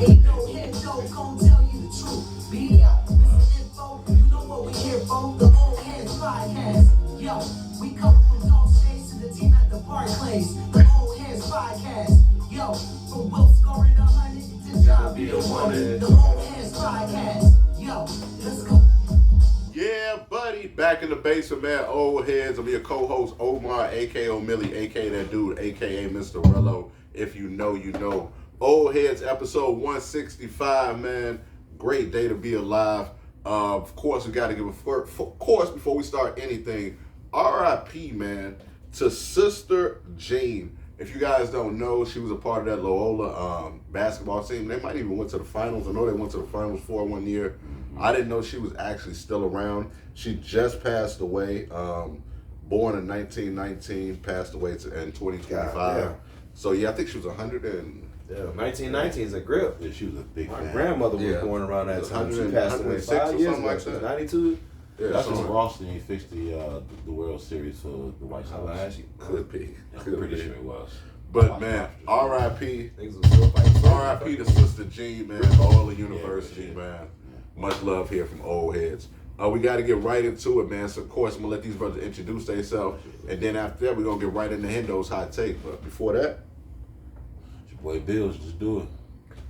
Ain't no head, no gon' tell you the truth. Be out, Mr. Info, you know what we here for. The Old Heads Podcast. Yo, we come from North States to the team at the Barclays. The Old Heads Podcast. Yo, from Will scoring 100 to John being wanted. The Old Heads Podcast. Yo, let's go. Yeah, buddy, back in the basement, man. Old Heads. I'm your co-host Omar, aka Millie, aka that dude, aka Mr. Rello. If you know, you know. Old Heads, episode 165, man. Great day to be alive. Of course, we got to give before we start anything, R.I.P. man to Sister Jean. If you guys don't know, she was a part of that Loyola basketball team. They might even went to the finals. I know they went to the finals for one year. I didn't know she was actually still around. She just passed away. Born in 1919, passed away in 2025. Yeah. So yeah, I think she was 100 and... Yeah, 1919 is a grip. Yeah, she was a big fan. My grandmother was born around that time. She passed away 5 years ago. She was 92. Yeah, that's when Boston fixed the World Series for the White Sox. Could be. I'm pretty sure it was. But man, R.I.P. R.I.P. to Sister Jean, man. Loyola University, man. Much love here from Old Heads. We got to get right into it, man. So, of course, I'm going to let these brothers introduce themselves. And then after that, we're going to get right into Hendo's hot take. But before that, it's your boy Bills, just do it.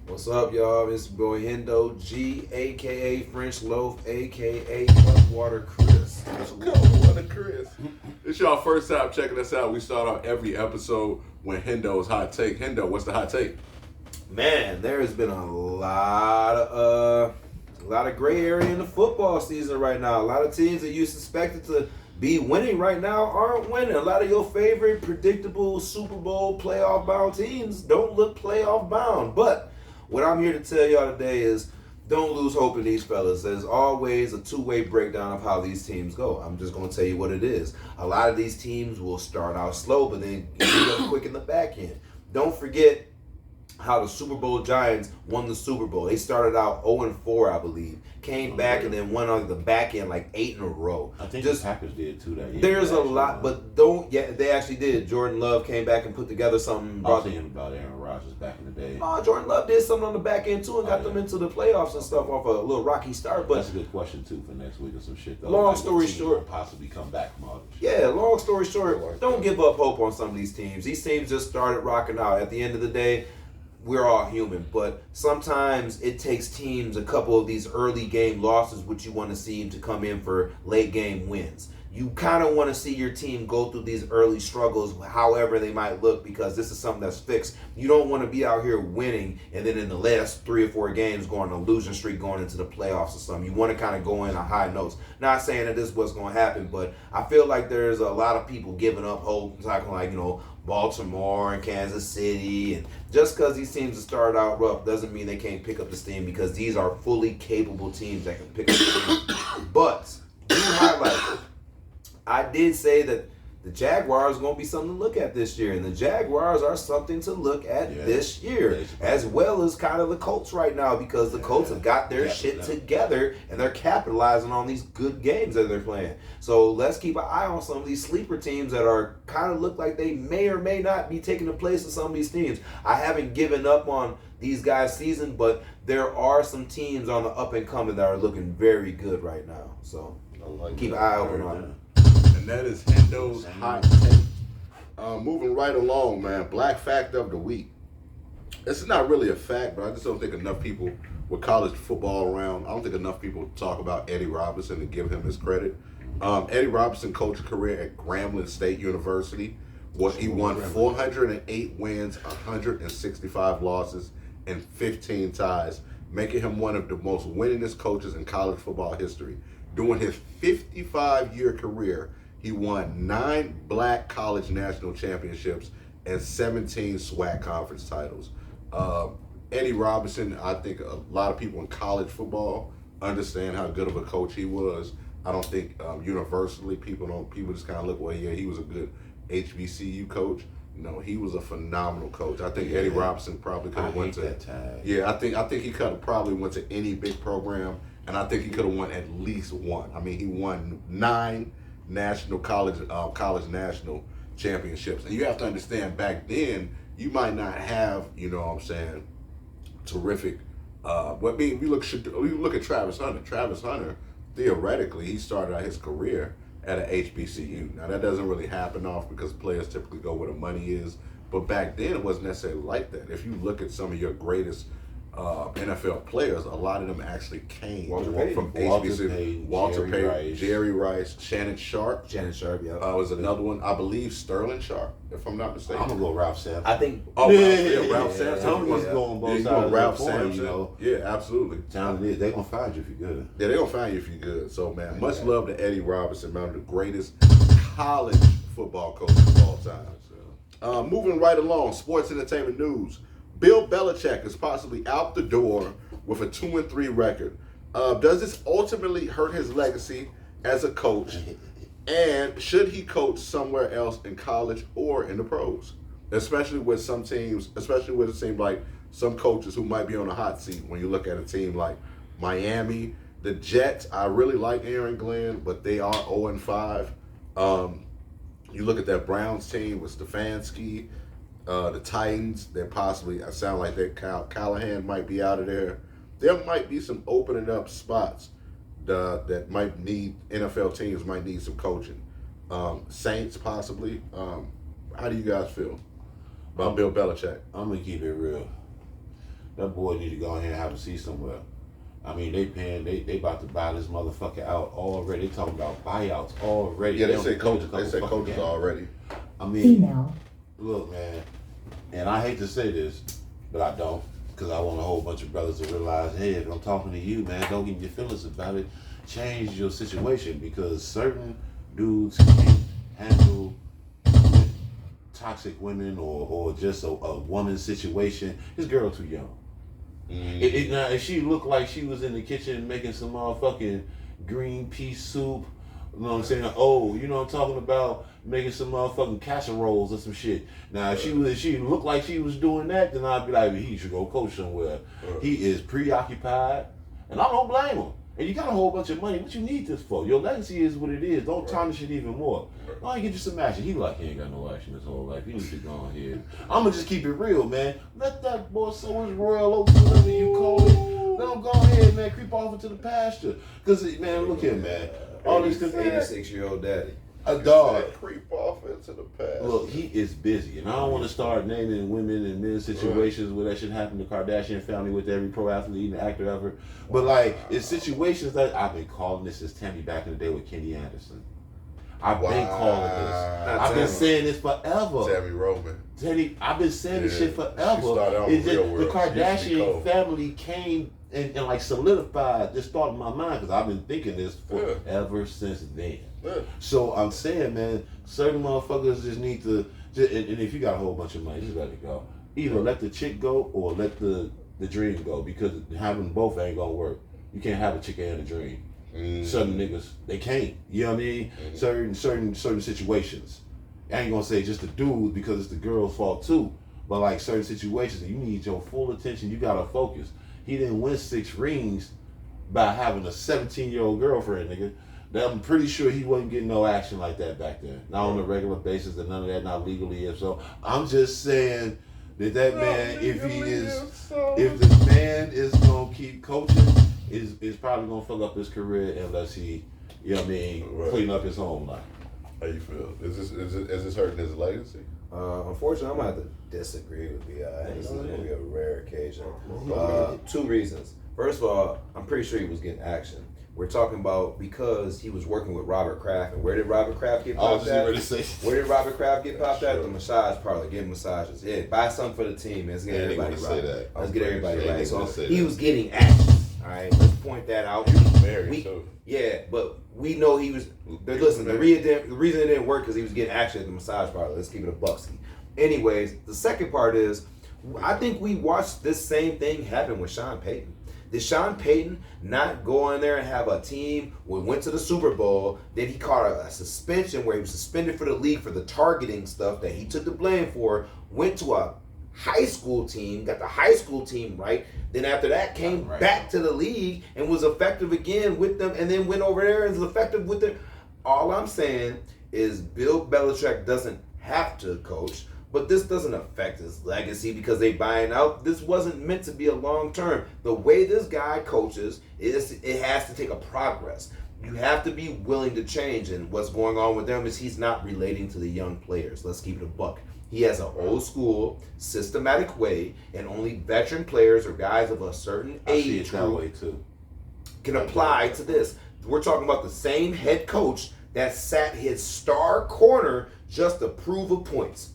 What's up, y'all? It's your boy Hendo G, a.k.a. French Loaf, a.k.a. Cutwater Chris. Cutwater Chris. It's y'all first time checking us out. We start off every episode with Hendo's hot take. Hendo, what's the hot take? Man, there has been a lot of gray area in the football season right now. A lot of teams that you suspected to be winning right now aren't winning. A lot of your favorite predictable Super Bowl playoff bound teams don't look playoff bound. But what I'm here to tell y'all today is don't lose hope in these fellas. There's always a two-way breakdown of how these teams go. I'm just going to tell you what it is. A lot of these teams will start out slow, but then get up quick in the back end. Don't forget how the Super Bowl Giants won the Super Bowl. They started out 0-4, I believe. Came back and then went on the back end like 8 in a row. I think the Packers did too that year. There's a lot, but they actually did. Jordan Love came back and put together something. I was thinking about Aaron Rodgers back in the day. Oh, Jordan Love did something on the back end too and got them into the playoffs and stuff off a little rocky start. But that's a good question too for next week or some shit though. Long story short, possibly come back from all this shit. Yeah, long story short, don't give up hope on some of these teams. These teams just started rocking out. At the end of the day, we're all human, but sometimes it takes teams a couple of these early game losses, which you want to see them to come in for late game wins. You kind of want to see your team go through these early struggles, however they might look, because this is something that's fixed. You don't want to be out here winning and then in the last 3 or 4 games going on a losing streak going into the playoffs or something. You want to kind of go in on high notes. Not saying that this is what's going to happen, but I feel like there's a lot of people giving up hope, talking like, Baltimore and Kansas City, and just because these teams have started out rough doesn't mean they can't pick up the steam, because these are fully capable teams that can pick up the steam. But you highlighted, I did say that the Jaguars are going to be something to look at this year, and the Jaguars are something to look at this year, as well as kind of the Colts right now, because the Colts have got their shit together, and they're capitalizing on these good games that they're playing. So let's keep an eye on some of these sleeper teams that are kind of look like they may or may not be taking the place of some of these teams. I haven't given up on these guys' season, but there are some teams on the up and coming that are looking very good right now. So keep an eye open on them. And that is Hendo's hot take. Moving right along, man. Black fact of the week. This is not really a fact, but I just don't think enough people with college football around, I don't think enough people talk about Eddie Robinson and give him his credit. Eddie Robinson coached a career at Grambling State University. He won 408 wins, 165 losses, and 15 ties, making him one of the most winningest coaches in college football history. During his 55-year career, he won 9 black college national championships and 17 SWAC conference titles. Eddie Robinson, I think a lot of people in college football understand how good of a coach he was. I don't think universally people just kind of look, well, yeah, he was a good HBCU coach. No, he was a phenomenal coach. I think Eddie Robinson probably could have went to that time. Yeah, I think he could have probably went to any big program, and I think he could have won at least one. I mean, he won 9 national college national championships. And you have to understand, back then, you might not have, terrific. We look at Travis Hunter. Travis Hunter, theoretically, he started out his career at an HBCU. Now that doesn't really happen often because players typically go where the money is. But back then, it wasn't necessarily like that. If you look at some of your greatest NFL players, a lot of them actually came from HBCU. Walter Payton, Jerry Rice, Shannon Sharp. Yeah. Was another one. I believe Sterling Sharp, if I'm not mistaken. I'm gonna go Ralph Sampson. I think. Ralph Sampson. I'm just going both sides. Going Ralph of the coin, Sampson. Yeah, absolutely. Talent they're gonna find you if you're good. Yeah, they're gonna find you if you're good. So man, much love to Eddie Robinson, one of the greatest college football coaches of all time. Moving right along, sports entertainment news. Bill Belichick is possibly out the door with a 2-3 record. Does this ultimately hurt his legacy as a coach? And should he coach somewhere else in college or in the pros? Especially with some teams, especially with it seems like some coaches who might be on a hot seat when you look at a team like Miami, the Jets. I really like Aaron Glenn, but they are 0-5. You look at that Browns team with Stefanski, the Titans, they're possibly, I sound like that Callahan might be out of there. There might be some opening up spots that might need, NFL teams might need some coaching. Saints possibly. How do you guys feel about Bill Belichick? I'm gonna keep it real. That boy need to go ahead and have a seat somewhere. I mean, they about to buy this motherfucker out already. They talking about buyouts already. Yeah, they say coaches already. I mean, look, man, and I hate to say this, but I don't, because I want a whole bunch of brothers to realize, hey, if I'm talking to you, man, don't get your feelings about it. Change your situation, because certain dudes can't handle toxic women or just a woman's situation. This girl too young. Now, if she looked like she was in the kitchen making some motherfucking green pea soup, you know what I'm saying? Oh, you know what I'm talking about? Making some motherfucking casseroles or some shit. Now, if she looked like she was doing that, then I'd be like, he should go coach somewhere. He is preoccupied, and I don't blame him. And you got a whole bunch of money. What you need this for? Your legacy is what it is. Don't tarnish it even more. Why get you some action? He like, he ain't got no action his whole life. He needs to go ahead. I'm going to just keep it real, man. Let that boy sow his royal oats, whatever you call it. Let him go ahead, man. Creep off into the pasture. Because, man, look here, man. All these 86-year-old daddy. A dog. Creep off into the past. Look, he is busy, and I don't want to start naming women and men situations where that shit happened to the Kardashian family with every pro athlete and actor ever. But like, it's situations that I've been calling this as Tammy back in the day with Kenny Anderson. I've been calling this. I've been saying this forever. Tammy Roman. I've been saying this shit forever. She started on It's Real just, World. the Kardashian family came and like solidified this thought in my mind, because I've been thinking this forever since then. Yeah. So I'm saying, man, certain motherfuckers just need to, and if you got a whole bunch of money, just let it go. Either let the chick go or let the dream go, because having both ain't gonna work. You can't have a chick and a dream. Certain niggas, they can't. You know what I mean? Certain situations. I ain't gonna say just the dude, because it's the girl's fault too. But like certain situations, you need your full attention. You gotta focus. He didn't win 6 rings by having a 17-year-old girlfriend, nigga. I'm pretty sure he wasn't getting no action like that back then. Not on a regular basis, and none of that, not legally. If so, I'm just saying that man, if the man is gonna keep coaching, is probably gonna fill up his career unless he, you know what I mean, clean up his home life. How you feel? Is this hurting his legacy? Unfortunately, I'm gonna have to disagree with you. This is gonna be a rare occasion. 2 reasons. First of all, I'm pretty sure he was getting action. We're talking about because he was working with Robert Kraft. And where did Robert Kraft get popped at? Where did Robert Kraft get popped at? The massage parlor, getting massages. Yeah, buy something for the team. Let's get everybody right. Let's get everybody right. So he was getting action. All right, let's point that out. He was married too. Yeah, but we know he was. Listen, the reason it didn't work because he was getting action at the massage parlor. Let's keep it a bucksy. Anyways, the second part is, I think we watched this same thing happen with Sean Payton. Did Sean Payton not go in there and have a team went to the Super Bowl, then he caught a suspension where he was suspended for the league for the targeting stuff that he took the blame for, went to a high school team, got the high school team right, then after that came back to the league and was effective again with them, and then went over there and was effective with them. All I'm saying is Bill Belichick doesn't have to coach, But this doesn't affect his legacy because they buying out. This wasn't meant to be a long term. The way this guy coaches it has to take a progress. You have to be willing to change, and what's going on with them is he's not relating to the young players. Let's keep it a buck. He has an old school, systematic way, and only veteran players or guys of a certain age group can apply to this. We're talking about the same head coach that sat his star corner just to prove a point.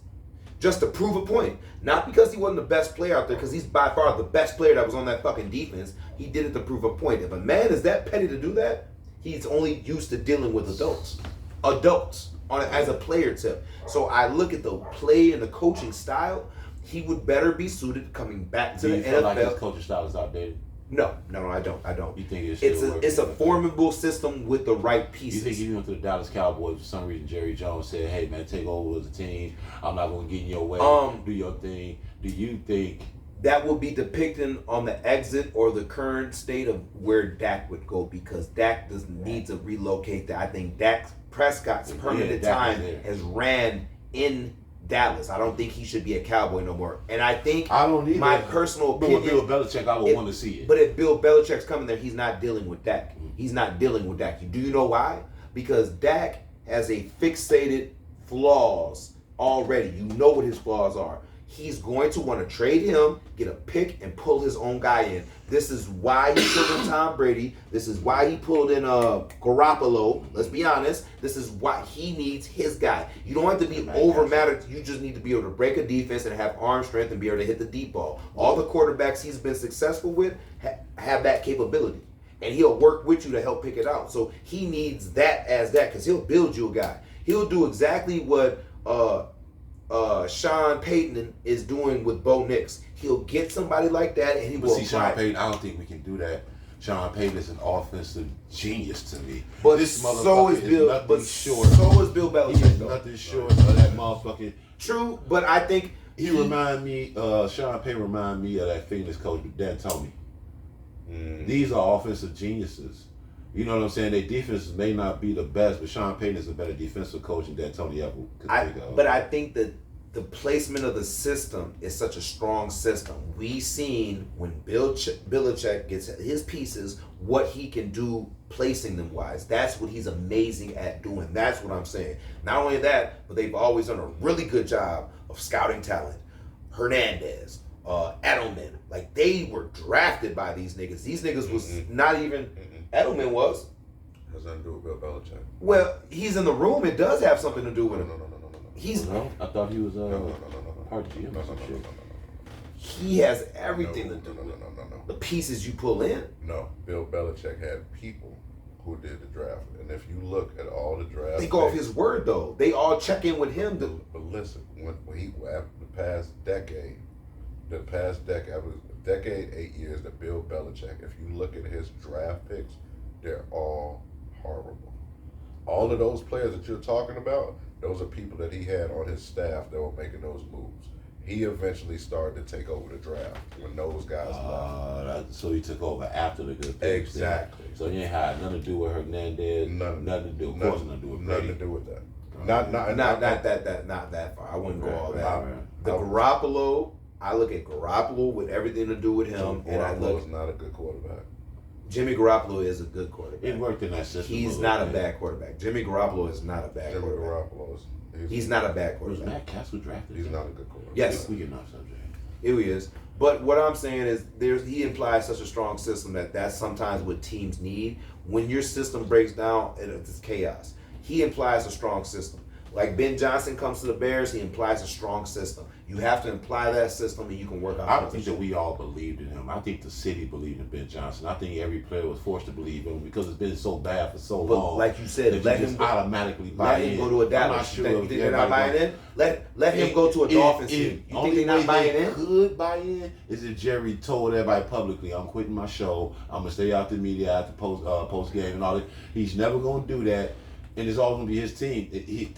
Just to prove a point. Not because he wasn't the best player out there, because he's by far the best player that was on that fucking defense. He did it to prove a point. If a man is that petty to do that, he's only used to dealing with adults. Adults as a player tip. So I look at the play and the coaching style. He would better be suited coming back to the NFL. Do you feel like his coaching style is outdated? No, I don't. You think it's a formidable system with the right pieces. You think if you went to the Dallas Cowboys for some reason, Jerry Jones said, "Hey man, take over as a team. I'm not going to get in your way. Do your thing." Do you think that will be depicting on the exit or the current state of where Dak would go? Because Dak doesn't need to relocate there. I think Dak Prescott's permanent time has ran in Dallas. I don't think he should be a Cowboy no more. And I think my personal opinion. But with Bill Belichick, I would want to see it. But if Bill Belichick's coming there, he's not dealing with Dak. He's not dealing with Dak. Do you know why? Because Dak has a fixated flaws already. You know what his flaws are. He's going to want to trade him, get a pick, and pull his own guy in. This is why he pulled in Tom Brady. This is why he pulled in Garoppolo. Let's be honest. This is why he needs his guy. You don't have to be over-mattered. You just need to be able to break a defense and have arm strength and be able to hit the deep ball. All the quarterbacks he's been successful with have that capability. And he'll work with you to help pick it out. So he needs that as that because he'll build you a guy. He'll do exactly what Sean Payton is doing with Bo Nix. He'll get somebody like that, and he will. See, Sean Payton, I don't think we can do that. Sean Payton is an offensive genius to me. But this motherfucker so is Bill. Nothing short. So is Bill Belichick. He's nothing short of that motherfucking. True, but I think he remind me. Sean Payton remind me of that famous coach D'Antoni. These are offensive geniuses. You know what I'm saying? Their defenses may not be the best, but Sean Payton is a better defensive coach than D'Antoni ever could think of. But I think that the placement of the system is such a strong system. We seen when Bill Belichick gets his pieces, what he can do placing them wise. That's what he's amazing at doing. That's what I'm saying. Not only that, but they've always done a really good job of scouting talent. Hernandez, Edelman, like they were drafted by these niggas. These niggas was not even. Edelman was. Has nothing to do with Bill Belichick. Well, he's in the room. It does have something to do with him. No. He's. No, I thought he was part GM or some shit. He has everything to do with the pieces you pull in. No, Bill Belichick had people who did the draft, and if you look at all the drafts, they go off his word though. They all check in with him. But listen, when he after the past decade, after decade, 8 years that Bill Belichick, if you look at his draft picks, they're all horrible. All of those players that you're talking about, those are people that he had on his staff that were making those moves. He eventually started to take over the draft when those guys left. So he took over after the good picks. Exactly. So he ain't had nothing to do with Hernandez. Nothing to do. Of course, nothing to do with Brady. Nothing to do with that. Not that far. I wouldn't go all that. The Garoppolo, I look at Garoppolo with everything to do with him, and I look. Garoppolo is not a good quarterback. Jimmy Garoppolo is a good quarterback. It worked in that system. He's not a bad quarterback. Jimmy Garoppolo is not a bad quarterback. He's not a bad quarterback. Was Matt Castle drafted? He's not a good quarterback. Yes. We get off subject. He is. But what I'm saying is he implies such a strong system that's sometimes what teams need. When your system breaks down, it's chaos. He implies a strong system. Like Ben Johnson comes to the Bears, he implies a strong system. You have to imply that system and you can work out. I don't think that we all believed in him. I think the city believed in Ben Johnson. I think every player was forced to believe in him because it's been so bad for so long. Like you said, let him automatically buy in. Let him go to a Dallas. I'm not sure you think they're not buying in? Let him go to a Dolphins team. You think they're not buying in? Could buy in is if Jerry told everybody publicly, "I'm quitting my show. I'm gonna stay out the media after post game and all that." He's never gonna do that. And it's all going to be his team.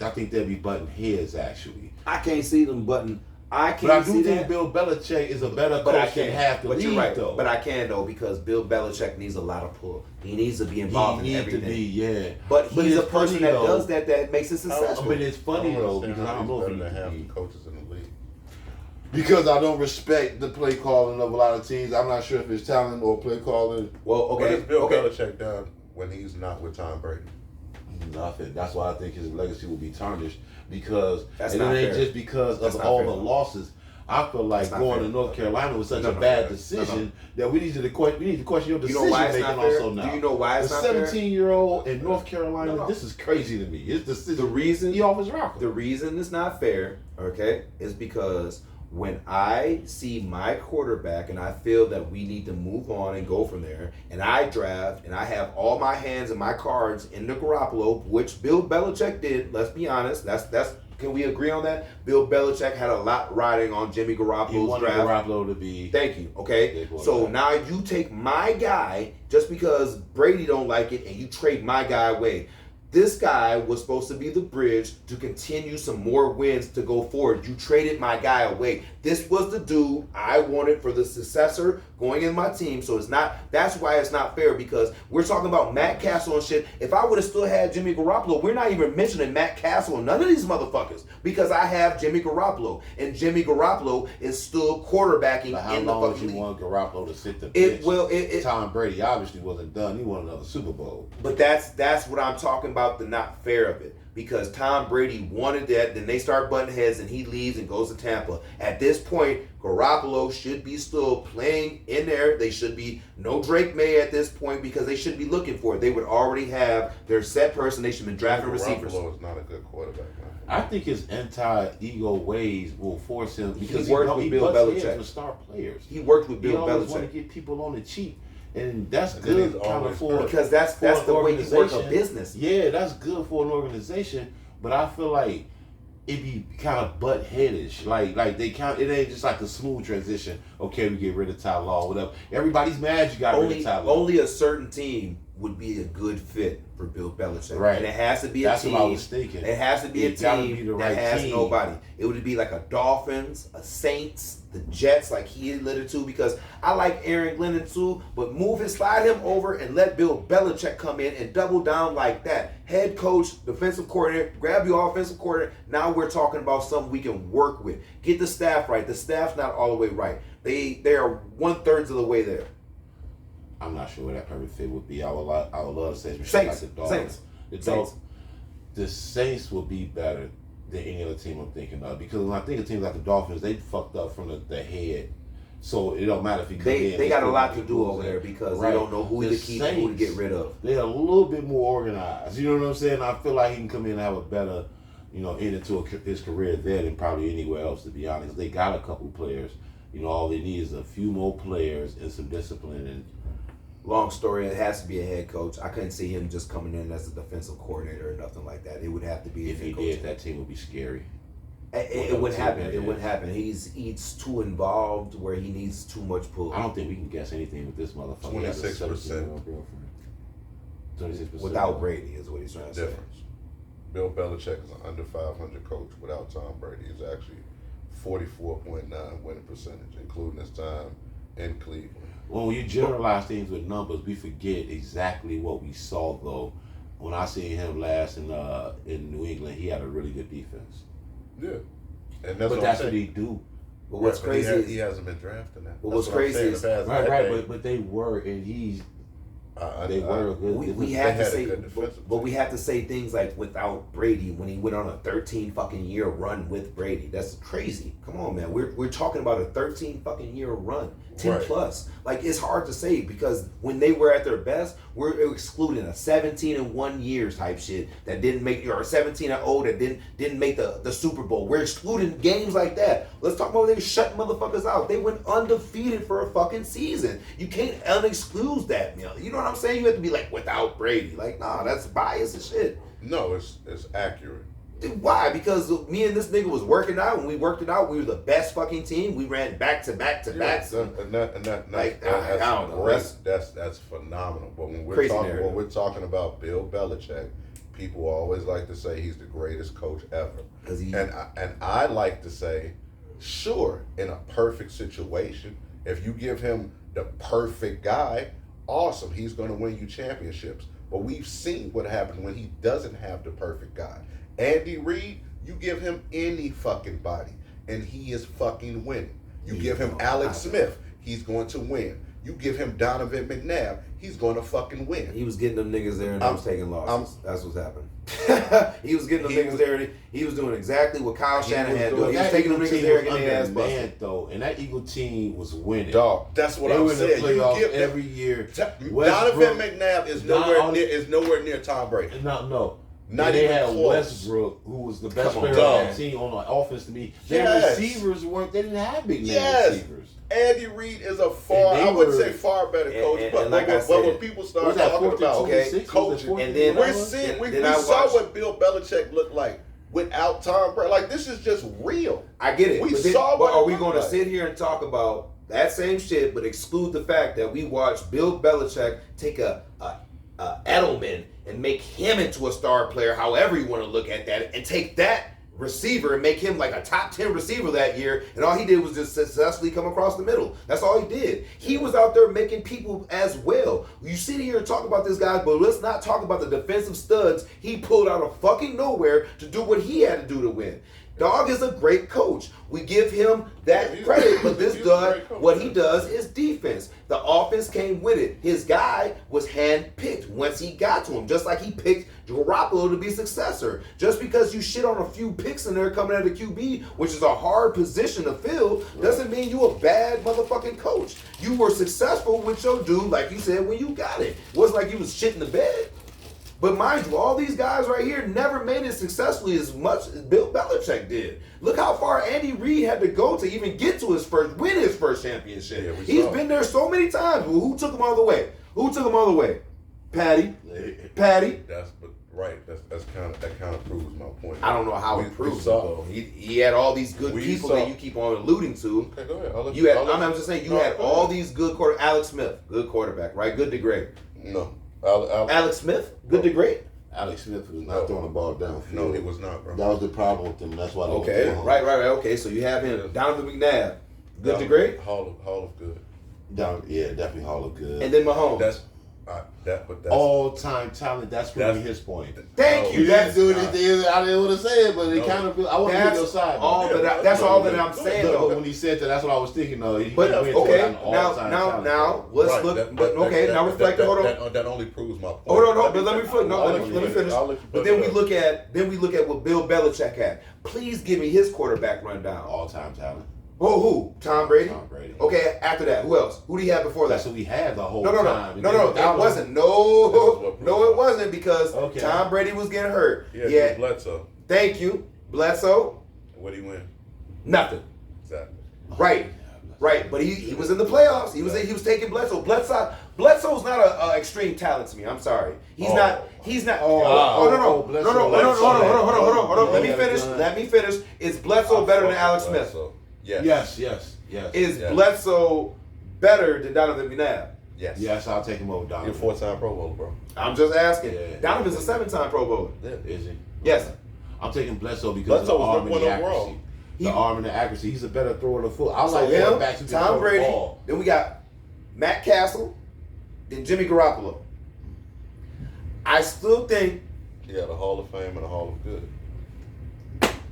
I think they'll be butting heads, actually. I can't see them butting. But I do think Bill Belichick is a better coach than half the league, you're right, though. But I can, though, because Bill Belichick needs a lot of pull. He needs to be involved in everything. But he's a person that does that makes it successful. But it's funny, though, because I don't know if he's better than half the coaches in the league. Because I don't respect the play calling of a lot of teams. I'm not sure if it's talent or play calling. Well, What okay, has Bill okay. Belichick done when he's not with Tom Brady? Nothing. That's why I think his legacy will be tarnished because That's and not it ain't fair. just because That's of not all fair. the losses. I feel like That's not going fair. to North Carolina was such No, a no, bad no. decision that we need to question your You decision know why it's making not fair? also now. Do you know why it's the not fair? 17-year-old in North Carolina, No. this is crazy to me. It's the decision. The reason he offers rocker. The reason it's not fair, okay, is because when I see my quarterback and I feel that we need to move on and go from there, and I draft and I have all my hands and my cards in the Garoppolo, which Bill Belichick did. Let's be honest. That's. Can we agree on that? Bill Belichick had a lot riding on Jimmy He Garoppolo's wanted draft. Garoppolo to be. Thank you. Okay. Big one, So right. now you take my guy just because Brady don't like it, and you trade my guy away. This guy was supposed to be the bridge to continue some more wins to go forward. You traded my guy away. This was the dude I wanted for the successor going in my team. So it's not. That's why it's not fair, because we're talking about Matt Castle and shit. If I would have still had Jimmy Garoppolo, we're not even mentioning Matt Castle and none of these motherfuckers, because I have Jimmy Garoppolo, and Jimmy Garoppolo is still quarterbacking But how in the long would fucking you league. want Garoppolo to sit the It bench? Tom Brady obviously wasn't done. He won another Super Bowl. But that's what I'm talking about, the not fair of it. Because Tom Brady wanted that, then they start butting heads and he leaves and goes to Tampa. At this point, Garoppolo should be still playing in there. They should be no Drake May at this point, because they should be looking for it. They would already have their set person. They should have been drafting receivers. Garoppolo is not a good quarterback, man. I think his anti-ego ways will force him because He worked with Bill butts heads Belichick. with star players. He worked with He Bill always want to Belichick. get people on the cheap, and that's And then good he's kind of always for hurt. Because that's for the an way you work a organization. business. Yeah, that's good for an organization, but I feel like it be kind of butt headish. Like it ain't just like a smooth transition. Okay, we get rid of Ty Law, whatever. Everybody's mad you got rid of Ty Law. Only a certain team would be a good fit for Bill Belichick. Right. And it has to be a That's team. what I was thinking. It has to be It a gotta team be the that right has team. nobody. It would be like a Dolphins, a Saints, the Jets, like he alluded to, because I like Aaron Glennon too, but move and slide him over and let Bill Belichick come in and double down like that. Head coach, defensive coordinator, grab your offensive coordinator. Now we're talking about something we can work with. Get the staff right. The staff's not all the way right. They are 1/3 of the way there. I'm not sure where that perfect fit would be. I would love to say some shit Saints. like the Dolphins. Saints. The Saints. Dolphins. The Saints will be better than any other team I'm thinking of, because when I think of teams like the Dolphins, they fucked up from the head. So it don't matter if he comes in. They got a still lot gonna to be do over losing. there, because Right. they don't know who The to keep and who to get rid of. They're a little bit more organized. You know what I'm saying? I feel like he can come in and have a better, end into his career there than probably anywhere else, to be honest. They got a couple players. All they need is a few more players and some discipline. And Long story, it has to be a head coach. I couldn't see him just coming in as a defensive coordinator or nothing like that. It would have to be a if he head coach. did, that team would be scary. It wouldn't happen. Yeah. It wouldn't happen. He's too involved where he needs too much pull. I don't think we can guess anything with this motherfucker. He has a 26%. 17-year-old girlfriend. 26%. Without Brady is what he's trying to say. Difference. Bill Belichick is an under 500 coach without Tom Brady. He's actually 44.9 winning percentage, including his time in Cleveland. When you generalize things with numbers, we forget exactly what we saw, though. When I seen him last in New England, he had a really good defense. Yeah. And But what that's I'm what saying. he do. But what's Right, crazy he is hasn't been drafted now. Well, what's That's what I'm crazy saying. is- The past Right, decade, but they were, and they I- were good. we have to had a say, good defensive but team. we have to say things like without Brady, when he went on a 13 fucking year run with Brady. That's crazy. Come on, man. We're talking about a 13 fucking year run, 10 Right. plus. Like, it's hard to say, because when they were at their best, we're excluding a 17-1 years type shit that didn't make, or 17-0 that didn't make the Super Bowl. We're excluding games like that. Let's talk about when they shut motherfuckers out. They went undefeated for a fucking season. You can't unexclude that, man. You know what I'm saying? You have to be like, without Brady. Like, nah, that's bias and shit. No, it's accurate. Dude, why? Because me and this nigga was working out. When we worked it out, we were the best fucking team. We ran back to back to back. And that Like, that's I don't know. great. That's phenomenal. But when Crazy narrative. when we're talking about Bill Belichick, people always like to say he's the greatest coach ever. And I like to say, sure, in a perfect situation, if you give him the perfect guy, awesome, he's going to win you championships. But we've seen what happens when he doesn't have the perfect guy. Andy Reid, you give him any fucking body, and he is fucking winning. You give him Alex Smith, he's going to win. You give him Donovan McNabb, he's going to fucking win. He was getting them niggas there and I was taking losses. That's what's happened. He was getting them niggas there. And he was doing exactly what Kyle Shanahan doing. He was taking them niggas there and getting their ass busted. Though, and that Eagle team was winning. Dog, that's what I'm saying. They were in the playoffs every year. Donovan McNabb is nowhere near Tom Brady. No. Not they even had close. Westbrook, who was the best player on that team on the offense to me. Their receivers they didn't have big name receivers. Andy Reid is I wouldn't say far better coach, but when people start talking about coaching, and then we saw what Bill Belichick looked like without Tom Brady. Like, this is just real. I get it. We saw what are we going to sit here and talk about that same shit, but exclude the fact that we watched Bill Belichick take a Edelman and make him into a star player, however you want to look at that, and take that receiver and make him like a top 10 receiver that year, and all he did was just successfully come across the middle. That's all he did. He was out there making people as well. You sit here and talk about this guy, but let's not talk about the defensive studs he pulled out of fucking nowhere to do what he had to do to win. Dog is a great coach. We give him that credit, but this guy, what he does is defense. The offense came with it. His guy was handpicked once he got to him, just like he picked Garoppolo to be successor. Just because you shit on a few picks in there coming out of QB, which is a hard position to fill, doesn't mean you a bad motherfucking coach. You were successful with your dude, like you said, when you got it. It wasn't like you was shit in the bed. But mind you, all these guys right here never made it successfully as much as Bill Belichick did. Look how far Andy Reid had to go to even get to win his first championship. Yeah, he's been there so many times. Well, who took him all the way? Patty. That kind of proves my point. I don't know how it proves it, though. He had all these good people that you keep on alluding to. Okay, go ahead. I'm just saying, you had all these good quarterbacks. Alex Smith, good quarterback, right? Good to great. No. Alex Smith, good to great. Alex Smith was not throwing the ball downfield. No, he was not, bro. That was the problem with him. That's why they Okay, right. Okay, so you have him, Donovan McNabb, good to great. Hall of good. Definitely Hall of good. And then Mahomes. That's all-time talent. That's really his point. Thank you. You didn't do anything. I didn't want to say it, but it kind of. I want to be your side. That's all that I'm saying. But when he said that, that's what I was thinking. Though. But okay, now let's look. But okay, now reflect. Hold on. That only proves my point. Hold on. But let me finish. But then we look at what Bill Belichick had. Please give me his quarterback rundown. All-time talent. Oh, who? Tom Brady? Tom Brady. Okay, after that, who else? Who do you have before that? That's what we had the whole No, time. it wasn't. No, it wasn't because Tom Brady was getting hurt. Yeah, Bledsoe. Thank you. Bledsoe. What did he win? Nothing. Exactly. Right. But he was in the playoffs. He was taking Bledsoe. Bledsoe's not a extreme talent to me. I'm sorry. He's not. No. Hold on. Let me finish. Is Bledsoe better than Alex Smith? Yes. Is Bledsoe better than Donovan McNabb? Yes, I'll take him over Donovan. You're a 4-time Pro Bowler, bro. I'm just asking. Yeah. Donovan's a 7-time Pro Bowler. Yeah. Is he? Yes. I'm taking Bledsoe because of the arm and the accuracy. The arm and the accuracy. He's a better thrower of the foot. I like quarterbacks who can Tom throw Brady. the ball. Then we got Matt Castle. Then Jimmy Garoppolo. I still think. Yeah, the Hall of Fame and the Hall of Good.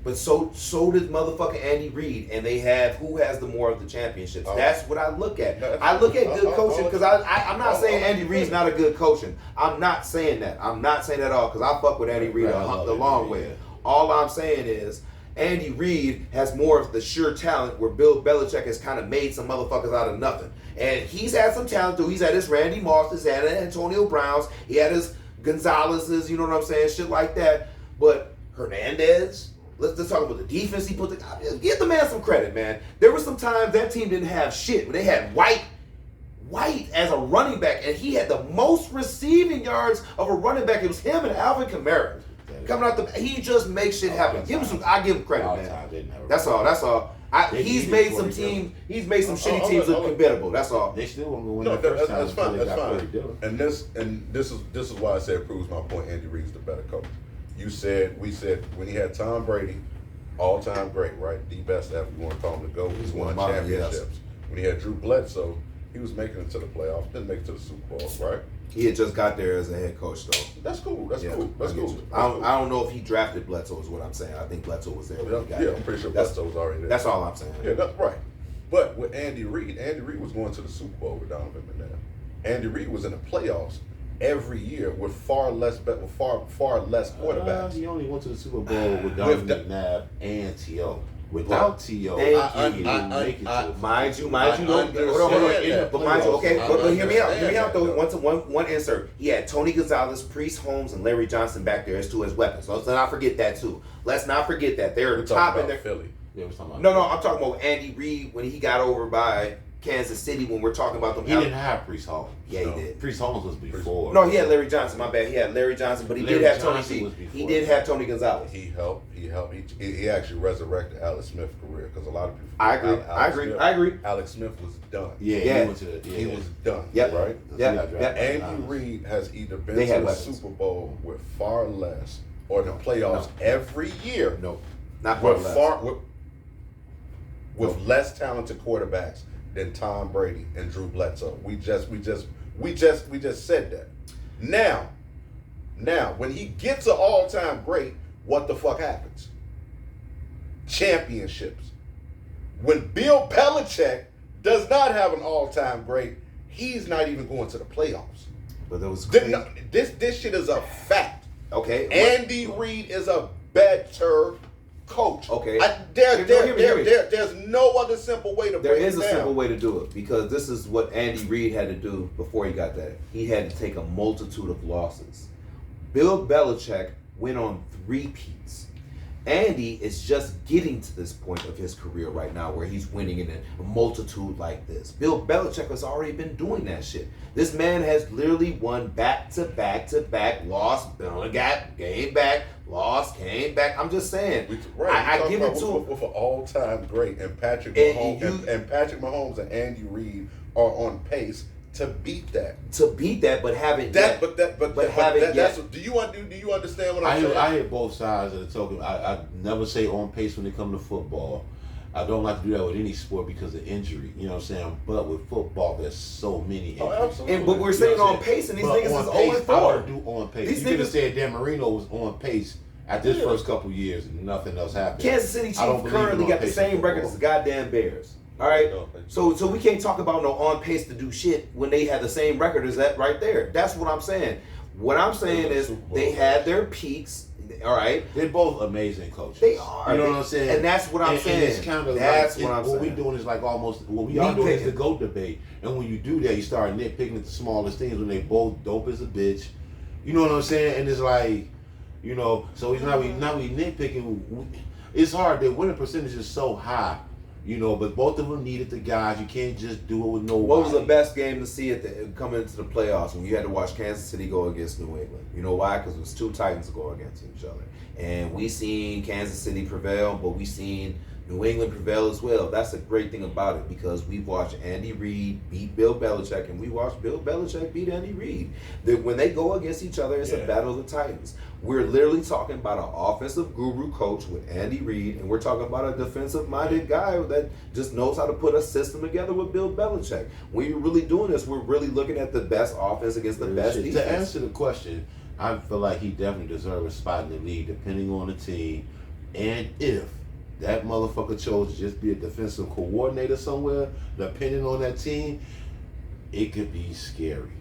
But so did motherfucking Andy Reid, and they have who has the more of the championships. That's what I look at. I look at good coaching because I'm not saying Andy Reid's not a good coaching. I'm not saying that. I'm not saying that at all because I fuck with Andy Reid the long way. All I'm saying is Andy Reid has more of the sure talent where Bill Belichick has kind of made some motherfuckers out of nothing. And he's had some talent too. He's had his Randy Mosses, he had his Antonio Browns, he had his Gonzalez's, you know what I'm saying, shit like that. But Hernandez. Let's talk about the defense he put together. Give the man some credit, man. There were some times that team didn't have shit, but they had White as a running back, and he had the most receiving yards of a running back. It was him and Alvin Kamara. Coming out he just makes shit happen. I give him credit, man. That's all. He's made some shitty teams look competitive. That's all. They still won't win the first time. That's fine. And this is why I say it proves my point. Andy Reid's the better coach. We said when he had Tom Brady, all-time great, right? The best ever. You want to call him the GOAT. He's won championships. Yes. When he had Drew Bledsoe, He was making it to the playoffs. Didn't make it to the Super Bowl, right? He had just got there as a head coach, though. That's cool. That's cool. That's cool. I don't know if he drafted Bledsoe, is what I'm saying. I think Bledsoe was there when he got there. I'm pretty sure Bledsoe was already there. That's all I'm saying. Yeah, that's right. But with Andy Reid was going to the Super Bowl with Donovan McNabb. Andy Reid was in the playoffs every year with far less quarterbacks. He only went to the Super Bowl with Donovan McNabb and T.O. Without T.O., he didn't make it to mind you, hold on. But mind you, okay, but hear me out though. One insert. He had Tony Gonzalez, Priest Holmes, and Larry Johnson back there as two as weapons. So let's not forget that too. Let's not forget that they're top in their Philly. Yeah, we're talking about No, I'm talking about Andy Reid when he got over by Kansas City. When we're talking about them, he didn't have Priest Holmes. Yeah, he did. Priest Holmes was before. No, he had Larry Johnson. My bad. He had Larry Johnson, but he did have Tony G. He did have Tony Gonzalez. He helped. He actually resurrected Alex Smith's career because a lot of people. I agree. Alex Smith was done. Yeah. He was done. Yep. Right. Yeah. Andy Reid has either been to the Super Bowl with far less or the playoffs every year. No, not far less. With less talented quarterbacks than Tom Brady and Drew Bledsoe. We just said that. Now, when he gets an all-time great, what the fuck happens? Championships. When Bill Belichick does not have an all-time great, he's not even going to the playoffs. But that was this shit is a fact. Okay. Andy Reid is a better coach. Okay. There's no other simple way to break it down. There is a simple way to do it because this is what Andy Reid had to do before he got that. He had to take a multitude of losses. Bill Belichick went on 3 peats. Andy is just getting to this point of his career right now where he's winning in a multitude like this. Bill Belichick has already been doing that shit. This man has literally won back to back, lost, came back, lost, came back. I'm just saying. I give it to him. With an all-time great and Patrick Mahomes and Andy Reid are on pace to beat that. But haven't that. yet. But haven't yet. Do you understand what I'm saying? I hear both sides of the token. I never say on pace when it comes to football. I don't like to do that with any sport because of injury. You know what I'm saying? But with football, there's so many injuries. Oh, absolutely. But we're saying on pace, and these niggas is 0-4. I would do on pace. You could have said Dan Marino was on pace at this first couple years and nothing else happened. Kansas City Chiefs currently got the same record as the goddamn Bears. All right, so we can't talk about no on pace to do shit when they had the same record as that right there. That's what I'm saying. What I'm saying is they had their peaks. All right, they're both amazing coaches. They are. You know what I'm saying? And that's what I'm saying. And it's kind of that's like, what I'm saying. What we're doing is like almost what we are doing is the GOAT debate. And when you do that, you start nitpicking at the smallest things when they both dope as a bitch. You know what I'm saying? And it's like, you know, so it's not we nitpicking. It's hard. The winning percentage is so high. You know, but both of them needed the guys. You can't just do it with nobody. What was the best game to see coming into the playoffs when you had to watch Kansas City go against New England? You know why? Because it was 2 Titans go against each other. And we seen Kansas City prevail, but we seen New England prevail as well. That's the great thing about it because we watched Andy Reid beat Bill Belichick and we watched Bill Belichick beat Andy Reid. When they go against each other, it's a battle of the Titans. We're literally talking about an offensive guru coach with Andy Reid, and we're talking about a defensive-minded guy that just knows how to put a system together with Bill Belichick. When you're really doing this, we're really looking at the best offense against the best defense. To answer the question, I feel like he definitely deserves a spot in the league, depending on the team, and if that motherfucker chose to just be a defensive coordinator somewhere, depending on that team, it could be scary.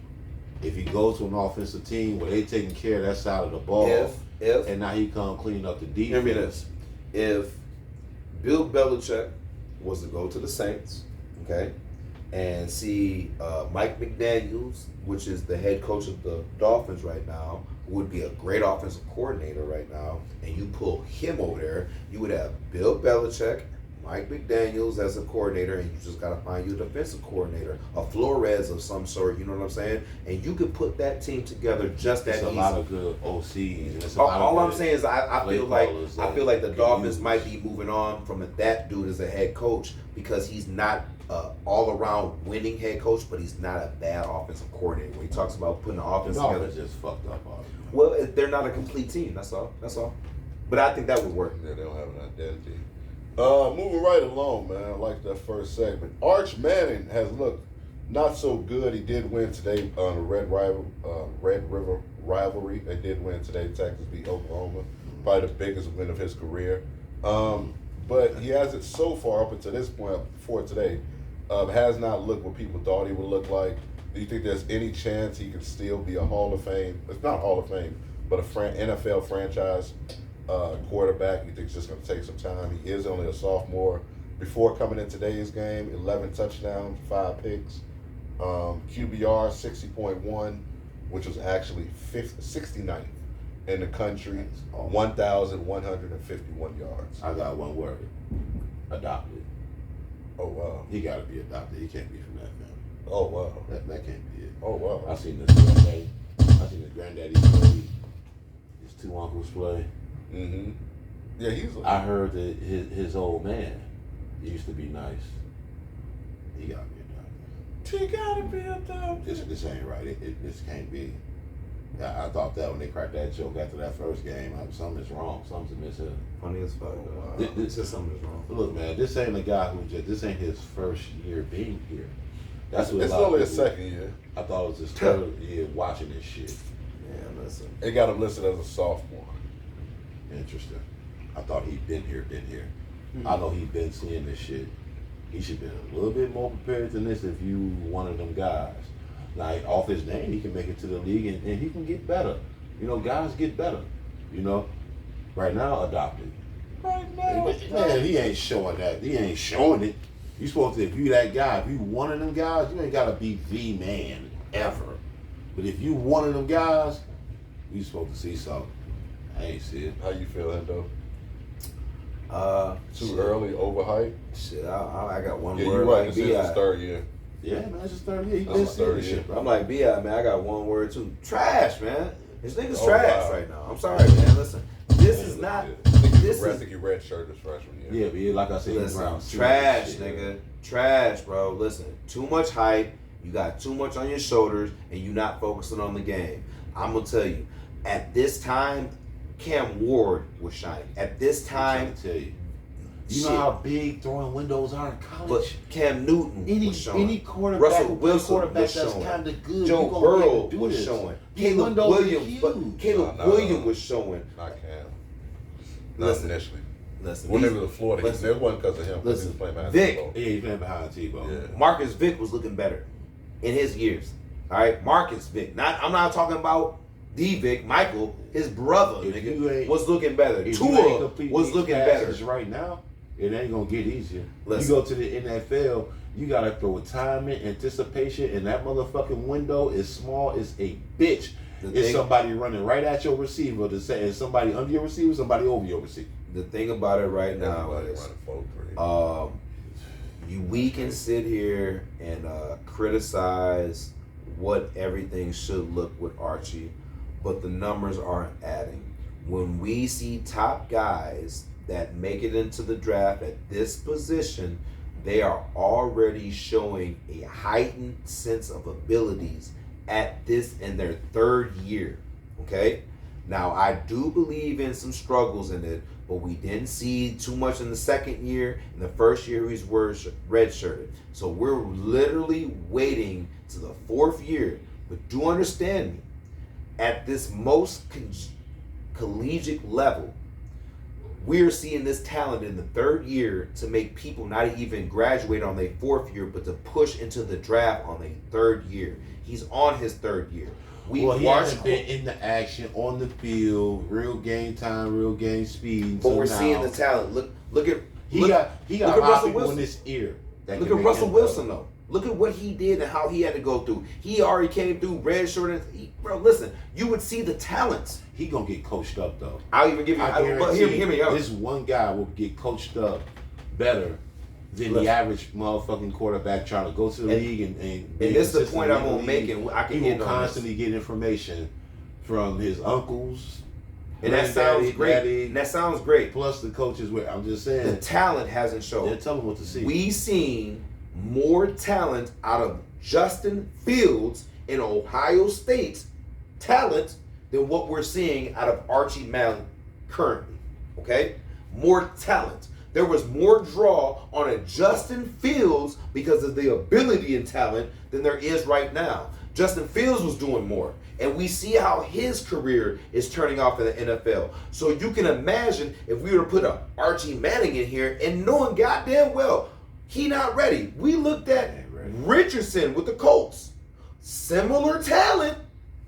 If he goes to an offensive team where they taking care of that side of the ball, and now he come clean up the defense. Hear me this. If Bill Belichick was to go to the Saints, okay, and see Mike McDaniels, which is the head coach of the Dolphins right now, who would be a great offensive coordinator right now, and you pull him over there, you would have Bill Belichick, Mike McDaniels as a coordinator, and you just got to find you a defensive coordinator, a Flores of some sort, you know what I'm saying? And you could put that team together just that easy. It's a lot of good OCs. All I'm saying is I feel like the Dolphins might be moving on from that dude as a head coach because he's not all-around winning head coach, but he's not a bad offensive coordinator. When he talks about putting the offense together, just fucked up. Well, they're not a complete team. That's all. But I think that would work. Yeah, they don't have an identity. Moving right along, man. I like that first segment. Arch Manning has looked not so good. He did win today on the Red River rivalry. They did win today. Texas beat Oklahoma. Probably the biggest win of his career. But he hasn't so far up until this point, before today, has not looked what people thought he would look like. Do you think there's any chance he could still be a Hall of Fame? It's not Hall of Fame, but a NFL franchise quarterback. You think it's just going to take some time? He is only a sophomore. Before coming in today's game, 11 touchdowns, 5 picks. QBR 60.1, which was actually 69th in the country, 1,151 yards. I got one word. Adopted. Oh, wow. He got to be adopted. He can't be from that family. Oh, wow. That can't be it. Oh, wow. I seen his granddaddy. I seen his granddaddy play. His 2 uncles play. Mm-hmm. Yeah, I heard that his old man used to be nice. He got to be adopted. He gotta be adopted. This ain't right. This can't be. I thought that when they cracked that joke after that first game, something's wrong. Something's missing. Funny as fuck. This is something's wrong. Look, man, this ain't a guy this ain't his first year being here. That's what It's only his second year. I thought it was his third year watching this shit. Yeah, listen. They got him listed as a sophomore. Interesting. I thought he'd been here. I know he'd been seeing this shit. He should have been a little bit more prepared than this if you one of them guys. Like, off his name, he can make it to the league and he can get better. You know, guys get better. You know, right now, adopted. Right now. Man, he ain't showing that. He ain't showing it. You supposed to, if you that guy, if you one of them guys, you ain't got to be the man ever. But if you one of them guys, you supposed to see something. I ain't see it. How you feeling, though? Too Shit. early, overhyped? Shit, I got one Yeah, word you're right. like This is his B.I. third year. Yeah, man, it's his third year. He That's been my seeing third this year. shit, bro. I'm like, B.I., man, I got one word too. Trash, man. This nigga's Oh, trash wow. right now. I'm sorry, man. Listen, this is not. I think This he red shirt his freshman year. Yeah, but yeah, like I said, he's Listen, around trash, shit. nigga. Trash, bro. Listen, too much hype. You got too much on your shoulders, and you not focusing on the game. I'm gonna tell you, at this time, Cam Ward was shining. At this time, I'm trying to tell you. You shit. know how big throwing windows are in college? But Cam Newton was showing. Any quarterback, Russell Wilson quarterback was that's showing. kind of good. Joe you gonna be able Burrow to do was this. showing. These Caleb windows are Williams, but huge. Caleb No. Williams was showing. Not Cam. Not Listen. initially. Listen, When they these- were to Florida, listen. it wasn't because of him. Because he Listen, was playing behind Vic. Tebow. Yeah, he's playing behind Tebow. Yeah. Marcus Vick was looking better in his years. All right, Marcus Vick. I'm not talking about the Vic. Michael, his brother, If you nigga, ain't- was looking better. If you ain't Tua completing was these looking passes better. right now, it ain't gonna get easier. Listen. You go to the NFL, you gotta throw timing, anticipation, and that motherfucking window is small as a bitch. The It's thing- somebody running right at your receiver to say, is somebody under your receiver, somebody over your receiver. The thing about it right now Everybody is, running 4-3. we can sit here and criticize what everything should look with Archie, but the numbers aren't adding. When we see top guys that make it into the draft at this position, they are already showing a heightened sense of abilities at this in their third year. Okay? Now, I do believe in some struggles in it, but we didn't see too much in the second year. In the first year, he's redshirted. So we're literally waiting to the fourth year. But do understand me, at this most collegiate level, we're seeing this talent in the third year to make people not even graduate on their fourth year, but to push into the draft on their third year. He's on his third year. He hasn't been in the action, on the field, real game time, real game speed. But we're seeing the talent. Look at He got look a at lot Russell of people Wilson. in this ear. that Look can at make Russell him Wilson better. though. Look at what he did and how he had to go through. He already came through red shirt. Bro, listen, you would see the talents. He gonna get coached up though. I'll even give you. I But hear me out. This one guy will get coached up better than Listen. the average motherfucking quarterback trying to go to the league and be And this is the consistent point in I'm gonna the make, league. and I can He end will on this. constantly get information from his uncles. And that granddaddy, sounds great. daddy, And that sounds great. plus the coaches. I'm just The saying, talent hasn't they'll shown. tell him what to see. We seen more talent out of Justin Fields in Ohio State's talent than what we're seeing out of Archie Manning currently. Okay? More talent. There was more draw on a Justin Fields because of the ability and talent than there is right now. Justin Fields was doing more. And we see how his career is turning off in the NFL. So you can imagine if we were to put a Archie Manning in here and knowing goddamn well he not ready. We looked at Richardson with the Colts. Similar talent,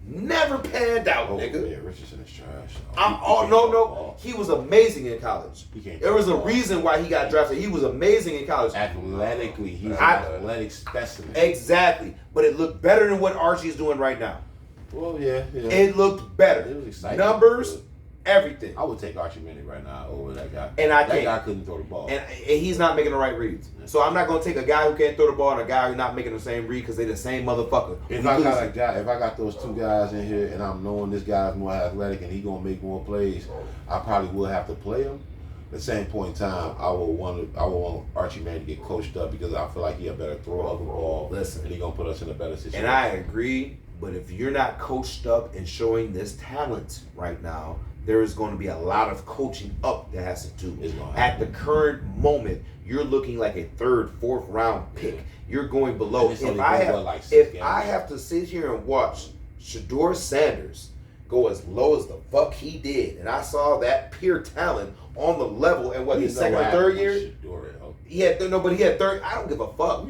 never panned out, nigga. Yeah, Richardson is trash. No. He was amazing in college. There was a reason why he got drafted. He was amazing in college. Athletically, he's an athletic specimen. Exactly. But it looked better than what Archie's doing right now. Well, yeah. It looked better. It was exciting. Numbers, everything. I would take Archie Manning right now over that guy. And that guy couldn't throw the ball. And he's not making the right reads. So I'm not going to take a guy who can't throw the ball and a guy who's not making the same read because they're the same motherfucker. If I got those two guys in here and I'm knowing this guy's more athletic and he's going to make more plays, I probably will have to play him. At the same point in time, I will want Archie Manning to get coached up because I feel like he's a better thrower of the ball. Listen, and he's going to put us in a better situation. And I agree, but if you're not coached up and showing this talent right now, there is going to be a lot of coaching up that has to do. At the current moment, you're looking like a 3rd, 4th round pick. Yeah. You're going below. If I have to sit here and watch Shedeur Sanders go as low as the fuck he did, and I saw that pure talent on the level, and his second or third year, he had third. I don't give a fuck.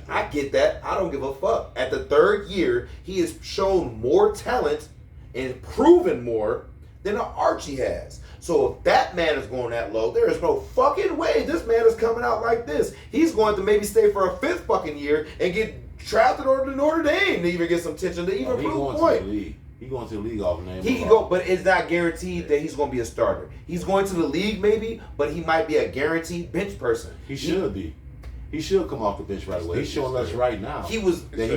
I get that. I don't give a fuck. At the 3rd year, he has shown more talent and proven more than Archie has. So if that man is going that low, there is no fucking way this man is coming out like this. He's going to maybe stay for a 5th fucking year and get drafted to Notre Dame to even get some attention to even prove a point. He's going to the league off name. But it's not guaranteed that he's going to be a starter. He's going to the league maybe, but he might be a guaranteed bench person. He should be. He should come off the bench right away. He's showing us right now. He was. When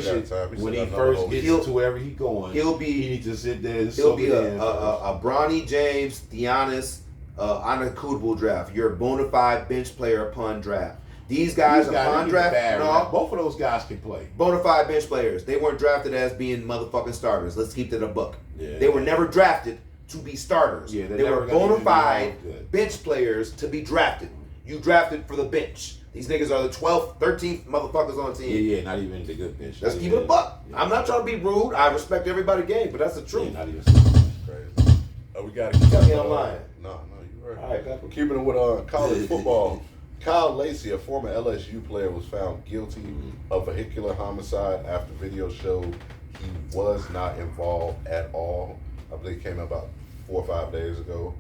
he first gets to wherever he's going, he needs to sit there and he'll be a Bronny James, Giannis, Antetokounmpo draft. You're a bona fide bench player upon draft. These guys upon draft, both of those guys can play. Bona fide bench players. They weren't drafted as being motherfucking starters. Let's keep it a buck. They were never drafted to be starters. Yeah, they were bona fide bench players to be drafted. You drafted for the bench. These niggas are the 12th, 13th motherfuckers on the team. Yeah, not even the good bench. Let's keep it a buck. Yeah. I'm not trying to be rude. I respect everybody's game, but that's the truth. Yeah, not even crazy. We got to keep it online. No, you're right. All right, keeping it with college football. Kyle Lacey, a former LSU player, was found guilty of vehicular homicide after video showed he was not involved at all. I believe it came out about 4 or 5 days ago.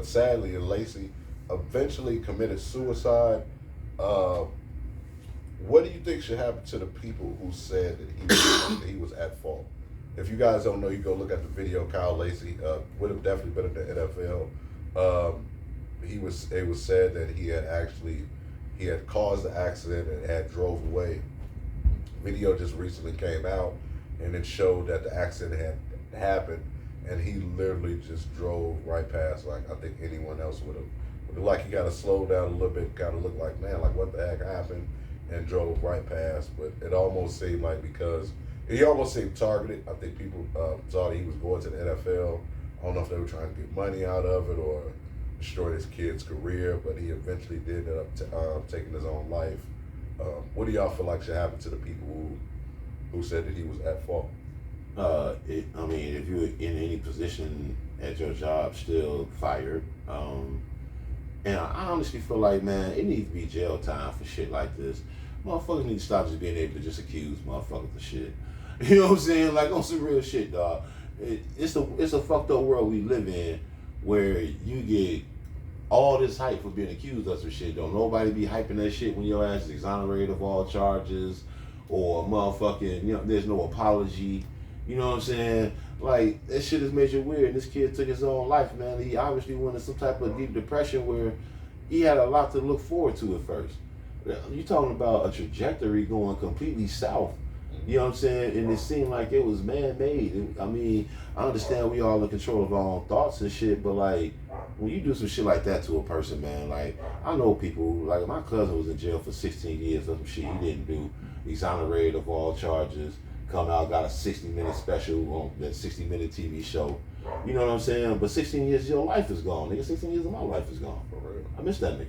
Sadly, Lacey eventually committed suicide. What do you think should happen to the people who said that he was at fault? If you guys don't know, you go look at the video. Kyle Lacey would have definitely been in the NFL. It was said that he had caused the accident and had drove away. Video just recently came out and it showed that the accident had happened and he literally just drove right past like I think anyone else would have. Like he got to slow down a little bit, kind of look like, man, like what the heck happened, and drove right past. But it almost seemed like because he almost seemed targeted. I think people thought he was going to the NFL. I don't know if they were trying to get money out of it or destroy his kid's career, but he eventually did end up taking his own life. What do y'all feel like should happen to the people who said that he was at fault? If you're in any position at your job, still fired. And I honestly feel like, man, it needs to be jail time for shit like this. Motherfuckers need to stop just being able to just accuse motherfuckers of shit. You know what I'm saying? Like on some real shit, dog. It's a fucked up world we live in where you get all this hype for being accused of some shit. Don't nobody be hyping that shit when your ass is exonerated of all charges or motherfucking, there's no apology. You know what I'm saying? Like, that shit is major weird. This kid took his own life, man. He obviously went in some type of deep depression where he had a lot to look forward to at first. You're talking about a trajectory going completely south. You know what I'm saying? And it seemed like it was man-made. I understand we all in control of our own thoughts and shit, but like, when you do some shit like that to a person, man, like, I know people, like, my cousin was in jail for 16 years of some shit he didn't do, exonerated of all charges, come out, got a 60-minute special on that 60-minute TV show. You know what I'm saying? But 16 years of your life is gone. Nigga, 16 years of my life is gone. For real. I miss that nigga.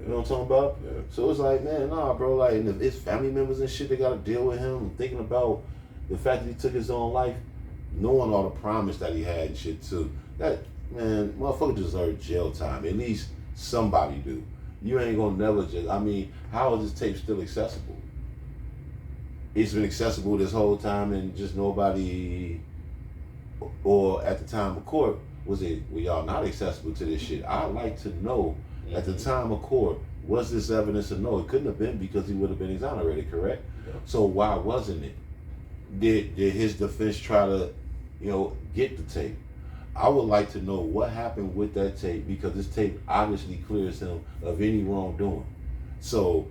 You know what I'm talking about? Yeah. So it's like, man, nah, bro. Like, and if it's family members and shit that got to deal with him, and thinking about the fact that he took his own life, knowing all the promise that he had and shit too. That, man, motherfucker deserve jail time. At least somebody do. You ain't gonna never just. I mean, how is this tape still accessible? It's been accessible this whole time, and just nobody, or at the time of court, were y'all not accessible to this shit? I'd like to know at the time of court, was this evidence or no? It couldn't have been because he would have been exonerated, correct? Yeah. So why wasn't it? Did his defense try to, get the tape? I would like to know what happened with that tape, because this tape obviously clears him of any wrongdoing. So,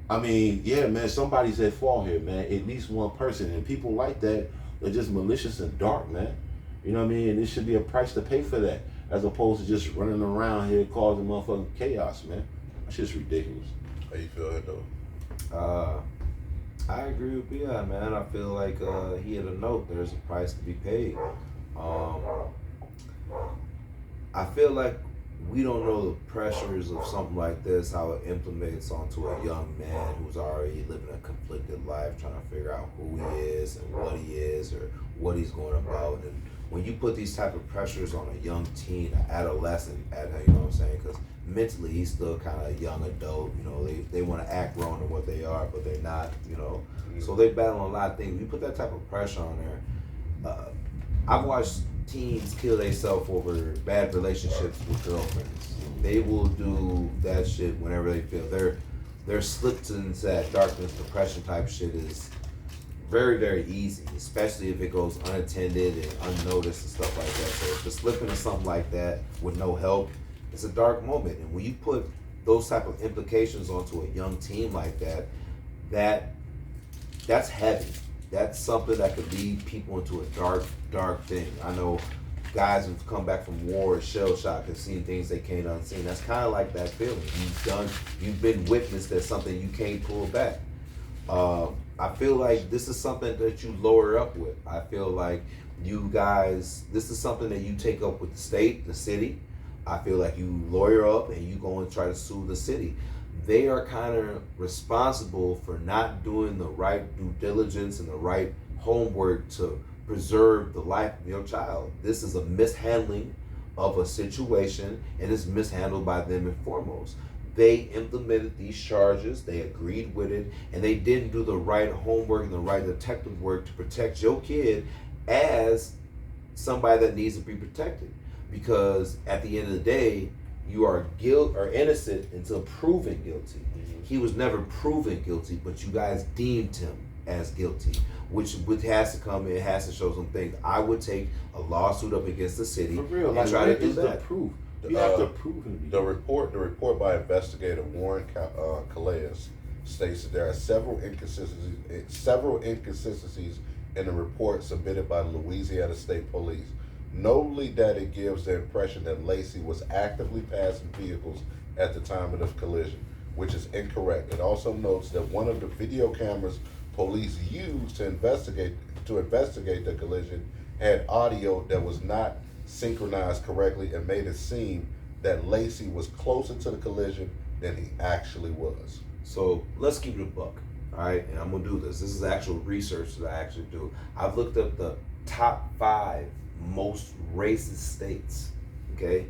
I mean, yeah, man, somebody's at fault here, man. At least one person. And people like that are just malicious and dark, man. You know what I mean? And there should be a price to pay for that, as opposed to just running around here causing motherfucking chaos, man. That's just ridiculous. How you feel it though? I agree with Beyond, man. I feel like he had a note. There's a price to be paid. I feel like we don't know the pressures of something like this, how it implements onto a young man who's already living a conflicted life, trying to figure out who he is and what he is or what he's going about. And when you put these type of pressures on a young teen, an adolescent, you know what I'm saying? Because mentally he's still kind of a young adult. You know, they want to act grown to what they are, but they're not. You know, so they battle a lot of things. You put that type of pressure on there. I've watched teens kill themselves over bad relationships with girlfriends. They will do that shit whenever they feel their slipped into that darkness, depression type shit is very, very easy, especially if it goes unattended and unnoticed and stuff like that. So if you're slipping into something like that with no help, it's a dark moment. And when you put those type of implications onto a young teen like that, that's heavy. That's something that could lead people into a dark, dark thing. I know guys who've come back from war, shell shock, and seen things they can't unseen. That's kind of like that feeling. You've been witness to something you can't pull back. I feel like this is something that you lower up with. I feel like you guys, this is something that you take up with the state, the city. I feel like you lawyer up and you go and try to sue the city. They are kind of responsible for not doing the right due diligence and the right homework to preserve the life of your child. This is a mishandling of a situation, and it's mishandled by them and foremost. They implemented these charges, they agreed with it, and they didn't do the right homework and the right detective work to protect your kid as somebody that needs to be protected. Because at the end of the day, you are innocent until proven guilty. He was never proven guilty, but you guys deemed him as guilty, which has to come in, has to show some things. I would take a lawsuit up against the city For real, and like, try to do that. The proof. You have to prove him. The report by investigator Warren Calais states that there are several inconsistencies in the report submitted by the Louisiana State Police. Notably that it gives the impression that Lacey was actively passing vehicles at the time of the collision, which is incorrect. It also notes that one of the video cameras police used to investigate the collision had audio that was not synchronized correctly and made it seem that Lacey was closer to the collision than he actually was. So let's keep it a buck, all right? And I'm gonna do this. This is actual research that I actually do. I've looked up the top 5 most racist states, okay?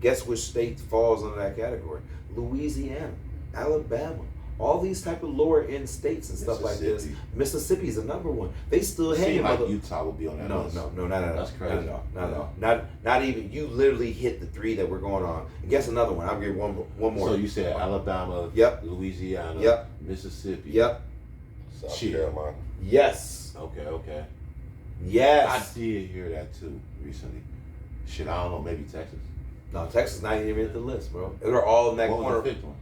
Guess which state falls under that category? Louisiana, Alabama, all these type of lower end states and stuff like this. Mississippi's the number one. They still hang like Utah would be on that No, list. no, not at all. That's crazy. Not at all. Not even. You literally hit the 3 that we're going on. And guess another one. I'll give one more. So you said Alabama, Yep. Louisiana, Yep. Mississippi. Yep. South Shit. Carolina. Yes. Okay. Yes. I did hear that too recently. Shit, I don't know, maybe Texas. No, Texas not even in the list, bro. They're all in that What corner. was the 5th one?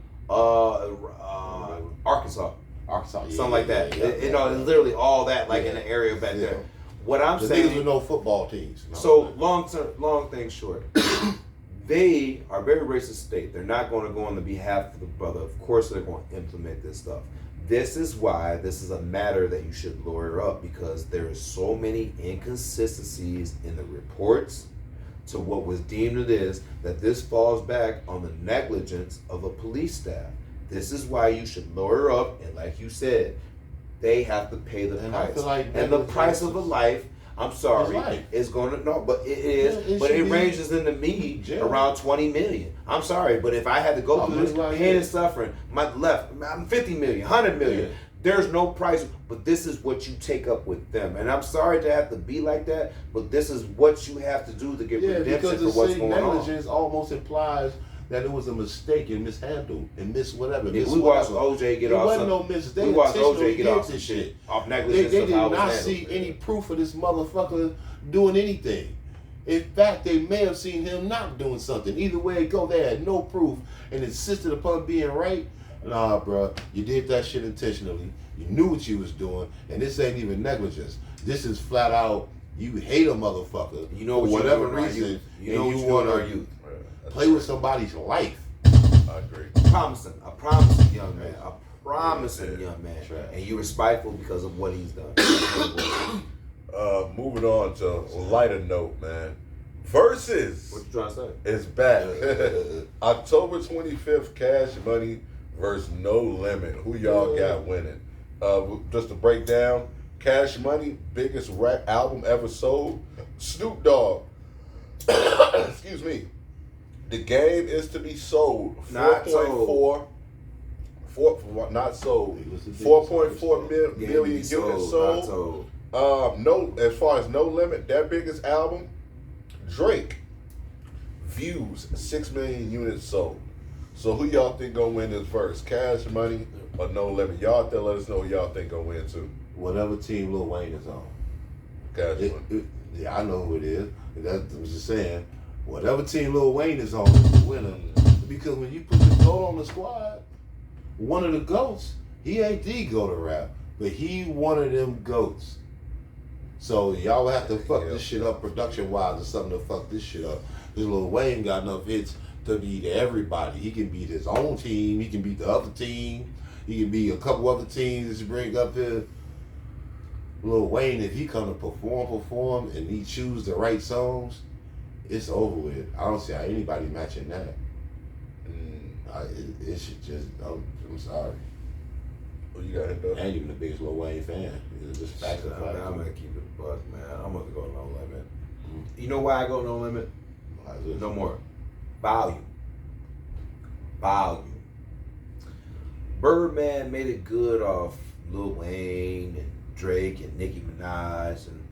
Arkansas. Arkansas. Something like that. It's literally all that, like in the area back there. What I'm The saying. niggas with no football teams. No, So long thing short, they are a very racist state. They're not going to go on the behalf of the brother. Of course, they're going to implement this stuff. This is why this is a matter that you should lawyer up, because there is so many inconsistencies in the reports to what was deemed it is, that this falls back on the negligence of a police staff. This is why you should lawyer up, and like you said, they have to pay the And I price. feel like And the price of a life, I'm sorry, It's life. is going to, no, but it is, Yeah, it but should it be ranges into me jail. around 20 million. I'm sorry, but if I had to go Oh, through man, this right pain here. and suffering, I'm 50 million, 100 million. Yeah. There's no price, but this is what you take up with them. And I'm sorry to have to be like that, but this is what you have to do to get Yeah, redemption because for the what's same going on. negligence almost implies that it was a mistake and mishandled and miss whatever. Yeah, miss we watched whatever. OJ get It off wasn't some, no miss. They we watched intentionally OJ get did off some this shit. Off They negligence did of how it was not handled. see any proof of this motherfucker doing anything. In fact, they may have seen him not doing something. Either way it go, they had no proof and insisted upon being right. Nah, bro, you did that shit intentionally. You knew what you was doing, and this ain't even negligence. This is flat out, you hate a motherfucker You know for what whatever you're doing in our reason, youth. You and know what you you're doing want in our to youth. play with somebody's life. I agree. Promising, a promising young man, a promising young man, and you're respectful because of what he's done. Moving on to a lighter note, man. Versus What you trying to say? is back. October 25th, Cash Money versus No Limit. Who y'all got winning? Just to break down, Cash Money, biggest rap album ever sold. Snoop Dogg. Excuse me. The game is to be sold. Not 4.4. Not sold. It was the biggest 4.4 Game million be units sold, sold. not sold. No, as far as No Limit, their biggest album, Drake, views 6 million units sold. So who y'all think gonna win this verse? Cash Money or No Limit? Y'all let us know who y'all think gonna win too. Whatever team Lil Wayne is on. Cash Money. Yeah, I know who it is. That was just saying. Whatever team Lil Wayne is on is the winner. Because when you put the GOAT on the squad, one of the GOATs, he ain't the GOAT of rap, but he one of them GOATs. So y'all would have to fuck this shit up production wise or something to fuck this shit up. This Lil Wayne got enough hits to beat everybody. He can beat his own team. He can beat the other team. He can beat a couple other teams that you bring up here. Lil Wayne, if he come to perform, and he choose the right songs, it's over with. I don't see how anybody matching that. It should just. I'm sorry. What you got hit though? I ain't even the biggest Lil Wayne fan. It's just fact of I'm fact. gonna keep it a buck, man. I'm gonna go No Limit. You know why I go No Limit? No more. Value. Birdman made it good off Lil Wayne and Drake and Nicki Minaj and,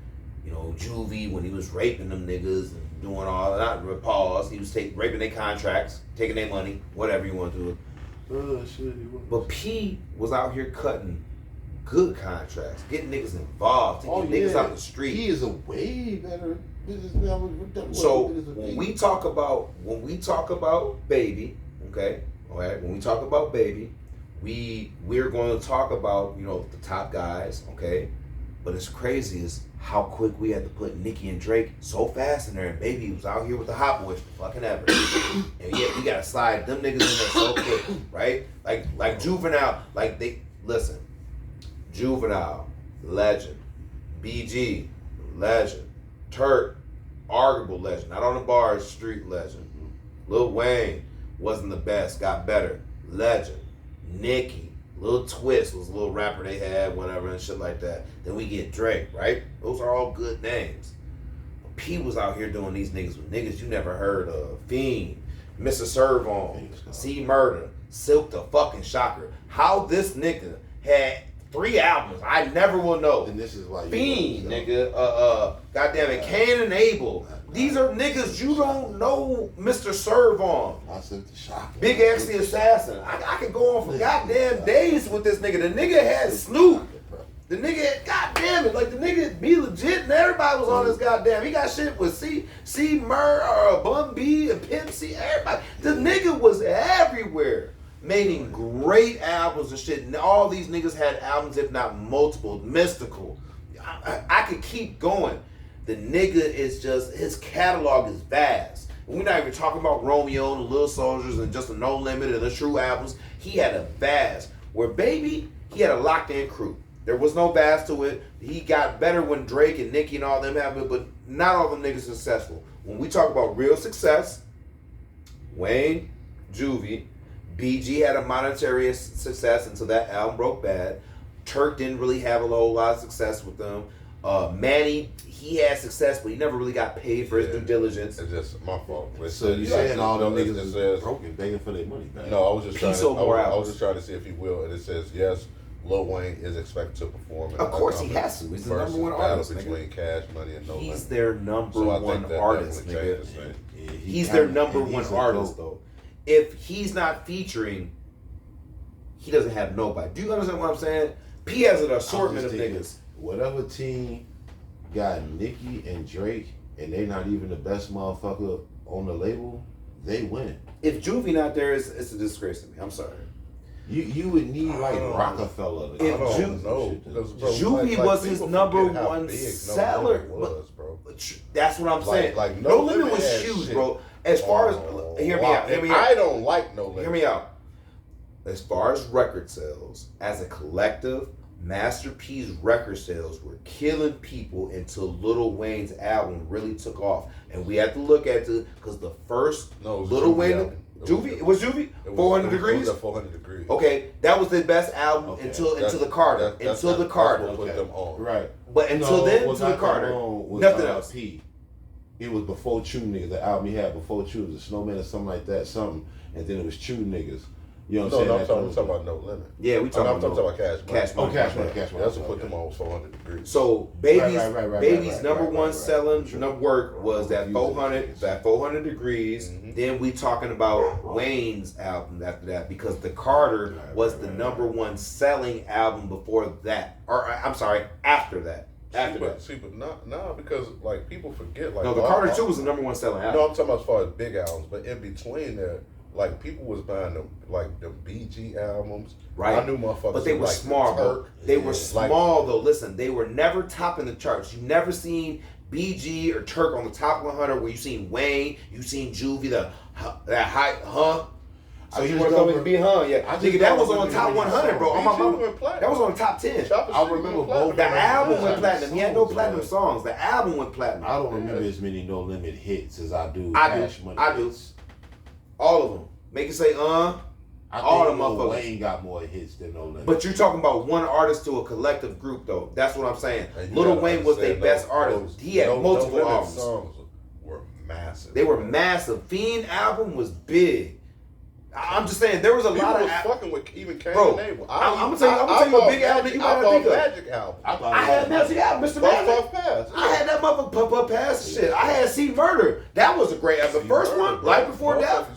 you know, Juvie when he was raping them niggas and doing all that. Not pause. He was raping their contracts, taking their money, whatever you want to do. But P was out here cutting good contracts, getting niggas involved, taking niggas out the street. He is a way better businessman. So when we talk about Baby, okay, all right, when we talk about Baby, we're going to talk about, you know, the top guys, okay, but it's crazy is how quick we had to put Nicki and Drake so fast in there, and Baby was out here with the hot boys for fucking ever, and yet we gotta slide them niggas in there so quick, right? Like Juvenile, like they listen, Juvenile, legend, BG, legend, Turk, arguable legend, not on the bars, street legend. Lil Wayne wasn't the best, got better, legend. Nicki, Lil Twist was a little rapper they had, whatever, and shit like that. Then we get Drake, right? Those are all good names. P was out here doing these niggas with niggas you never heard of. Fiend, Mr. Servon, C Murder, Silk the fucking Shocker. How this nigga had 3 albums, I never will know. And this is why you Fiend, nigga, goddamn it, Cain and Abel. These are niggas you don't know, Mr. Servon. I said the shock. Big X the Assassin. I could go on for goddamn days with this nigga. The nigga had Snoop. The nigga had, goddamn it, like the nigga be legit and everybody was on this goddamn. He got shit with C Mur, Bun B and Pimp C, everybody. The nigga was everywhere. Making great albums and shit. And all these niggas had albums, if not multiple. Mystical. I could keep going. The nigga is just, his catalog is vast. We're not even talking about Romeo and the Little Soldiers and just the No Limit and the True albums. He had a vast. Where Baby, he had a locked-in crew. There was no bass to it. He got better when Drake and Nicki and all them have it, but not all them niggas successful. When we talk about real success, Wayne, Juvie, BG had a monetary success until that album broke bad. Turk didn't really have a whole lot of success with them. Manny, he had success, but he never really got paid for his due diligence. It's just my fault. So you saying all them niggas it is says, broken, begging for their money back? No, I was just trying Peace to. over I was albums. just trying to see if he will, and it says yes. Lil Wayne is expected to perform. Of course he has to. He's the number one artist, between nigga. Cash Money and No Limit. He's their number So I think one that artist, definitely nigga. changes things. Yeah, He's their number one artist, though. If he's not featuring, he doesn't have nobody. Do you understand what I'm saying? P has an assortment of niggas. Whatever team got Nicki and Drake, and they not even the best motherfucker on the label, they win. If Juvie not there, it's a disgrace to me. I'm sorry. You would need like Rockefeller. To If come Ju- up with No, shit. because, bro, Juvie was his people number forget how one big No seller. Limit was, bro. That's what I'm saying. Like, No No Limit Limit was had huge, shit. bro. As far as hear me out. I don't like No Limit. Hear me out. As far as record sales, as a collective, Master P's record sales were killing people until Lil Wayne's album really took off. And we had to look at it because the first No, it was Lil Juvie Wayne, album. Juvie? It was Juvie? 400 Degrees? It was at 400 Degrees. Okay, that was the best album Okay. until the Carter. That's Until the Carter. what put them on. Right. But until No, then, what to the got Carter. them on was, Nothing else. P. It was before True Niggas. The album he had before True, the Snowman or something like that, something. And then it was True Niggas. You know what I'm No, saying? I'm talking about No Limit. Yeah, we I'm talking talking about about Cash Money. Cash Money. Oh, Cash Money. That's what put them on 400 Degrees. So Baby's Right, number one right. selling True. work was that Music. 400 Degrees. Mhm. Then we talking about Wayne's album after that because the Carter was the number one selling album before that, or I'm sorry, after that. After that. See, but not because like people forget like No, the Carter 2 was the number one selling album. No, I'm talking about as far as big albums, but in between there, like people was buying the BG albums. Right. I knew motherfuckers. But they were like small, bro. Turk. They were Like, small, though. Listen, they were never topping the charts. You never seen BG or Turk on the top 100 where you seen Wayne, you seen Juvie, that high, huh? So I you just want to don't come and be huh? Yeah. I just Nigga, that don't was on remember top any 100, bro. On my BG mama. went platinum. That was on top 10. Chopper I Street remember went platinum. both. The album went Yeah. platinum. He had no Songs, platinum man. songs. The album went platinum. I don't remember as many No Limit hits as I do I do. Cash Money I do. hits. All of them. Make it say, I all think the Lil motherfuckers. Wayne got more hits than No Limit. But you're talking about one artist to a collective group, though. That's what I'm saying. And you Lil gotta Wayne was their understand, best those- artist. He had No multiple Limit albums. songs were massive. They were massive. Fiend album was big. I'm just saying there was a People lot of was fucking with even Cain Bro, and Abel. I'm gonna tell you a big album that you might I not bought think of. Magic album. I had Magic album, Mr. Puff Magic. Puff Pass. I had that motherfucker Puff Puff Pass and shit. I had See Murder. That was a great album. The first one, Life Before Death.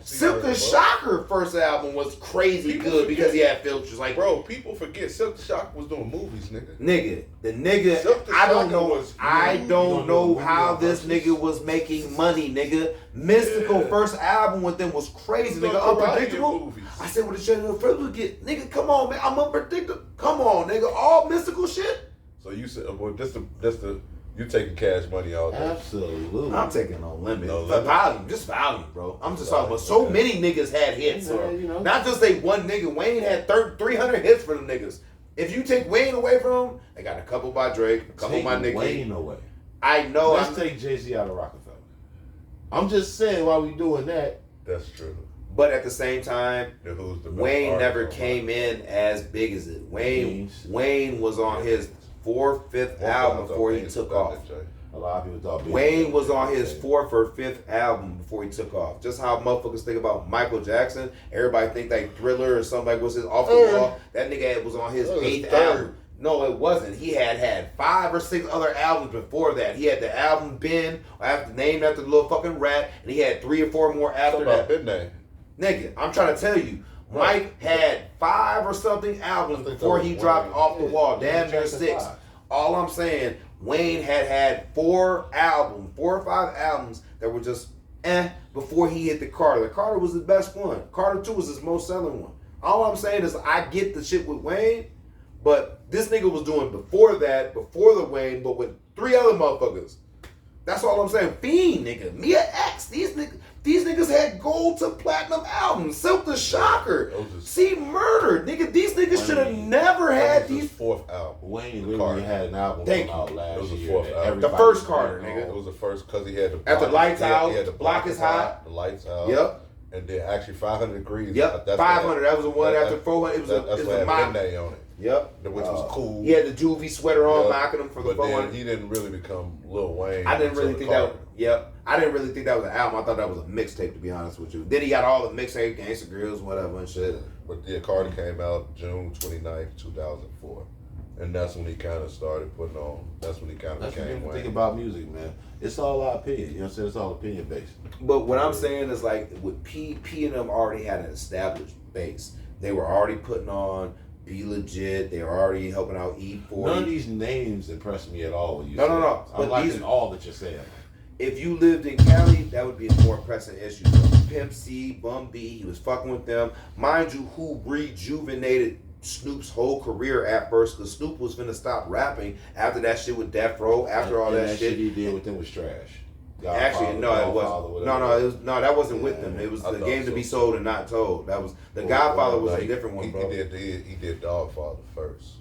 Silk the Shocker first album was crazy People good forget. because he had filters. Like, Bro, people forget Silk the Shocker was doing movies, nigga. the nigga, Silk the I don't Shocker know. was I huge. don't know how on this Versus. nigga was making money, nigga. Mystical Yeah. first album with them was crazy, Those nigga. are karate Unpredictable. movies. I said, what the shit the first get, nigga. Come on, man. I'm unpredictable. Come on, nigga. All mystical shit. So you said, well, just the you taking Cash Money all day. Absolutely. I'm taking no limit. No For limit. volume, just volume, bro. I'm just talking about so Okay. many niggas had hits. Yeah, Or, you know. Not just say one nigga. Wayne had 300 hits for them niggas. If you take Wayne away from him, they got a couple by Drake, a couple Take by Nicki. Wayne away. I know. Let's take Jay-Z out of Rockefeller. I'm just saying while we doing that, That's true. But at the same time, Then who's the best Wayne artist never on came in as big as it. Wayne was on his fifth One album time I before thought he Wayne took was off. better than Jay. a lot of people thought Wayne was on his fourth or fifth album before he took off. Just how motherfuckers think about Michael Jackson. Everybody think like Thriller or somebody was his off the wall. That nigga was on his That was his 8th third. album. No, it wasn't. He had 5 or 6 other albums before that. He had the album Ben, named after the little fucking rat, and he had 3 or 4 more after Talking about that. Midnight. Nigga, I'm trying to tell you, Mike had 5 or something albums I think before that he was dropped Wayne. off the wall. Yeah, Damn near Jackson 6. 5. All I'm saying, Wayne had 4 or 5 albums that were just before he hit the Carter. The Carter was his best one. Carter 2 was his most selling one. All I'm saying is I get the shit with Wayne, but this nigga was doing before that, before the Wayne, but with 3 other motherfuckers. That's all I'm saying. Fiend, nigga. Mia X. These niggas. These niggas had gold to platinum albums. Silk the Shocker. See Murder. Nigga, these niggas should have never had these. Fourth album. Wayne literally had an album Thank come out It last was the year. fourth that album. The everybody first was Carter, waiting nigga. on. It was the first because he had the After Lights Out, he had the Block is Hot. The Lights Out. Yep. And then actually 500 Degrees. Yep. That's 500. That was the one that- after 400. It was a, That's it what was a had mock. Midnight on it. Yep. Which was cool. He had the juvie sweater on, Yeah. mocking him for the But then 400. he didn't really become Lil Wayne. I didn't really until think Carter. that. Yep. I didn't really think that was an album. I thought that was a mixtape, to be honest with you. Then he got all the mixtape, Gangsta Grills, whatever and shit. But yeah, Carter came out June 29th, 2004. And that's when he kind of started putting on. That's when he kind of That's the became beautiful thing Wayne. about music, man. It's all our opinion. You know what I'm saying? It's all opinion based. But what I'm saying is like with P and them already had an established base. They were already putting on Be Legit. They were already helping out E40. None of these names impress me at all when you No, say no, no. it. I'm But liking these- all that you're saying. If you lived in Cali, that would be a more pressing issue. Pimp C, Bum B, he was fucking with them. Mind you, who rejuvenated Snoop's whole career at first, because Snoop was finna stop rapping after that shit with Death Row, after all And that shit. he did with them was trash. Actually, no, it wasn't. No, that wasn't with them. It was I the thought game to so. be sold and not told. That was the Godfather was a different one, bro. He did Dogfather first.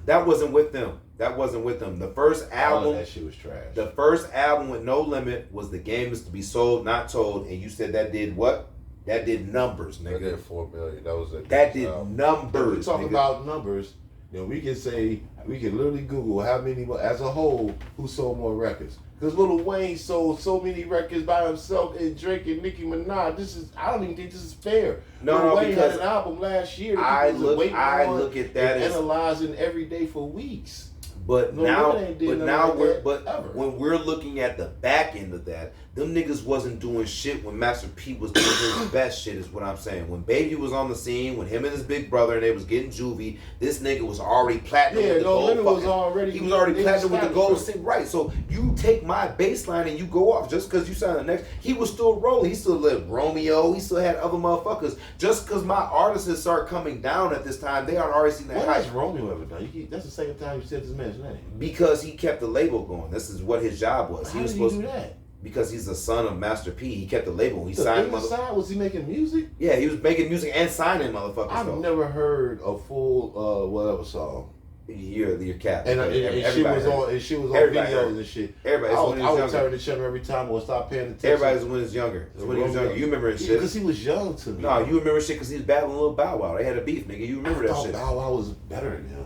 That wasn't with them. That wasn't with them. The first All of album, that shit was trash. the first album with No Limit was The Game Is to Be Sold, Not Told, and you said that did what? That did numbers, That nigga. did 4 million. That was it. That did If numbers. we talk nigga. about numbers, then we can say, we can literally Google how many, as a whole, who sold more records. Because Lil Wayne sold so many records by himself, and Drake and Nicki Minaj. I don't even think this is fair. Lil Wayne had because an album last year that I people was waiting on look at that and as, analyzing every day for weeks. but No, now, Lil Wayne did but nothing now like we're, that but ever. when we're looking at the back end of that, them niggas wasn't doing shit when Master P was doing his best shit, is what I'm saying. When Baby was on the scene, when him and his big brother and they was getting juvie, this nigga was already platinum with the No gold. Limit was fucking- already. He was already they platinum with the established gold it. thing, right? So you take my baseline and you go off just because you signed the next. He was still rolling. He still lived Romeo. He still had other motherfuckers. Just because my artists had started coming down at this time, they aren't already seen that What hype. has Romeo ever done? That's the second time you said this man's name. Because he kept the label going. This is what his job was. How He was did he supposed do to. that? Because he's the son of Master P. He kept the label. He The signed business side, was he making music? Yeah, he was making music and signing motherfuckers. I've though. never heard a full whatever song. You're cap. And she was heard on it. and she was on Everybody heard videos it. and shit. Everybody. I It's would, when he I was would younger. turn the channel every time or stop paying attention. Everybody's when he was younger. It's when he was younger. You remember his shit. Because he was young to me. No, you remember shit because he was battling Lil Bow Wow. They had a beef, nigga. You remember I that thought shit. Bow Wow was better than him.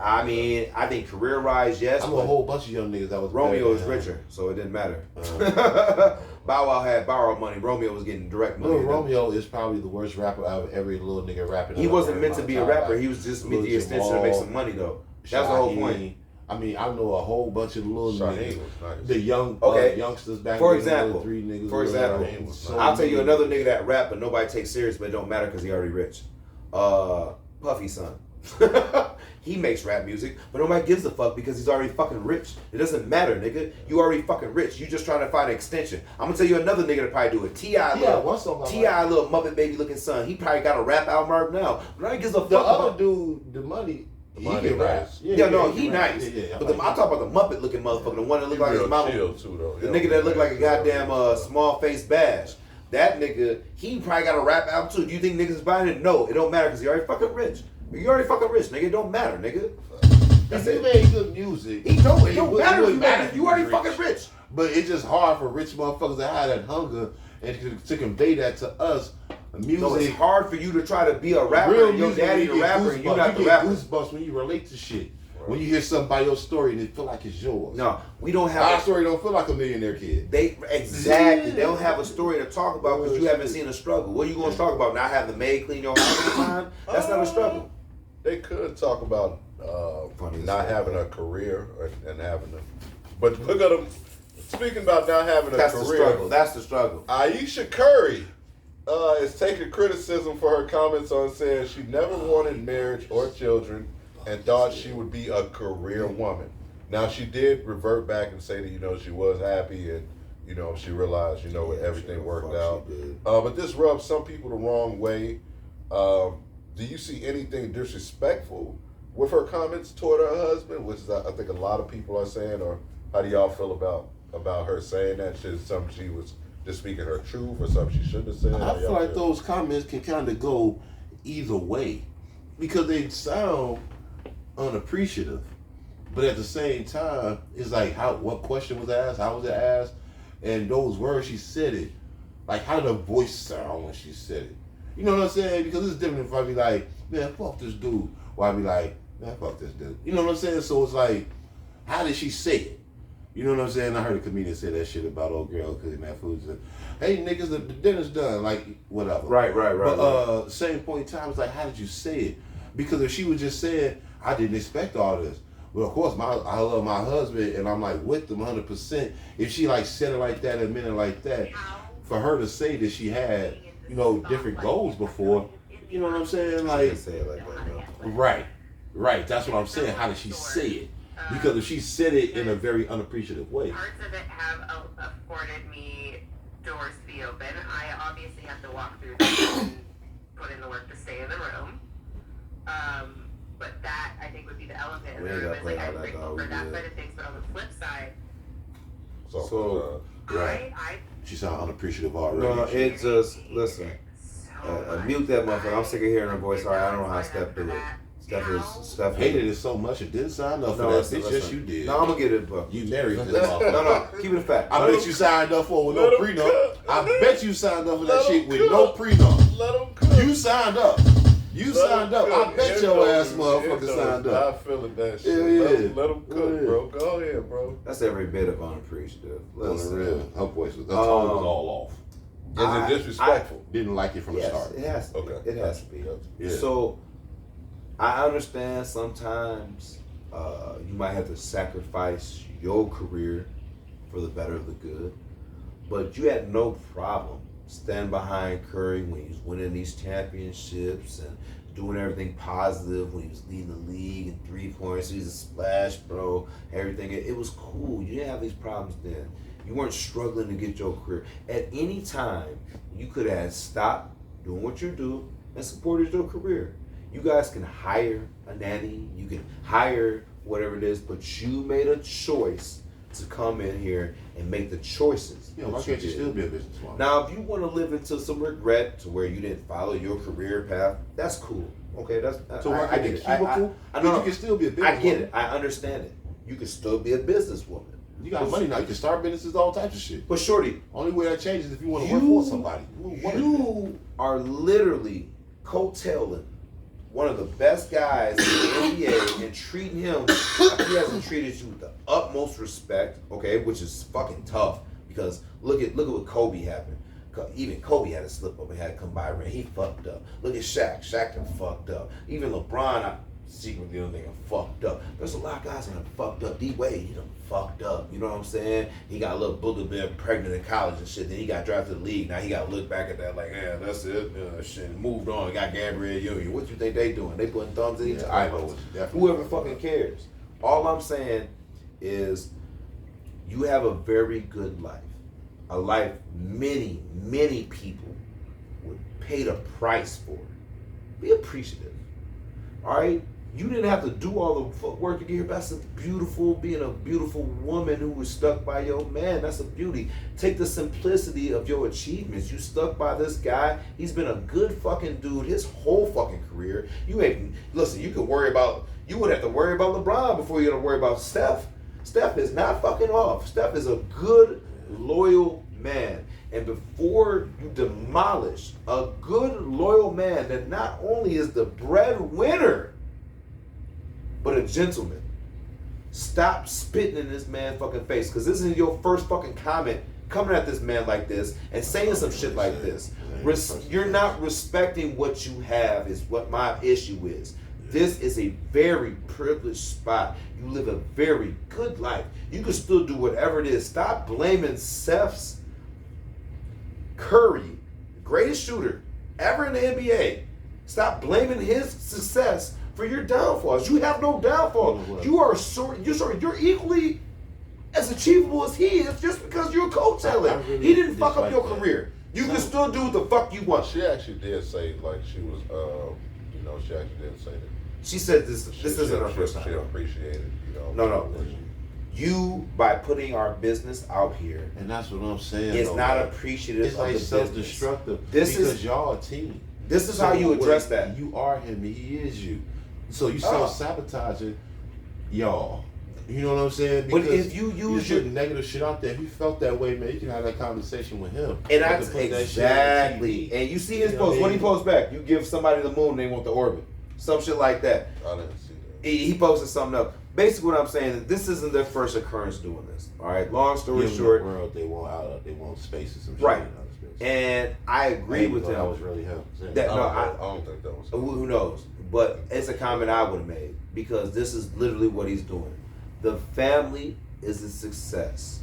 I mean, I think career-wise, yes. I know a whole bunch of young niggas that was Romeo better is than him. richer, so it didn't matter. Bow Wow had borrowed money. Romeo was getting direct money. Lil Romeo is probably the worst rapper out of every little nigga rapping. He I've wasn't heard meant in to my be a entire rapper. life. He was just Lil meant the extension to make Jamal, some money, though. That's the whole point. Shaheem. I mean, I know a whole bunch of little Shaheem niggas. was nice. The young Okay. youngsters back For then, example, three niggas. for example, Shaheem was so I'll tell you many- another nigga that rap, but nobody takes serious, but it don't matter because he already rich. Puffy son. He makes rap music, but nobody gives a fuck because he's already fucking rich. It doesn't matter, nigga. You already fucking rich. You just trying to find an extension. I'm gonna tell you another nigga that probably do it. T.I. one song I T.I. little Muppet baby looking son. He probably got a rap album right now. But nobody gives a fuck The about other dude, the money, The he Money can rap. nice. Yeah, no, he he can rap. nice. Yeah, But I'm talking about the Muppet looking motherfucker, the one that He look like his real mama. chill too, though. The nigga that look like a goddamn small face bash. That nigga, he probably got a rap album too. Do you think niggas is buying it? No, it don't matter because he already fucking rich. You already fucking rich, nigga. It don't matter, nigga. If he made good music, He don't. It it don't wouldn't matter if you matter matter. if You he already was fucking rich. rich. but it's just hard for rich motherfuckers to have that hunger and to convey that to us. Music, No, it's hard for you to try to be a rapper real and your music, daddy you the get rapper and you goosebumps. not the You get rapper. goosebumps when you relate to shit. When you hear something about your story and it feel like it's yours. No, we don't Our have. story don't feel like a millionaire kid. Exactly. They don't have a story to talk about because you haven't seen a struggle. What are you gonna talk about? Not having the maid clean your house all the time? That's not a struggle. They could talk about Funny as not fuck. having a career and having a. But look at them. Speaking about not having a That's the career, struggle. That's the struggle. Aisha Curry is taking criticism for her comments on saying she never wanted marriage or children and thought she would be a career woman. Now she did revert back and say that she was happy and she realized everything worked out. But this rubs some people the wrong way. Do you see anything disrespectful with her comments toward her husband, which is, I think a lot of people are saying, or how do y'all feel about her saying that shit? Is something she was just speaking her truth or something she shouldn't have said? I feel like those comments can kind of go either way because they sound unappreciative, but at the same time, it's like what question was asked, how was it asked, and those words she said it. Like how did her voice sound when she said it? You know what I'm saying? Because it's different if I be like, man, fuck this dude, or I be like, man, fuck this dude. You know what I'm saying? So it's like, how did she say it? You know what I'm saying? I heard a comedian say that shit about old girl cooking that food. Said, hey niggas, the dinner's done. Like whatever. Right. But same point in time, it's like, how did you say it? Because if she was just saying, I didn't expect all this. Well, of course, I love my husband, and I'm like with them 100%. If she like said it like that, and meant it like that, for her to say that she had, you know, different goals before, you know what I'm saying? Like, say it like that, no. right. That's what I'm saying. How did she say it? Because if she said it in a very unappreciative way. Parts of it have afforded me doors to be open. I obviously have to walk through them and put in the work to stay in the room. But that, I think, would be the elephant in the room. It's like, I'm grateful for that side of things, but on the flip side, So right. She sound unappreciative already. No, it just, listen, mute that motherfucker. I'm sick of hearing her voice. Sorry, I don't know how Steph do it. Steph hated it so much it didn't sign up for that bitch. Yes, you did. No, I'm gonna get it, bro. You married this motherfucker. No, keep it a fact. I bet you signed up for it with no prenup. I bet you signed up for that shit with no prenup. Let him cook. You signed up. You signed up. I bet your ass motherfucker signed up. I'm feeling that shit. Yeah. Let him cook, bro. Go ahead, bro. That's every bit of unappreciative. On the real, her voice was, her tone was all off. Is it disrespectful? Didn't like it from the Yes, start. it has to be. Okay. It has to be. Yeah. So, I understand sometimes you might have to sacrifice your career for the better of the good, but you had no problem standing behind Curry when he was winning these championships and doing everything positive when he was leading the league in 3 points. He's a splash, bro. Everything. It was cool. You didn't have these problems then. You weren't struggling to get your career. At any time, you could have stopped doing what you do and supported your career. You guys can hire a nanny. You can hire whatever it is, but you made a choice to come in here and make the choices. Yeah, why can't you still be a businesswoman? Now, if you want to live into some regret to where you didn't follow your career path, that's cool. Okay, that's So why I can't get the it. cubicle? I know. You can still be a businesswoman. I get it. I understand it. You can still be a businesswoman. You got money now. You can start businesses, all types of shit. But shorty, Only way that changes is if you want to work for somebody. you are literally coattailing one of the best guys in the NBA and treating him like he hasn't treated you with the utmost respect, okay, which is fucking tough because look at what Kobe happened. Even Kobe had to slip up and had to come by ring. He fucked up. Look at Shaq. Shaq done fucked up. Even LeBron, I secretly don't think I'm fucked up. There's a lot of guys that done fucked up. D-Wade, he done fucked up. You know what I'm saying? He got a little booger being pregnant in college and shit. Then he got drafted to the league. Now he got to look back at that like, yeah, that's it. Shit, moved on. Got Gabrielle Union. What you think they doing? They putting thumbs in each other. Whoever fucking cares. All I'm saying is you have a very good life. A life many, many people would pay the price for. Be appreciative. All right? You didn't have to do all the footwork to get here. That's beautiful, being a beautiful woman who was stuck by your man. That's a beauty. Take the simplicity of your achievements. You stuck by this guy. He's been a good fucking dude his whole fucking career. You ain't, listen, you would have to worry about LeBron before you got to worry about Steph. Steph is not fucking off. Steph is a good, loyal man. And before you demolish a good, loyal man that not only is the breadwinner, but a gentleman, stop spitting in this man's fucking face. Because this is your first fucking comment coming at this man like this and saying some shit like this. You're not respecting what you have is what my issue is. This is a very privileged spot. You live a very good life. You can still do whatever it is. Stop blaming Steph's Curry, greatest shooter ever in the NBA. Stop blaming his success for your downfalls. You have no downfall. You're equally as achievable as he is just because you're coattailing. He didn't fuck up your career. You can still do what the fuck you want. She actually did say like she was, she actually did say that. She said this isn't her first time. She appreciated, No. You, by putting our business out here, And that's what I'm saying. is though, not man. appreciative It's of like the business. self-destructive. This because is- y'all a team. This is how you address what- that. You are him, and he is you. So you Oh. self-sabotaging y'all. You know what I'm saying? But Because if you you're use your putting negative shit out there, if you felt that way, man, you can have that conversation with him. and But that's to put that shit on exactly. TV, And you see his You know post. what I What he mean? posts back? You give somebody the moon, they want the orbit. Some shit like that. I didn't see that. He posted something else. Basically, what I'm saying is this isn't their first occurrence doing this. All right. Long story Give them short, the world they want out of, they want spaces and shit Right. in outer space. and I agree with That him. was really him. That- I no, don't think that was. Who knows? But it's a comment I would have made because this is literally what he's doing. The family is a success.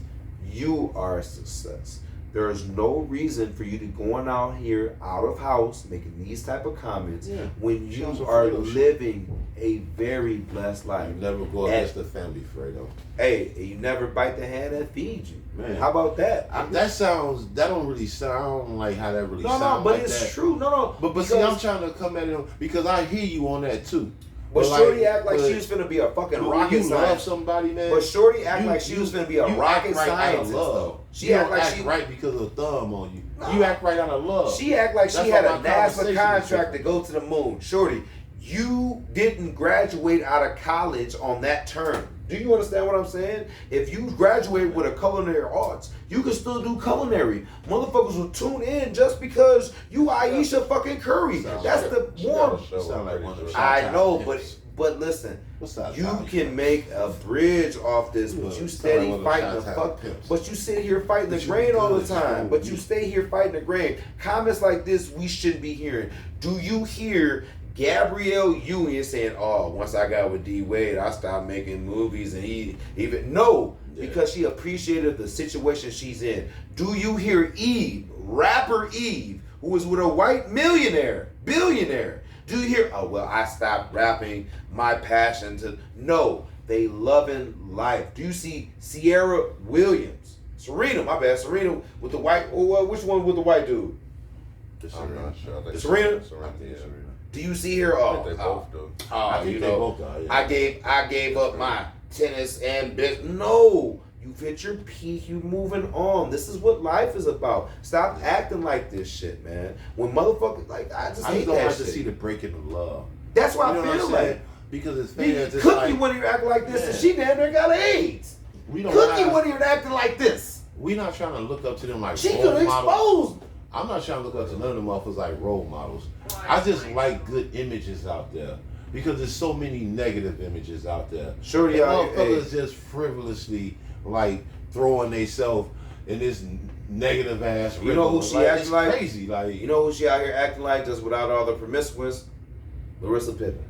You are a success. There is no reason for you to going out here out of house making these type of comments Yeah. when you Sounds are Fredo shit. living a very blessed life. You never go And- against the family, Fredo. Hey, you never bite the hand that feeds you. Man. How about that? That don't really sound, I don't like how that really No, sounds. no, but like it's that. true. No. But see, because- I'm trying to come at him because I hear you on that too. But like- Shorty act like but she was finna be a fucking you rocket love scientist. somebody, man. But Shorty act You- like she was you- finna be a you rocket act right out of scientist. love. Though. She You act don't like act she right because of a thumb on you. Nah. You act right out of love. She act like she That's had why a my NASA conversation is contract to different. go to the moon. Shorty, you didn't graduate out of college on that term. Do you understand what I'm saying? If you graduate with a culinary arts, you can still do culinary. Motherfuckers will tune in just because you Aisha fucking Curry. That's the warm. Sound like one of them I know, Pimps. but listen, What's that? you Tommy? can make a bridge off this, You but know, you sound steady like one of them fighting the Chi-Town fuck. pimps. But you sit here fighting the But you grain all the good, time. you But you good. stay here fighting the grain. Comments like this we shouldn't be hearing. Do you hear Gabrielle Union saying, "Oh, once I got with D Wade, I stopped making movies," and he even no, Yeah. because she appreciated the situation she's in. Do you hear Eve, rapper Eve, who was with a white billionaire? Do you hear? Oh well, I stopped rapping. My passion to no, they loving life. Do you see Sierra Williams, Serena? My bad, Serena with the white. Oh, which one with the white dude? I'm not sure. I think Serena? Yeah. Do you see her? I think they both do. I think you they know, both are, yeah. I gave up my tennis and business. No, you've hit your peak. You moving on. This is what life is about. Stop acting like this shit, man. When motherfuckers like I just I hate just don't that like shit. to see the breaking of love. That's what You know I what feel I'm like. saying? Because it's Cookie fans, it's like wouldn't even act like this, and Yeah. she damn near got AIDS. we don't Cookie have, wouldn't even acting like this. we not trying to look up to them like She role could have models. exposed. I'm not trying to look up to none of them motherfuckers like role models. I just like good images out there because there's so many negative images out there. Shorty And out here, motherfuckers just frivolously like throwing themselves in this negative ass. You know who river. she like, acting it's like? Crazy, like You know who she out here acting like just without all the promiscuous? Larissa Pippen.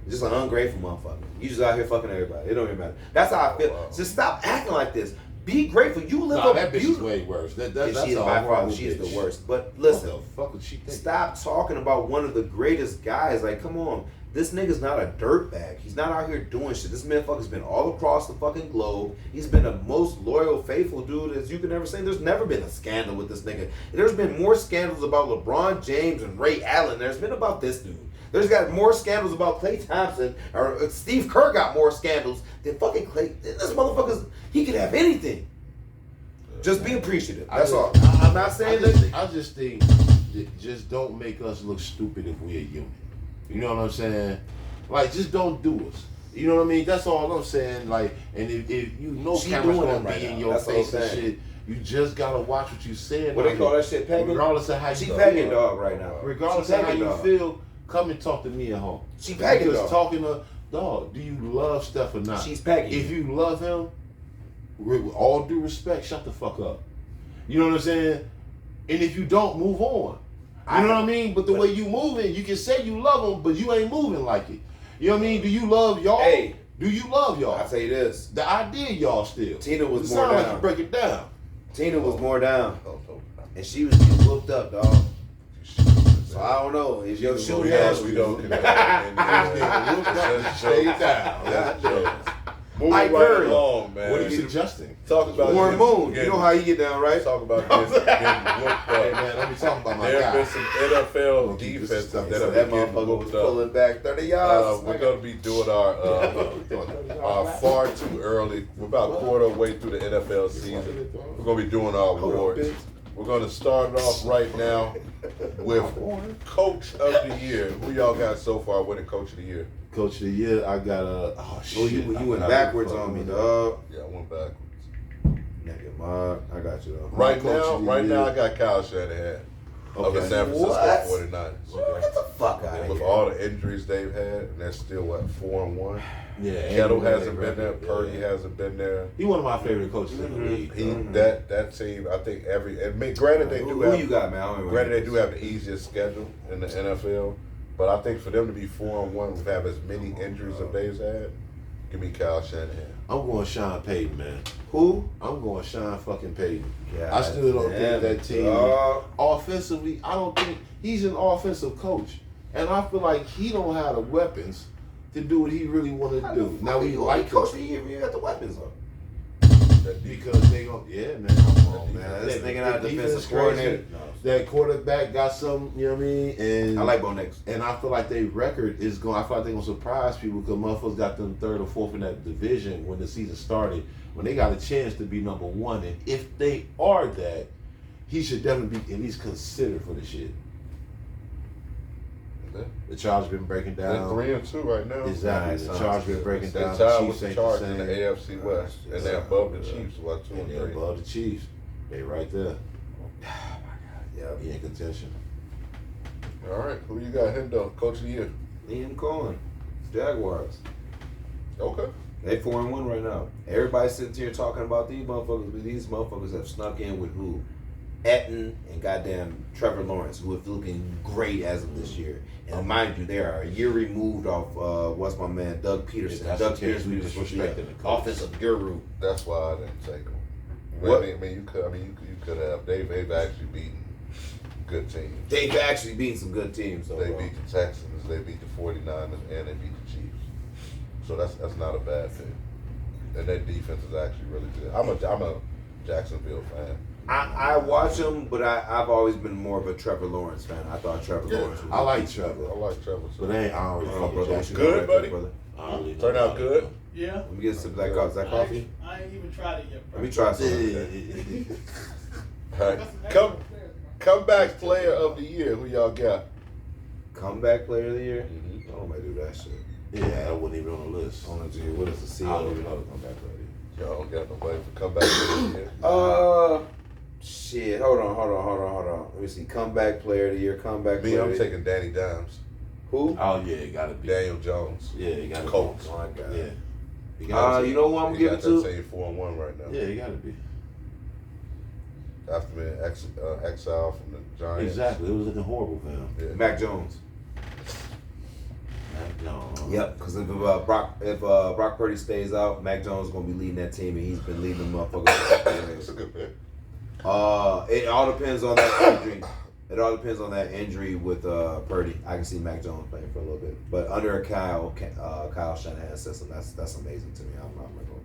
Just an ungrateful motherfucker. You just out here fucking everybody. It don't even matter. That's how I feel. Wow. Just stop acting like this. Be grateful. You live Nah, up. that bitch you, is way worse. That's she is a by far. horrible She is bitch. the worst. But listen, What the fuck would she think? stop talking about one of the greatest guys. Like, come on. This nigga's not a dirtbag. He's not out here doing shit. This motherfucker's been all across the fucking globe. He's been the most loyal, faithful dude as you can ever say. There's never been a scandal with this nigga. There's been more scandals about LeBron James and Ray Allen. There's been about this dude. There's got more scandals about Klay Thompson, or Steve Kerr got more scandals than fucking Klay. This motherfucker's, he could have anything. Just be appreciative. That's all. I'm not saying that. I just think that just don't make us look stupid if we're human. You know what I'm saying? Like, just don't do us. You know what I mean? That's all I'm saying. Like, and if you know She cameras doing gonna it be right in now. your That's what I'm face and saying. shit, you just gotta watch what you saying. What they out call here. that shit, pegging? Regardless of how She you pegging feel. dog right now. Regardless She of how pegging you dog. feel, come and talk to me at home. She pegging Because dog. talking to dog, do you love Steph or not? She's pegging. If you love him, with all due respect, shut the fuck up. You know what I'm saying? And if you don't, move on. You know what I mean? But the way you moving, you can say you love him, but you ain't moving like it. You know what I mean? Do you love y'all? Hey. Do you love y'all? I'll tell you this. The idea y'all still. Tina was it more sound like down. you break it down. Tina was more down, Oh, and she was getting whooped up, dog. So I don't know. Is your shoe Yes, down? we don't. Just Stay down. Just Moving Mike right Curry. along, man. What are you suggesting? Talk about Warren Moon. You know how you get down, right? Talk about getting whooped Hey up. man, let me talk about my There guy. have been some NFL keep this defenses stuff. that have That been getting motherfucker was whooped up. pulling back 30 yards. We're going to be doing our far too early. We're about a quarter way through the NFL season. We're going to be doing our awards. We're going to start it off right now with Coach of the Year. Who y'all got so far winning Coach of the Year? Coach of the year, I got a. Oh shit! You went backwards on me, dog. Yeah, I went backwards. Nigga, Mark, I got you though. Right Coach of the now, year. I got Kyle Shanahan of the Okay. San Francisco What? 49ers. Well, get the fuck out of With here. all the injuries they've had, and they're still, 4-1? Yeah, Kettle Andy hasn't Reid, been there. yeah. Purdy hasn't been there. He one of my favorite coaches in the league. That team, I think granted they do Who have you got, man? I don't even granted they remember. do have the easiest schedule in the NFL, but I think for them to be 4-1 with have as many injuries as they've had, give me Kyle Shanahan. I'm going Sean Payton, man. Who? I'm going Sean fucking Payton. Yeah, I still don't damn think that team dog. offensively. I don't think he's an offensive coach, and I feel like he don't have the weapons to do what he really want to do. Now we like coach him the year. You got the weapons on. That defense, because they go, yeah, man. Come on, Man, this That- nigga not a that defensive defense coordinator. crazy. That quarterback got some, you know what I mean? And I like Bo Nix. And I feel like their record is going. I feel like they're gonna surprise people because motherfuckers got them third or fourth in that division when the season started. When they got a chance to be number one, and if they are that, he should definitely be at least considered for the shit. The Chargers been breaking they're down. 3-2 right now. Exactly. Nice, The huh? Chargers been breaking They down. tied The with Chiefs the ain't Chargers the in the same. AFC West, and they're above the Chiefs, 2 And and they're 3. above the Chiefs. They right there. Yeah. He in contention. All right, who you got him though? Coach of the Year. Liam Cohen. Jaguars. Okay. They 4-1 right now. Everybody sitting here talking about these motherfuckers, but these motherfuckers have snuck in with who? Etten and goddamn Trevor Lawrence, who is looking great as of this year. And mind you, they are a year removed off what's my man, Doug Peterson. If that's Doug the case, we Peterson was supposed to be disrespecting an the coach. offensive guru. That's why I didn't take him. What? I mean, you could have. They've actually beaten good teams. They've actually beaten some good teams, though. They bro. beat the Texans, they beat the 49ers, and they beat the Chiefs. So that's not a bad thing. And their defense is actually really good. I'm a Jacksonville fan. I watch them, but I've always been more of a Trevor Lawrence fan. I thought Trevor Lawrence was I like Trevor. I like Trevor too. But I don't really Oh, fuck with brother, Jackson. Good, right buddy? there, brother. I don't really Turn know out about good? Yeah. Let me get some black coffee. Is that coffee? I ain't even tried it yet, bro. Let me try some. it. All right. Comeback player of the year. Who y'all got? Comeback player of the year? Mhm. I don't might do that shit. Yeah, that wasn't even on the list. I don't know, what is the I CO? don't even know the comeback player. Y'all don't got nobody for comeback player of the year. Shit. Hold on. Let me see. Comeback player of the year. Comeback Me, player. I'm of the taking Danny Dimes. Who? Oh yeah, it gotta be. Daniel Jones. Yeah, it gotta Colts. Oh my God. be. Yeah. It gotta be. You know who I'm He giving got that to? same 4-1 right now. Yeah, it gotta be. After being exiled from the Giants. Exactly. It was looking horrible for him. Yeah. Mac Jones. No. Yep. Because if Brock Purdy stays out, Mac Jones is gonna be leading that team, and he's been leading them motherfuckers. That's a good pick. It all depends on that injury. It all depends on that injury with Purdy. I can see Mac Jones playing for a little bit, but under a Kyle Shanahan system, that's amazing to me. I'm not going.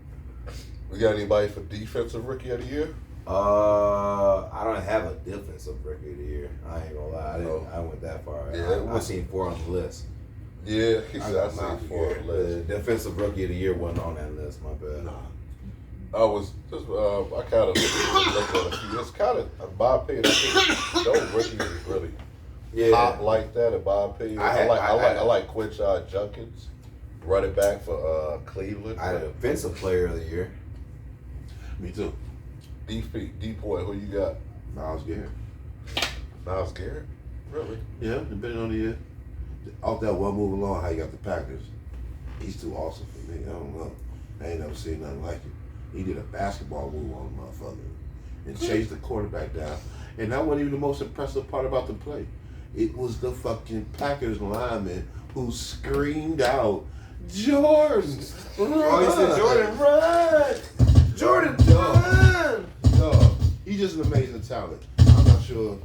We got anybody for defensive rookie of the year? I don't have a defensive rookie of the year. I ain't gonna lie. No. I went that far. Yeah. I seen 4 on the list. Yeah, he said I got mine seen 4 on the list. The defensive rookie of the year wasn't on that list. My bad. I was just I kind of looked at a few. It's kind of, in my opinion, I think no rookie is really hot like that. In my opinion, I like Quinshon Judkins, running back for Cleveland. I had a defensive player of the year. Me too. D-point, who you got? Myles Garrett. Myles Garrett? Really? Yeah, depending on the year. Off that one move along, how you got the Packers. He's too awesome for me. I don't know. I ain't never seen nothing like it. He did a basketball move on the motherfucker and chased the quarterback down. And that wasn't even the most impressive part about the play. It was the fucking Packers lineman who screamed out, Jordan, run! Oh, he said, Jordan, run! Jordan, run! Dog, he's just an amazing talent. I'm not sure,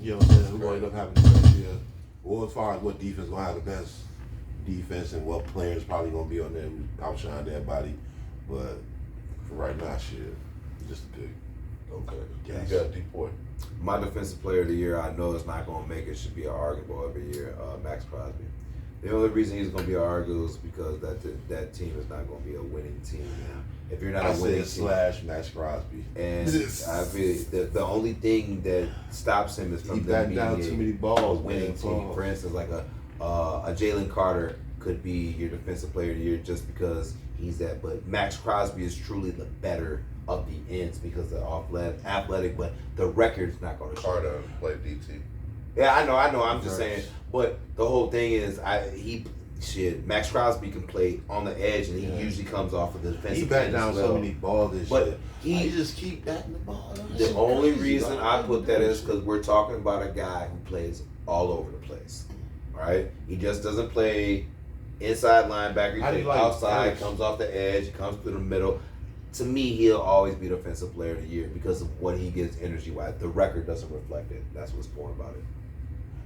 you know what I'm saying, who gonna end up having the best year, or as far as what defense gonna have the best defense and what players probably gonna be on there outshine everybody. But for right now, shit, just a pick. Okay. Yes. You got D-Boy. My defensive player of the year, I know it's not going to make it. Should be an arguable every year. Max Crosby. The only reason he's going to be an arguable is because that team is not going to be a winning team. If you're not I a winning said team, / Max Crosby. and I feel the only thing that stops him is He from them backed being down too many balls, a winning man. team. For instance, like a Jalen Carter could be your defensive player of the year just because he's that. But Max Crosby is truly the better of the ends because they're athletic, but the record's not going to show. Carter played DT. Yeah, I know. I'm just Right. saying. But the whole thing is, Max Crosby can play on the edge, and he Yeah. usually comes off of the defensive He backed end down as well. so many balls this But year. he- He just keep batting the ball. The only reason I put that is because we're talking about a guy who plays all over the place, right? He just doesn't play inside linebacker. He How do you plays like outside, Headz? comes off the edge, comes through the middle. To me, he'll always be defensive player of the year because of what he gets energy-wise. The record doesn't reflect it. That's what's important about it.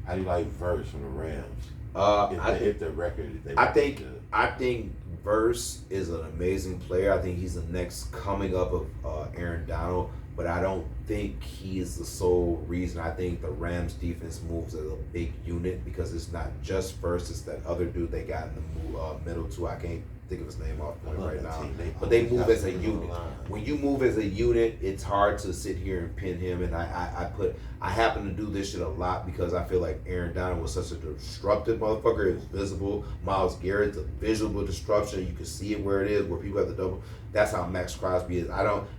How do you like Verse from the Rams? I If the record, if they I record think good. I think Verse is an amazing player. I think he's the next coming up of Aaron Donald, but I don't think he is the sole reason. I think the Rams defense moves as a big unit because it's not just Verse, it's that other dude they got in the middle too. I can't think of his name off point right now. But they move as a unit. When you move as a unit, it's hard to sit here and pin him. And I happen to do this shit a lot because I feel like Aaron Donald was such a disruptive motherfucker. It's visible. Miles Garrett's a visual disruption. You can see it where it is, where people have the double. That's how Max Crosby is.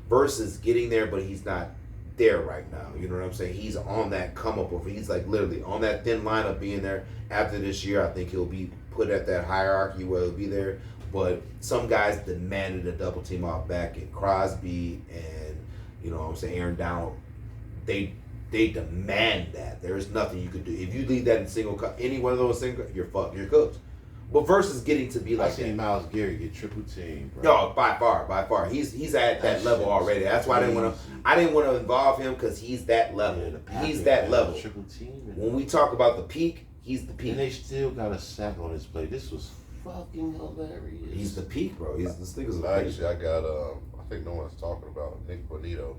Versus getting there, but he's not there right now. You know what I'm saying? He's on that come up of. He's like literally on that thin line of being there. After this year, I think he'll be put at that hierarchy where he'll be there. But some guys demanded a double team off back, and Crosby and Aaron Donald, they demand that. There is nothing you could do. If you leave that in single cut, any one of those single, you're fucked. You're cooked. But versus getting to be I like seen that. Miles Garrett get triple team, bro. No, by far. He's at that level already. That's why I didn't want to involve him because he's that level. He's that level. Triple team. When we talk about the peak, he's the peak. And they still got a sack on his play. This was fucking hilarious. He's the peak, bro. This nigga's a peak. Actually, I got, I think no one's talking about Nick Bonito,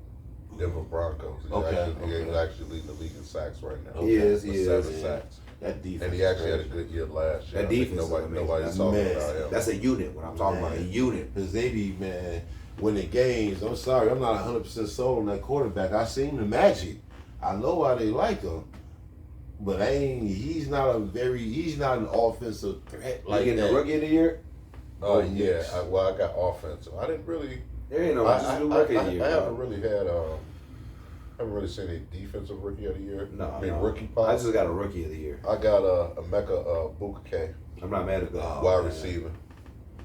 Denver Broncos. He's Okay. actually leading the league in sacks right now. He is. With 7 sacks. That defense. And he actually had a good year last year. That I think defense is amazing. nobody's talking Man. about him. That's a unit. When I'm talking about a unit. Because they be, man, winning games. I'm sorry, I'm not 100% sold on that quarterback. I seen the magic. I know why they like him. But he's not an offensive threat Like like in the that. rookie of the year, Oh, Oh, yeah. yes. I got offensive. I didn't really. there ain't no I just do rookie of the year. haven't bro. really had. Haven't really seen a defensive rookie of the year. No, rookie I pop. just got a rookie of the year. I got Emeka Bukake, I'm not mad at that. Oh, wide man. receiver,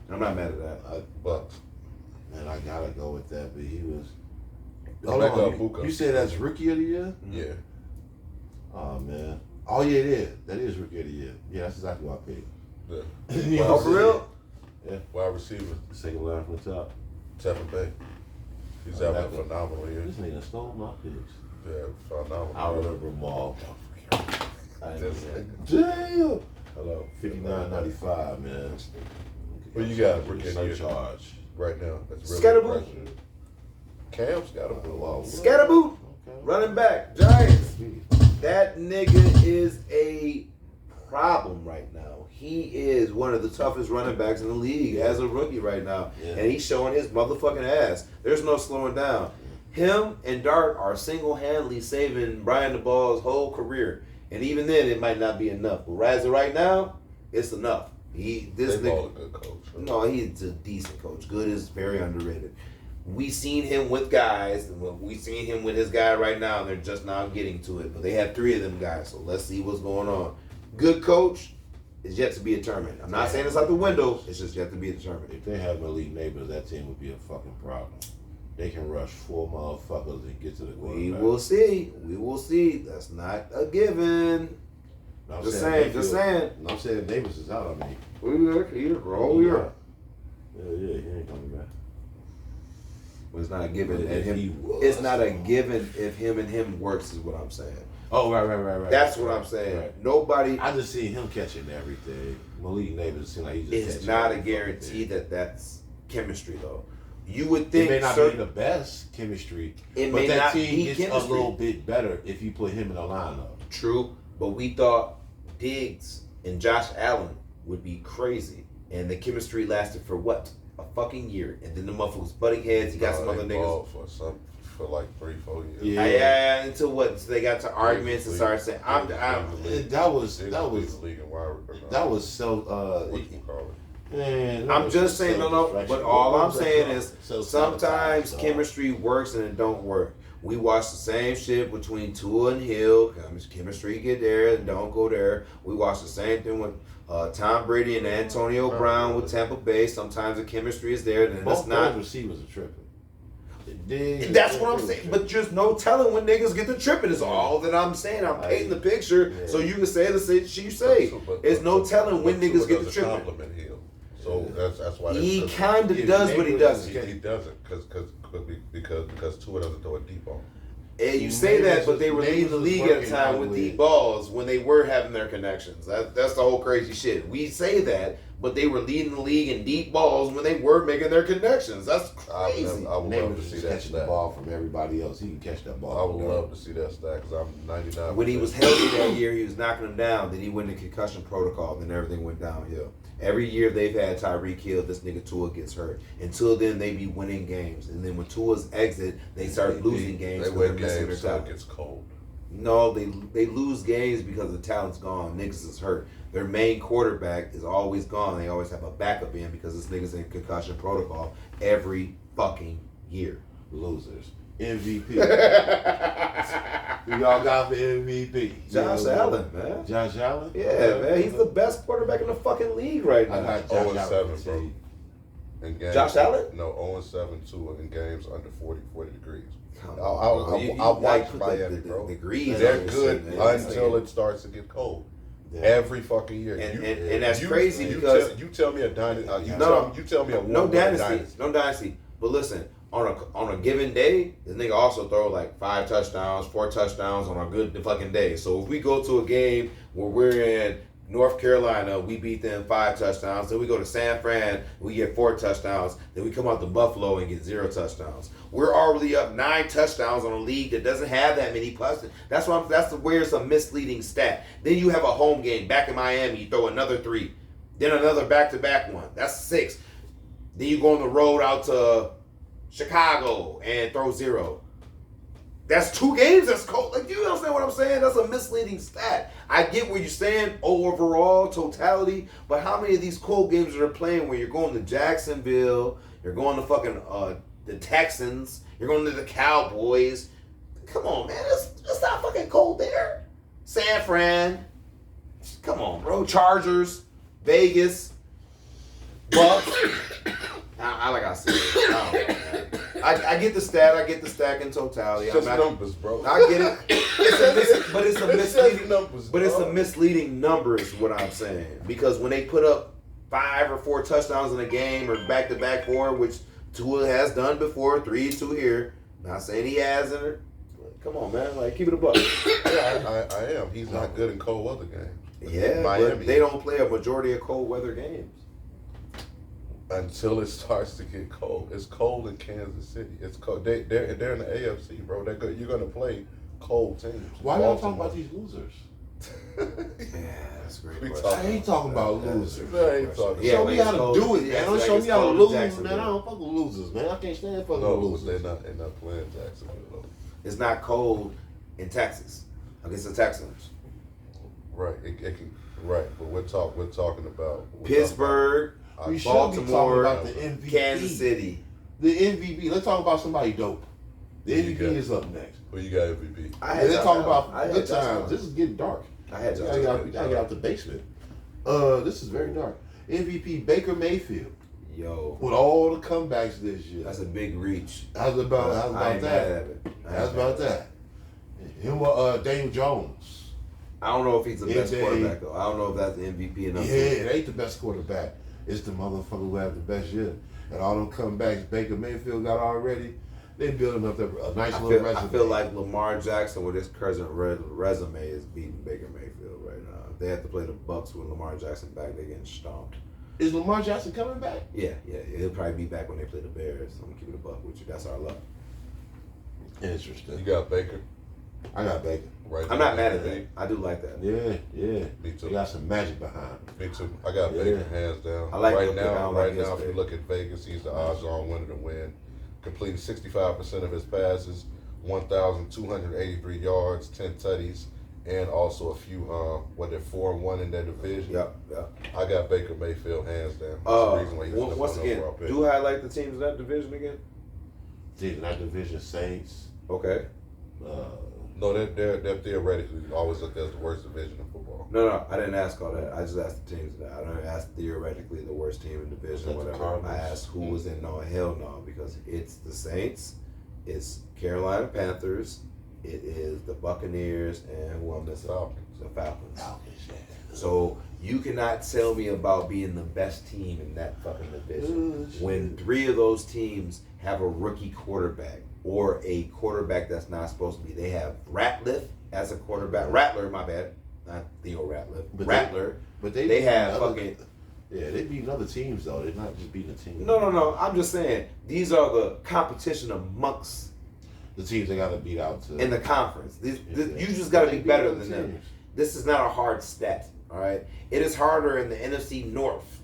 I'm not mad at that. Bucks. Man, I gotta go with that, but he was. Emeka Hold on, Buka. you said that's rookie of the year? Yeah. Oh man. Oh yeah, it is. That is rookie of the year. Yeah, that's exactly what I picked. Yeah. You know Oh, what for I'm real? Wide receiver, Second line from the top. Tampa Bay. He's having a phenomenal year. This nigga stole my picks. Yeah, phenomenal. I remember them all. I ain't This mad. Damn. Hello. $59.95, man. Who you got, rookie of the year? Surcharge. Right now. That's really Scatterboo. impressive. Cam's got a Wow. Scatterboo, Okay. running back, Giants. That nigga is a problem right now. He is one of the toughest running backs in the league as a rookie right now. Yeah. And he's showing his motherfucking ass. There's no slowing down. Him and Dart are single-handedly saving Brian DeBall's whole career. And even then, it might not be enough. But as of right now, it's enough. This They nigga, ball a good coach. no, he's a decent coach. Good is very underrated. We seen him with guys, and we seen him with his guy right now, and they're just now getting to it. But they have 3 of them guys, so let's see what's going on. Good coach is yet to be determined. I'm not saying it's out the window. It's just yet to be determined. If they have elite neighbors, that team would be a fucking problem. They can rush 4 motherfuckers and get to the quarterback. We will see. We will see. That's not a given. I'm Just saying. I'm saying Davis is out. I mean, We are here. Roll here. yeah, he ain't coming back. But it's not a given But that if him. he was, It's not a given if him and him works. Is what I'm saying. Oh, right. That's what I'm saying. Right. Nobody. I just seen him catching everything. Malik Neighbors seem like he just. It's catching not a every guarantee fucking thing. that that's chemistry though. You would It think may not certain, be the best chemistry, It but may that not team be gets chemistry. a little bit better if you put him in the lineup. True, but we thought Diggs and Josh Allen would be crazy, and the chemistry lasted for what? A fucking year, and then the motherfucker was butting heads. He got some other they niggas. balled for like 3-4 years. Yeah. Yeah, until what? So they got to arguments and started saying, "I'm." That was so. What you call it? Man, that I'm was just saying, no. distraction. But all What I'm was that saying called? is, Self-sabotage, sometimes dog. chemistry works and it don't work. We watched the same shit between Tua and Hill. Chemistry get there and don't go there. We watched the same thing with Tom Brady and Antonio Brown with Tampa Bay. Sometimes the chemistry is there, then Both it's not. those receivers are tripping. That's what I'm saying. But just no telling when niggas get the tripping is all that I'm saying. I'm painting the picture so you can say the shit you say. There's no telling when niggas get the tripping. Compliment Hill. So that's why He kind of does, but he doesn't. he doesn't because Tua doesn't throw a deep ball. And you say that, but they were Niggas leading the was league at a working time out with with- deep balls when they were having their connections. That's the whole crazy shit. We say that, but they were leading the league in deep balls when they were making their connections. That's crazy. I would love Neighbors to is see that catching the stat. ball from everybody else. He can catch that ball. I would love to see that stat because I'm 99. When he was healthy that year, he was knocking them down. Then he went into concussion protocol, then everything went downhill. Every year they've had Tyreek Hill, this nigga Tua gets hurt. Until then, they be winning games. And then when Tua's exit, they start losing games They because they're win missing their games so it talent. gets cold. No, they lose games because the talent's gone. Niggas is hurt. Their main quarterback is always gone. They always have a backup in because this nigga's in concussion protocol every fucking year. Losers. MVP. Who y'all got for MVP? Josh Yeah, Allen, man. Josh Allen? Yeah, man. He's the best quarterback in the fucking league right I now. got Josh 0-7, Allen. bro. In games, Josh Allen? No, 0-7 Tua in games under 40 degrees. Come I on, bro. You watch like put Miami, the bro. degrees They're on this good shit, man. until it starts to get cold. Yeah. Every fucking year. And that's crazy because you tell me a dynasty. No. You tell me a no one-win dynasty. No dynasty. But listen, on a given day, the nigga also throw like 5 touchdowns, 4 touchdowns on a good fucking day. So if we go to a game where we're in North Carolina, we beat them 5 touchdowns. Then we go to San Fran, we get 4 touchdowns. Then we come out to Buffalo and get 0 touchdowns. We're already up 9 touchdowns on a league that doesn't have that many touchdowns. That's where it's a misleading stat. Then you have a home game back in Miami, you throw another 3, then another back-to-back one. That's 6. Then you go on the road out to Chicago and throw 0. That's 2 games that's cold. Like, you understand what I'm saying? That's a misleading stat. I get what you're saying, overall, totality, but how many of these cold games are they playing where you're going to Jacksonville, you're going to fucking the Texans, you're going to the Cowboys? Come on, man. It's not fucking cold there. San Fran. Come on, bro. Chargers, Vegas, Bucks. I like I said, I don't know, man. I get the stat. I get the stack in totality. It's just numbers, bro. I get it. But it's a misleading numbers. But it's a misleading number, is what I'm saying. Because when they put up 5 or 4 touchdowns in a game or back-to-back 4, which Tua has done before, 3-2 here. Not saying he hasn't. Come on, man. Like, keep it a buck. Yeah, I am. He's not good in cold weather games. Yeah, Miami. but they don't play a majority of cold weather games. Until it starts to get cold. It's cold in Kansas City. It's cold. They're in the AFC, bro. You're gonna play cold teams. Why y'all talking about these losers? Yeah, that's great. We question. I ain't talking about losers. I ain't talking. Yeah, Show but me it's how to cold. do it, Yeah, man. Don't it's show like me it's how to cold in lose, man. Jacksonville. I don't fuck with losers, man. I can't stand fucking No, with but losers. they're not playing Jacksonville though. It's not cold in Texas against the Texans. Right. It can. Right. But we're talking about Pittsburgh, We should be talking Baltimore, about the MVP. Kansas City. The MVP. Let's talk about somebody dope. The Who you MVP got? is up next. Who you got MVP? Let's talk about I had good Josh Allen. times. This is getting dark. I had We Josh gotta Allen. get out the basement. This is very dark. MVP Baker Mayfield Yo, with all the comebacks this year. that's a big reach. How's about I ain't mad that? at it. How's about that? Him or Daniel Jones. I don't know if he's the best AJ. quarterback though. I don't know if that's the MVP Yeah, enough. it ain't the best quarterback. It's the motherfucker who had the best year. And all them comebacks Baker Mayfield got already. They building up a nice I little feel, resume. I feel like Lamar Jackson with his present resume is beating Baker Mayfield right now. If they have to play the Bucks with Lamar Jackson back, they're getting stomped. Is Lamar Jackson coming back? Yeah. He'll probably be back when they play the Bears. I'm gonna keep it a buck with you. That's our luck. Interesting. You got Baker. I got Baker. Right. I'm not mad at that. I do like that. Yeah. Me too. They got some magic behind him. Me too. I got Baker hands down. I like right Baker. I now. don't Right like now, his if you pick. look at Vegas, he's the odds-on winner to win. Completing 65% of his passes, 1,283 yards, 10 tutties, and also a few. They're 4-1 in their division. Yep. I got Baker Mayfield hands down. That's the reason why he's the Once number again, one overall pick. do I like the teams in that division again? In that division, Saints. Okay. No, they're theoretically always looked as the worst division in football. No, I didn't ask all that. I just asked the teams that. I didn't ask theoretically the worst team in the division, Was that the whatever. Cardinals? I asked who was in. No, hell no, because it's the Saints, it's Carolina Panthers, it is the Buccaneers, and who I'm missing? Falcons. The Falcons. Falcons, yeah. So you cannot tell me about being the best team in that fucking division when 3 of those teams have a rookie quarterback or a quarterback that's not supposed to be. They have Ratliff as a quarterback. Rattler, my bad. Not Theo Ratliff. But Rattler. They They have other- fucking... Yeah, they beating other teams though. They're not just beating a team. No. I'm just saying, these are the competition amongst The teams they got to beat out to. in the conference. Yeah. You just got to They be beat better other than them. teams. This is not a hard stat, all right? It is harder in the NFC North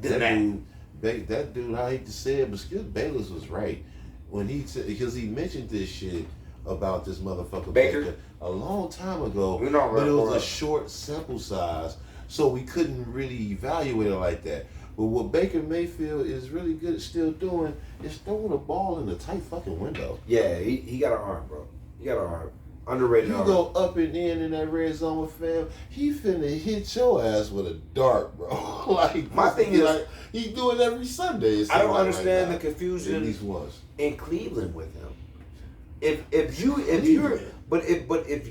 than That dude, I hate to say it, but Skip Bayless was right when he said, because he mentioned this shit about this motherfucker Baker? a long time ago. We know, but it was right. a short sample size, so we couldn't really evaluate it like that. But what Baker Mayfield is really good at still doing is throwing the ball in a tight fucking window. Yeah, he got an arm, bro. He got an arm. Underrated You arm. go up and in that red zone with fam, he finna hit your ass with a dart, bro. Like My thing is, like, he do it every Sunday. it I don't seems like understand right the now. At confusion least once. in Cleveland with him. If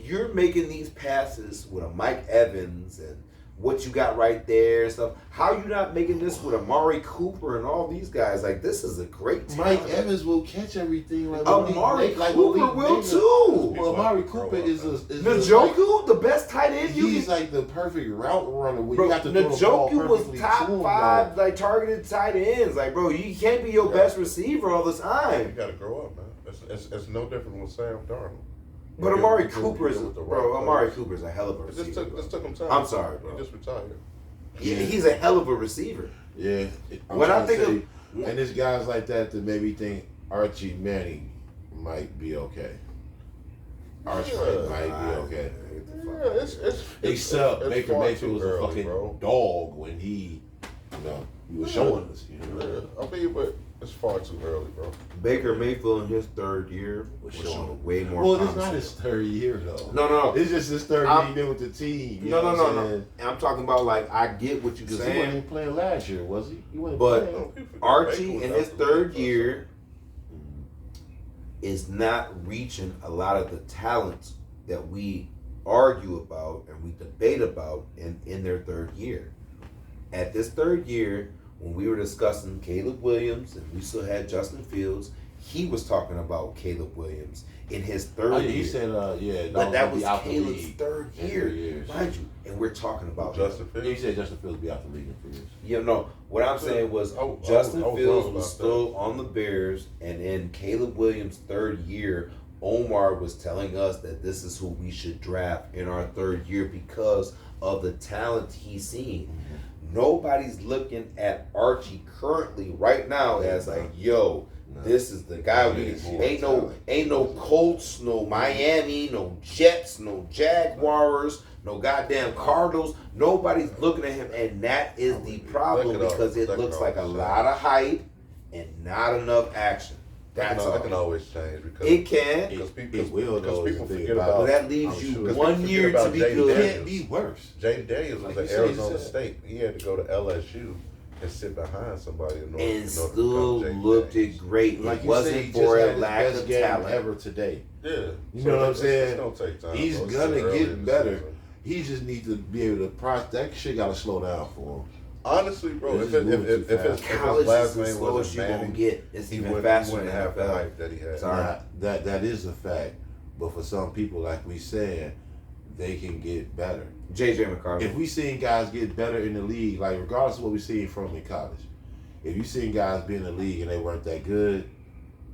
you're making these passes with a Mike Evans and what you got right there and stuff, how you not making this with Amari Cooper and all these guys? Like, this is a great team. Mike Evans will catch everything. Like Amari like Cooper will too. Well, Amari Cooper is Njoku, the best tight end you he's can. like the perfect route runner. Where Bro, you have to throw the ball Njoku was perfectly top to him, 5 though. like targeted tight ends. Like, bro, you can't be your best receiver all the You time. got to grow up, man. It's no different with Sam Darnold. But Amari Cooper is, with the right bro. Amari players. Cooper is a hell of a It receiver. just took him time. I'm sorry, bro. He just retired. He's a hell of a receiver. Yeah. When I think of- and there's guys like that that maybe think Archie Manning might be okay. Archie Yeah. might be okay. Yeah, it's Except it's Baker far Mayfield was too a early, fucking bro. dog when he was showing us. Yeah, I mean, but it's far too early, bro. Baker Mayfield in his 3rd year was showing way more. Well, it's promise. not his 3rd year though. No. It's just his 3rd I'm- year with the team. you No. know what I'm saying? And I'm talking about, like, I get what you're Because he wasn't saying, even playing last year, was he? He wasn't But- playing. No, people forget Archie Baker in was his out the 3rd league, year is not reaching a lot of the talents that we argue about and we debate about in their 3rd year. At this 3rd year, when we were discussing Caleb Williams and we still had Justin Fields, he was talking about Caleb Williams in his 3rd Oh, yeah, year. he said, But that gonna was be out the Caleb's league 3rd in year, 3 years. mind you. And we're talking about Justin Yeah, he Fields. said Justin Fields be out the league in 3 years. You know, what I'm saying was I Justin was Fields wrong was about still on the Bears, and in Caleb Williams' 3rd year, Omar was telling us that this is who we should draft in our 3rd year because of the talent he's seeing. Nobody's looking at Archie currently right now as like, yo, this is the guy we ain't no Colts, no Miami, no Jets, no Jaguars, no goddamn Cardinals. Nobody's looking at him, and that is the problem because it looks like a lot of hype and not enough action. That's all. That can always change because It can, because people, It will, because though, people is the thing forget about but about that leaves I'm you sure. 1 Forget year to about be Jay good. Daniels. Can't be worse. Jaden Daniels Like was you at said, Arizona said. State. He had to go to LSU and sit behind somebody in order, And to still become Jaden looked Daniels. it great. Like It you wasn't said, he for just a had his lack best of game talent. ever today. Yeah, You know what I'm saying? It's gonna take time. He's bro. It's gonna still early get in the better. season. He just needs to be able to process. That shit gotta slow down for him. Honestly, bro, This if is moving his too fast. College last is the name slowest wasn't you're gonna Manning, get. It's he even wouldn't faster than have the NFL. hype that he had. Sorry. Now, that is a fact. But for some people, like we said, they can get better. JJ McCarthy. If we seen guys get better in the league, like regardless of what we seen from in college, if you seen guys be in the league and they weren't that good,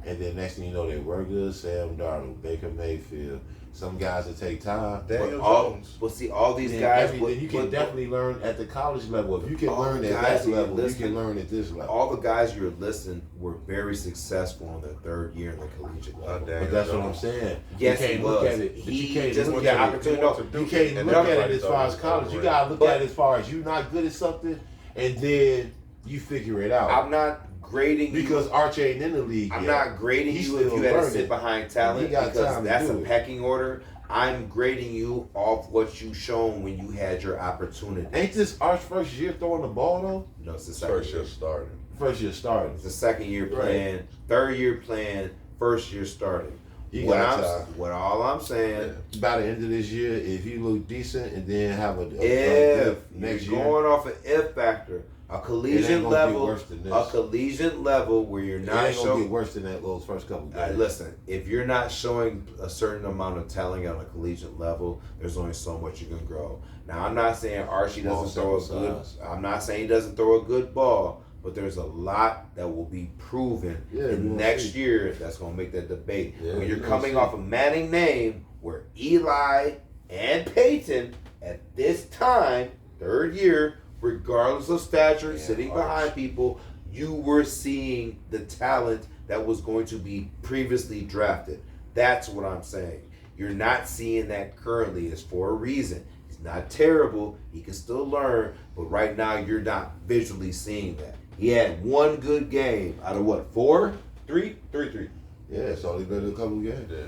and then next thing you know they were good, Sam Darnold, Baker Mayfield, some guys that take time. Daniel all, Jones. well, see, all these Then guys. then you can definitely learn at the college level. If you can all learn the at guys that that you're level, you listing- can learn at this level. all the guys you're listing were very successful in their third year in the collegiate level. Daniel But that's what I'm Jones. saying. Yes, you he can't look was. at it. But He you can't just look got at it. opportunity. He went to You Duke, can't and look at it everybody as thought far he as was college. You overrated. gotta look But- at it as far as you not good at something, and then you figure it out. I'm not grading you. Because Arch ain't in the league I'm yet. not grading He's you if still you had to learning. sit behind talent He got because time to that's a do it. pecking order. I'm grading you off what you shown when you had your opportunity. Ain't this Arch first year throwing the ball though? No, it's the second First year. year started. First year starting. It's the second year Right. playing, third year playing, first year starting. You What got I'm, time. what all I'm saying, By the end of this year, if you look decent and then have a if good next you're year, going off an if factor, a it ain't collegiate gonna get level, worse than this. a collegiate level where you're It not ain't gonna showing. get worse than that those first couple games. Listen, if you're not showing a certain amount of talent on a collegiate level, there's only so much you can grow. Now, I'm not saying Archie Small doesn't throw a sample good. size. I'm not saying he doesn't throw a good ball, but there's a lot that will be proven Yeah, we in gonna next see. year that's going to make that debate. Yeah, when we you're gonna coming see. off a Manning name, where Eli and Peyton at this time, third year, regardless of stature, Yeah, sitting Arch. behind people, you were seeing the talent that was going to be previously drafted. That's what I'm saying. You're not seeing that currently. It's for a reason. He's not terrible. He can still learn, but right now you're not visually seeing that. He had one good game out of what, 4? 3? 3. Yeah, it's only been a couple games. Yeah.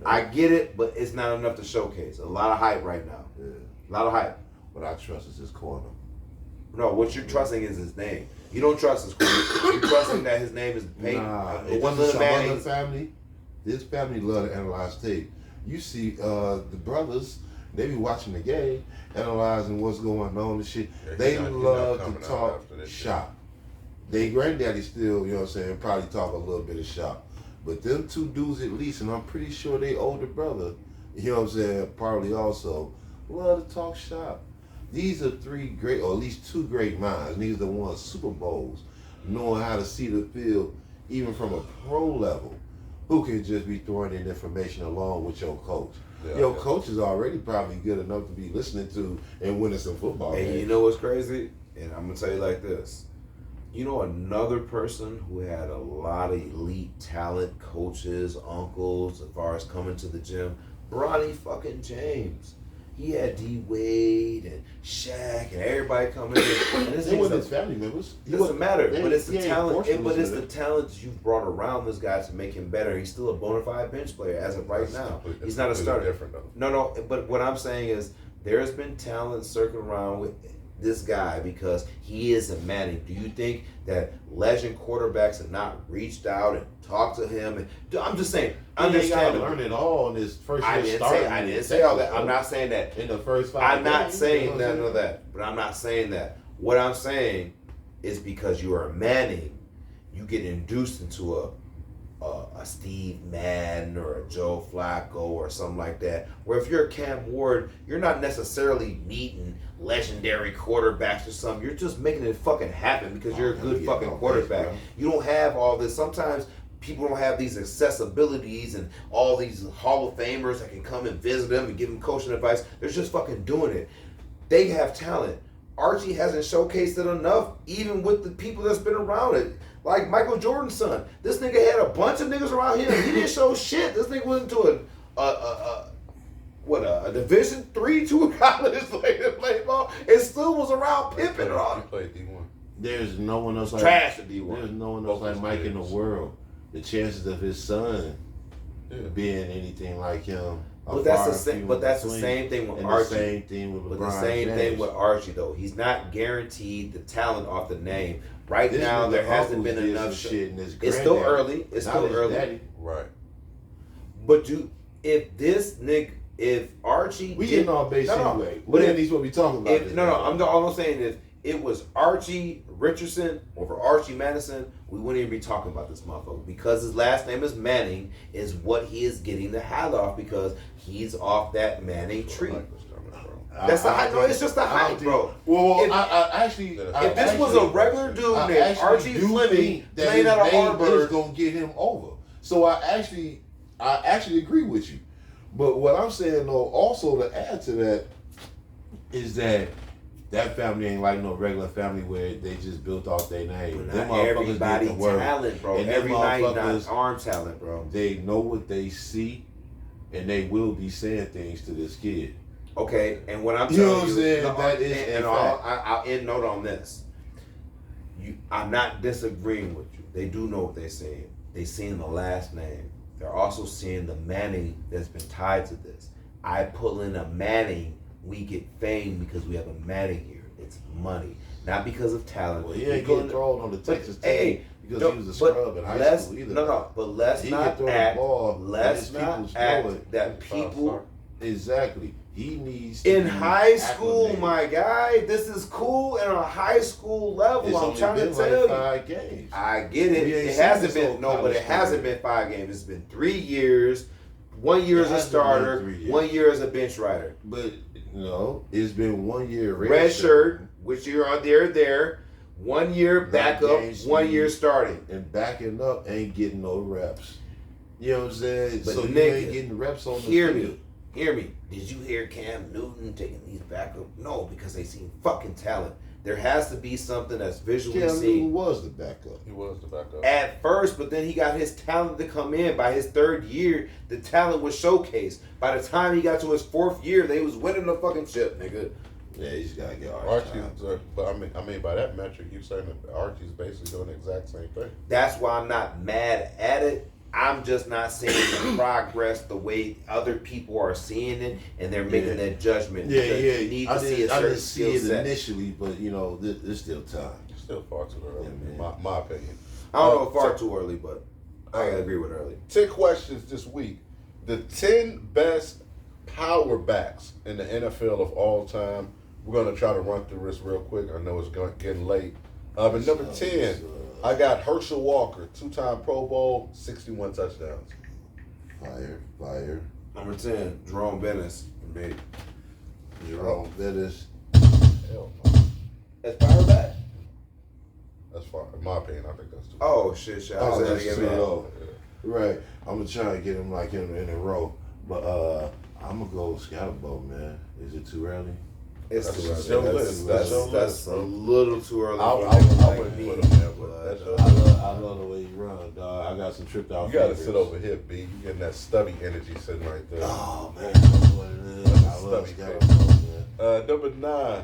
I get it, but it's not enough to showcase. A lot of hype right now. Yeah. A lot of hype. What I trust is his corner. No, what you're trusting is his name. You don't trust his career. You're trusting that his name is Peyton. Nah, It if wasn't this is some other Manning. family. This family love to analyze tape. You see, the brothers, they be watching the game, analyzing what's going on and shit. Yeah, They he's not love coming to out talk after this shop. They granddaddy still, you know what I'm saying, probably talk a little bit of shop. But them two dudes at least, and I'm pretty sure they older brother, you know what I'm saying, probably also love to talk shop. These are three great, or at least two great minds. And these are the ones Super Bowls, knowing how to see the field, even from a pro level, who can just be throwing in information along with your coach. Yeah, Your yeah. coach is already probably good enough to be listening to and winning some football And games. you know what's crazy? And I'm gonna tell you like this. You know another person who had a lot of elite talent, coaches, uncles, as far as coming to the gym? Bronny fucking James. He had D Wade and Shaq and everybody coming in. And this They thing's weren't a- his family members. It doesn't matter, but it's the he ain't talent. forced them But to it's do the that. talent you brought around this guy to make him better. He's still a bona fide bench player as of right That's now. completely- He's not a completely starter. Different though. No. But what I'm saying is, there's been talent circling around with this guy because he is a Manning. Do you think that legend quarterbacks have not reached out and talked to him? And I'm just saying, They gotta understand. learn it all in his first year I didn't starting. say all that. I'm not saying that. in the first 5 I'm not games, you saying know what none I'm of that, but I'm not saying that. What I'm saying is because you are a Manning, you get induced into a Steve Madden or a Joe Flacco or something like that. Where if you're a Cam Ward, you're not necessarily meeting legendary quarterbacks or something. You're just making it fucking happen because you're a good Yeah, fucking no, quarterback. thanks, You don't have all this. Sometimes people don't have these accessibilities and all these Hall of Famers that can come and visit them and give them coaching advice. They're just fucking doing it. They have talent. Archie hasn't showcased it enough, even with the people that's been around it. Like Michael Jordan's son. This nigga had a bunch of niggas around him. He didn't show shit. This nigga went into a Division III college to play ball and still was around Pippen and all. He played D1. There's no one else like Trash to D1. There's no one else like Mike in the world. The chances of his son Yeah. being anything like him. are But that's far the same. few But that's the between. same thing with And Archie. the same thing with LeBron But the same James. thing with Archie though. He's not guaranteed the talent off the name. Right This now, nigga there hasn't uncles been did enough. some shit, and his It's still granddaddy. early. It's Not still his early. daddy. Right. But if Archie We did- getting all base No, no. anyway. But But if- at least what we talking about. If, no, I'm all I'm saying is it was Archie Richardson over Archie Madison, we wouldn't even be talking about this motherfucker. Because his last name is Manning, is what he is getting the hat off because he's off that Manning tree. That's the hype. No, it's just the hype, bro. Well, If- I actually, If this was a regular dude I named actually Archie do Fleming think that playing his out of name is Harvard, gonna get him over. So I actually agree with you. But what I'm saying though, also to add to that, is that family ain't like no regular family where they just built off their name. Them not motherfuckers everybody get the work. talent, bro. And them Everybody not motherfuckers, arm talent, bro. they know what they see, and they will be saying things to this kid. Okay, and what I'm You know telling what I'm you, saying? no, That is and a I'll, fact. I'll end note on this. I'm not disagreeing with you. They do know what they're saying. They seeing the last name. They're also seeing the Manning that's been tied to this. I pull in a Manning, we get fame because we have a Manning here. It's money, not because of talent. Well, he ain't getting thrown on the Texas team Hey, because no, he was a but scrub in high let's- school either. No, but let's He not can throw the act. ball, and Let's his not people's act know it. that people. Exactly. He needs to In be high school, acclimated. my guy, this is cool. And on a high school level, It's I'm only trying to been tell like you. 5 games. I get it. We ain't It seen hasn't this been whole no, but college it hasn't career. been 5 games. It's been 3 years. 1 year It as a hasn't been starter, 3 years. 1 year as a bench rider. But no, it's been 1 year Red shirt, which you're on there. 1 year Not backup, games 1 year league. starting. and backing up ain't getting no reps. You know what I'm saying? But so you nigga, ain't getting reps on the Hear field. me. Hear me. Did you hear Cam Newton taking these backup? No, because they seen fucking talent. There has to be something that's visually Cam seen. Newton was the backup. He was the backup. At first, but then he got his talent to come in. By his 3rd year, the talent was showcased. By the time he got to his 4th year, they was winning the fucking ship, nigga. Yeah, he's gotta get Archie's, Archie. but I mean, by that metric, you saying that Archie's basically doing the exact same thing. That's why I'm not mad at it. I'm just not seeing the progress the way other people are seeing it, and they're making that judgment. Yeah, because yeah. You need I to see a didn't certain see skill it set. initially, but you know, there's still time. Still far too early, Yeah, in man. my opinion. I don't know if far too early, but I agree with early. 10 questions this week. The 10 best power backs in the NFL of all time. We're going to try to run through this real quick. I know it's getting late. But number 10, I got Herschel Walker, 2-time Pro Bowl, 61 touchdowns. Fire. Number 10, Jerome Bettis for me. Jerome Bettis. Hell no. As power back? That's far. In my opinion, I think that's too Oh, shit. I Oh, was that's at too it again. low. Right. I'm gonna try and get him like in a row, but I'm gonna go Scatterbo, man. Is it too early? It's That's too early. your That's, list. that's, That's your that's list, a bro. little too early. I for me. wouldn't put him there, but that's your I love the way he run, dog. I got some tripped out. You got to favorites. sit over here, B. You getting that stubby energy sitting right there. Oh man, that's what it is. I love Stubby Scatterbo, man. Number 9,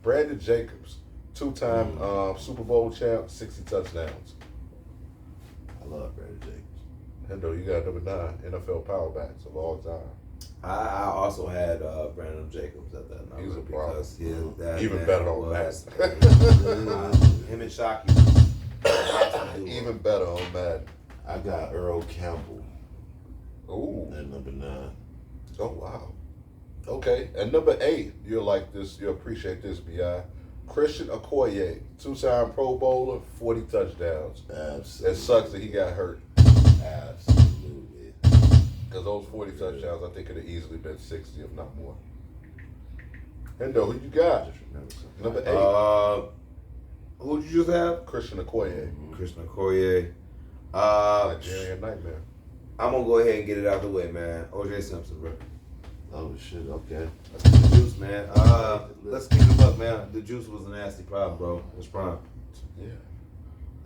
Brandon Jacobs, 2-time Super Bowl champ, 60 touchdowns. I love Brandon Jacobs. Hendo, you got number 9, NFL power backs of all time. I also had Brandon Jacobs at that number. He was a problem. because that Even man better on was- Madden. Him and Shockey. Even better on Madden. I got Earl Campbell Ooh. at number 9. Oh, wow. Okay. And number 8, you'll like this. You'll appreciate this, B.I. Christian Okoye, 2-time Pro Bowler, 40 touchdowns. Absolutely. It sucks that he got hurt. Absolutely. Because those 40 touchdowns, I think could have easily been 60, if not more. Hendo, who you got? Just remember something. Number 8, Who'd you just have? Christian Okoye. Christian Okoye. Nigerian Nightmare. I'm gonna go ahead and get it out the way, man. OJ Simpson, bro. Oh shit. Okay. The juice, man. Let's kick it up, man. The juice was a nasty problem, bro. It was prime. Yeah.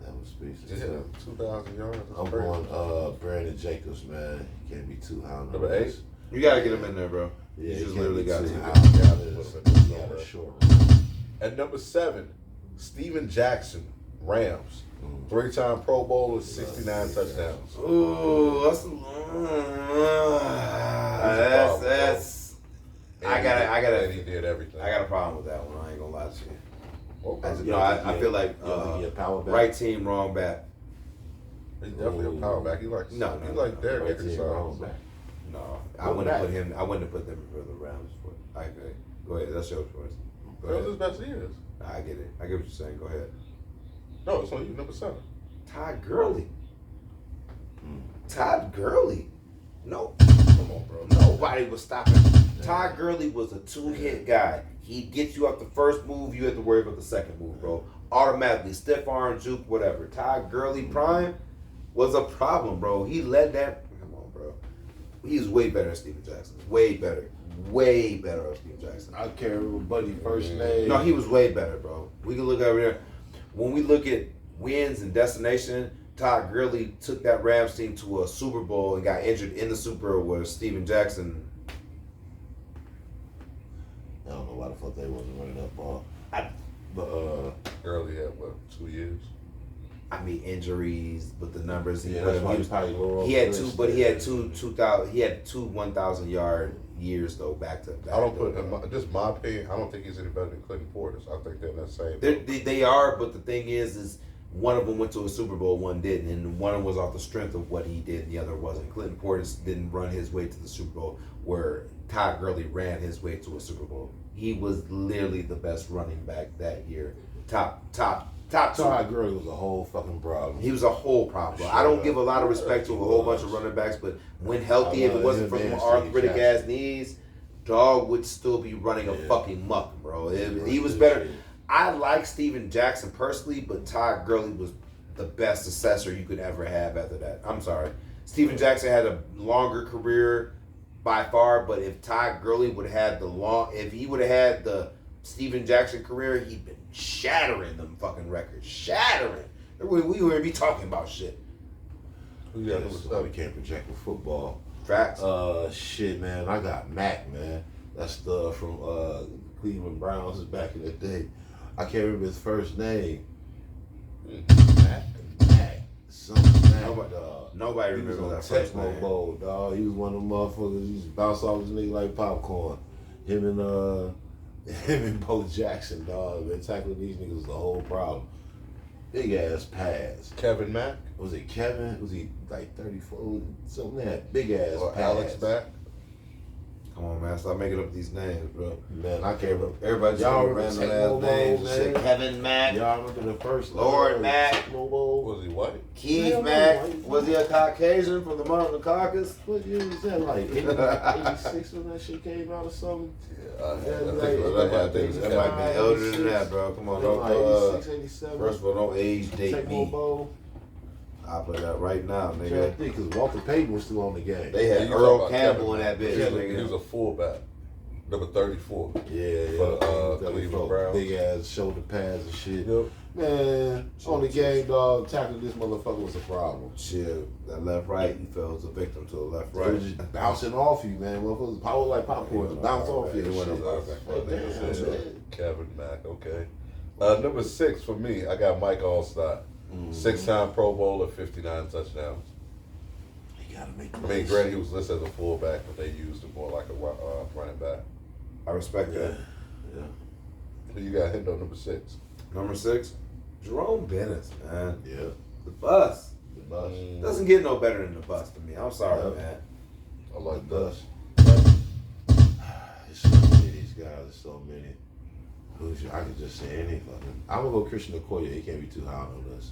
That was speechless. Yeah. 2,000 yards. That's I'm crazy. going Brandon Jacobs, man. He can't be too high on the Number 8? list. You gotta get him in there, bro. Yeah, You he just can't literally be got too to. high on the list. He got a short one. At number 7, Steven Jackson, Rams. 3-time Pro Bowler, 69 touchdowns. Ooh, that's. I And he did everything. got a problem with that one. I ain't gonna lie to you. Okay. I, just, I feel like You don't think he a power back? right team, wrong back. He's definitely a power back. He like No, he no, like no, Derrick Right Henry team, wrong size. back. No, I Go wouldn't back. put him. I wouldn't put them for the Rams. But I agree. Go ahead. That's your choice. Go That was ahead. his best years. I get it. I get what you're saying. Go ahead. No, it's on you. Number 7. Todd Gurley. Todd Gurley. No. Come on, bro. Nobody was stopping. Todd Gurley was a 2-hit guy. He'd get you up the first move. You had to worry about the second move, bro. Automatically. Stiff arm, juke, whatever. Todd Gurley prime was a problem, bro. He led that. Come on, bro. He was way better than Steven Jackson. Way better. Way better than Steven Jackson. I can't remember Buddy first name. No, he was way better, bro. We can look over there. When we look at wins and destination, Todd Gurley took that Rams team to a Super Bowl and got injured in the Super Bowl where Steven Jackson. I don't know why the fuck they wasn't running that ball. Early had, 2 years? I mean injuries, but the numbers. Yeah, that's why he probably lower. He had two, but he had two 1,000-yard years though back to back. I don't put, just my opinion, I don't think he's any better than Clinton Portis. I think they're in that same. They are, but the thing is one of them went to a Super Bowl, one didn't, and one of them was off the strength of what he did, and the other wasn't. Clinton Portis didn't run his way to the Super Bowl, where Todd Gurley ran his way to a Super Bowl. He was literally the best running back that year. Top. Todd Gurley was a whole fucking problem. He was a whole problem. I don't give a lot of respect to a whole bunch of running backs, but when healthy, if it wasn't for them arthritic ass knees, dog would still be running a fucking muck, bro. He was better. I like Steven Jackson personally, but Todd Gurley was the best successor you could ever have after that. I'm sorry. Steven Jackson had a longer career by far, but if Todd Gurley would have had if he would have had the Steven Jackson career, he'd been shattering them fucking records. Shattering. We wouldn't be talking about shit. Who got This is why we can't project with football. Facts. Shit, man. I got Mac, man. That's the from Cleveland Browns back in the day. I can't remember his first name. Mac. Something Mac, dog. Nobody He was remembers on that first Tecmo name. Bowl, dog. He was one of them motherfuckers. He used to bounce off his nigga like popcorn. Him and Bo Jackson, dog. Man, tackling these niggas was the whole problem. Big ass pass. Kevin Mack? Was it Kevin? Was he like 34? Something like that. Big ass Or pass. Alex Mack? Come on, man. Stop making up these names, bro. Man, I can't remember. Everybody just Y'all random remember ass Tecmo names and Bowl, shit. man? Kevin Mack, Y'all remember the first Lord Mack. Tecmo Bowl? Was he white? Keith Hell no, Mack. white. Was he a Caucasian from the Mountain Caucasus? What year was that? Like 86 when that shit came out or something? Yeah, I Yeah, think like- That might be elder than that, bro. Come on, Like don't. 86, 87. First of all, don't age date Tecmo me. Bowl. I'll put that right now, I nigga. think because Walter Payton was still on the game. They had You talking Earl about Campbell in Kevin that bitch, Mack. He was nigga. a fullback. Number 34. Yeah, For, Cleveland Browns. Big ass shoulder pads and shit. Yep. Man, on the game, dog, tackling this motherfucker was a problem. Shit, that left right, you fell as a victim to the left It right. was just bouncing off you, man. Motherfuckers power like popcorn, just bounce off you. It went Shit. up. Damn, Kevin Mack, okay. Number 6 for me, I got Mike Allstott. 6-time Pro Bowler, 59 touchdowns. You gotta make I the mean, list. granted, he was listed as a fullback, but they used him more like a running back. I respect Yeah, that. yeah. Who you got hit on number 6? Number 6, Jerome Bennett, man. Yeah. The bus. The bus. Doesn't get no better than the bus to me. I'm sorry, Yeah. man. I like The that. bus. There's so many of these guys. There's so many. I could just say any fucking. I'm gonna go Christian Okoye. He can't be too high on this.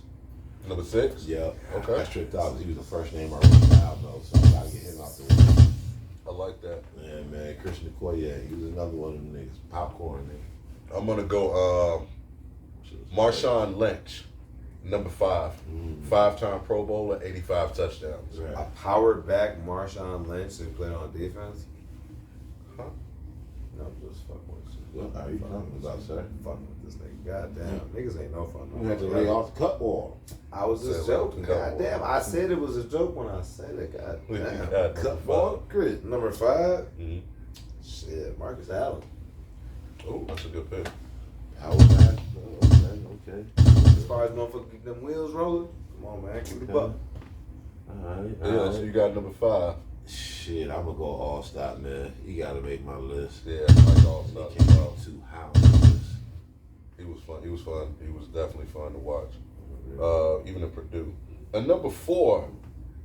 Number 6? Yeah. Okay. I tripped out because he was the first name I wrote down though, so I gotta get him out the way. I like that. Yeah, man, Christian Okoye. He was another one of them niggas. Popcorn nigga. I'm going to go Marshawn Lynch, number 5. 5-time Pro Bowler, 85 touchdowns. Right. A powered back Marshawn Lynch who played on defense. Huh? No, I'm just fucking with you. What are you talking about, sir? Fucking with this nigga. Goddamn. Niggas ain't no fun. We had to lay off the cut ball. I was just Say joking. like a couple. Goddamn. I said it was a joke when I said it. Goddamn. God, Cut ball, Chris. Number 5. Mhm. Shit, Marcus Allen. Oh, that's a good pick. Power back. Okay. As far as motherfucker keep them wheels rolling, come on, man. Keep it buck. Alright. Yeah, so you got number 5. Shit, I'm gonna go all stop, man. You gotta make my list. Yeah, Mike He Allstott. can't be too high on the list. He was fun. He was fun. He was definitely fun to watch. Even in Purdue. And number 4,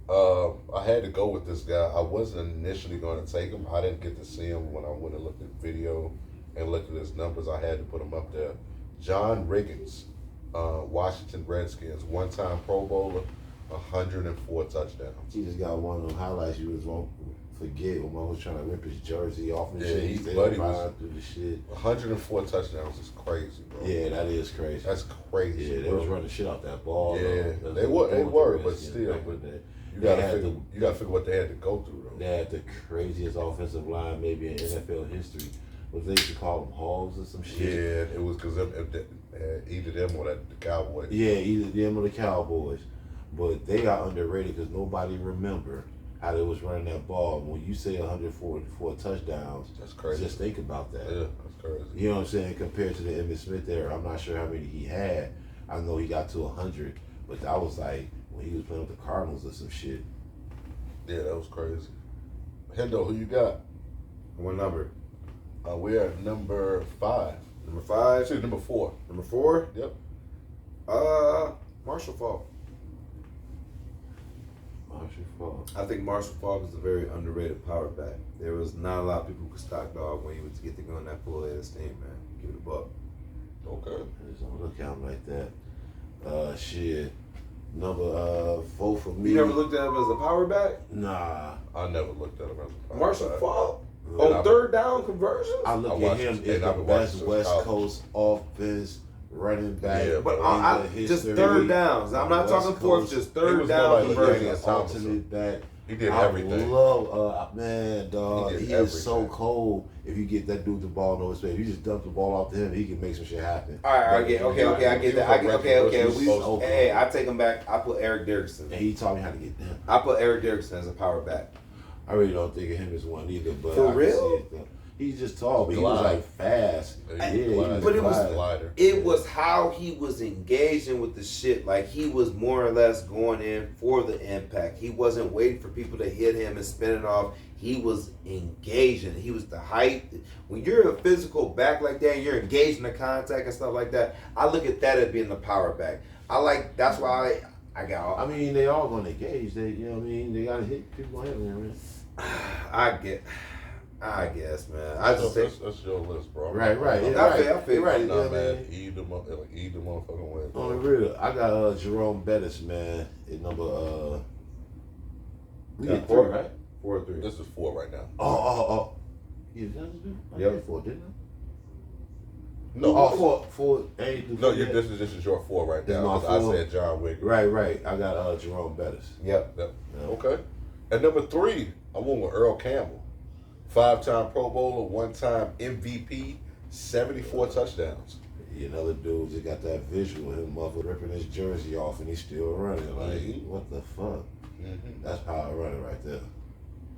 I had to go with this guy. I wasn't initially going to take him. I didn't get to see him when I went and looked at video and looked at his numbers. I had to put him up there. John Riggins, Washington Redskins, one-time Pro Bowler, 104 touchdowns. He just got one of them highlights you just won't forget when I was trying to rip his jersey off and Yeah, shit. he- He buddy stayed was- flying through the shit. 104 touchdowns is crazy, bro. Yeah, that is crazy. That's crazy. Yeah, they bro. was running shit off that ball. Yeah, though. they were, but Redskins still, back in but the day. You They gotta had figure. You gotta figure what they had to go through, though. They had the craziest offensive line maybe in NFL history. What they used to call them hogs or some shit. Yeah, it was because either them or the Cowboys. Yeah, either them or the Cowboys. But they got underrated because nobody remember how they was running that ball. When you say 144 touchdowns, That's crazy. just think about that. Yeah, that's crazy. You know what I'm saying? Compared to the Emmitt Smith era, I'm not sure how many he had. I know he got to 100, but that was like when he was playing with the Cardinals or some shit. Yeah, that was crazy. Hendo, who you got? What number? We're at number 5. Number 5. Actually, number 4. Number 4. Yep. Marshall Faulk. Marshall Faulk. I think Marshall Faulk is a very underrated power back. There was not a lot of people who could stock dog when he was get to go in that full head of steam, man. Give it a buck. Okay. Just don't look at him like that. Shit. Number 4 for me. You never looked at him as a power back? I Nah. never looked at him as a power Marshall back. Faulk? And On I've- third down conversions? I look I at watched him his- as and the I've watched best his West college. Coast offense running back. Yeah, But in the just history. third downs. I'm not West talking fourth, Coast. just He third was more down like conversions. Daniel Thomas. Alternate back. He did I everything. love, man, dog. He He, did is so everything. cold. If you get that dude the ball, no space. You just dump the ball off to him, he can make some shit happen. All right, I get, okay, I get that. Okay. Hey, I take him back. I put Eric Dickerson. And he taught me how to get them. I put Eric Dickerson as a power back. I really don't think of him as one either, but For I can real? see it, though. He's just tall, but he was Glide. like fast. Yeah, he glide. But it was- glide. Glider. It was how he was engaging with the shit. Like he was more or less going in for the impact. He wasn't waiting for people to hit him and spin it off. He was engaging. He was the height. When you're a physical back like that, and you're engaged in the contact and stuff like that. I look at that as being the power back. That's why I got all. I mean, they all gonna engage. They, you know what I mean? They gotta hit people on him, man. I guess, man. I just think. That's your list, bro. Right. I feel right. I'm You know not what I mad. mean? Eat the motherfucking win. On the real, I got Jerome Bettis, man. At number we Yeah, get 4, 3, right? 4 or 3. This is 4 right now. Oh. Yeah, that was good. I Yep. did 4, didn't I? No, Oh, 4. Ain't no. This is your 4 right This now. my 'Cause I 4? said John Wick. Right. I got Jerome Bettis. Yep. Yep. Yeah. Okay. At number 3, I went with Earl Campbell, 5-time Pro Bowler, 1-time MVP, 74 touchdowns. You know, the dude just got that visual of him mother ripping his jersey off and he's still running. Like, Mhm. what the fuck? Mm-hmm. That's power running right there.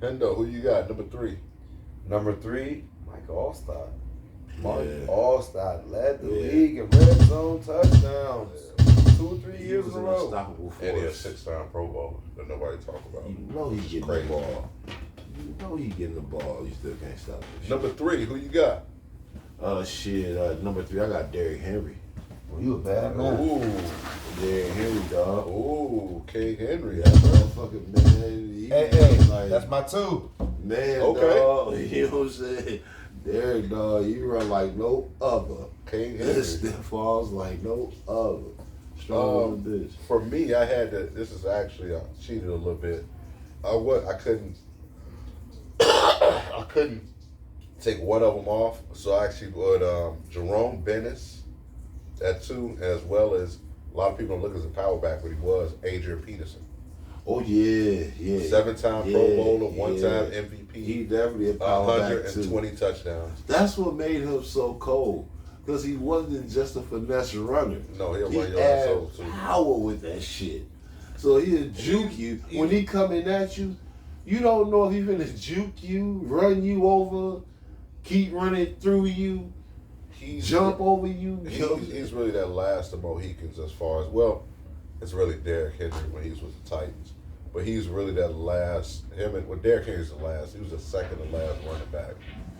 Hendo, who you got? Number 3. Number 3, Mike Allstott. Mike Yeah. Allstott led the Yeah. league in red zone touchdowns 2 or 3 He years was in a an row. unstoppable force. And he's a 6-time Pro Bowler that nobody talk about. You know he's getting Crazy. the ball. You know he's getting the ball. You still can't stop it. Number 3, who you got? Number 3, I got Derrick Henry. Well, you a bad Ooh, Derrick Henry, dog. ooh, King Henry. That motherfucking man. He was like, my 2. man, Okay. dog. You know what I'm saying? Derrick, dog, you run like no other. King Henry. This stiff falls like no other. Strong than this. For me, I had to. This is actually I cheated a little bit. I couldn't. I couldn't take one of them off, so I actually put Jerome Bennis at 2, as well as a lot of people don't look as a power back, but he was Adrian Peterson, Oh yeah. 7-time Pro Yeah, Bowler, 1-time yeah. MVP, He definitely a power back too. 120 touchdowns. That's what made him so cold. Because he wasn't just a finesse runner. No, he'll He run your ass had over too. power with that shit. So he'll juke you. When he coming at you, you don't know if he's gonna juke you, run you over, keep running through you, jump over you. He's really that last of Mohicans as far as, well, it's really Derrick Henry when he was with the Titans. But he's really that last, Derrick Henry's the last, he was the second to last running back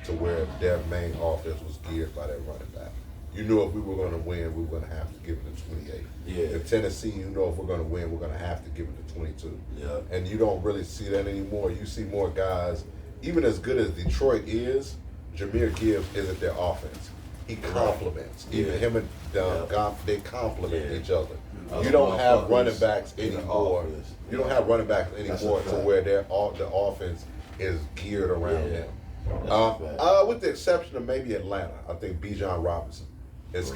to where their main offense was geared by that running back. You knew if we were going to win, we were going to have to give it to 28. Yeah. In Tennessee, you know if we're going to win, we're going to have to give it to 22. Yeah. And you don't really see that anymore. You see more guys, even as good as Detroit is, Jahmyr Gibbs isn't their offense. he complements. Even him and Goff, they complement each other. Other You don't have running motherfuckers backs in the anymore. offense. You don't have running backs That's anymore a to fact. where the offense is geared around Yeah. him. That's a fact. With the exception of maybe Atlanta, I think Bijan Robinson is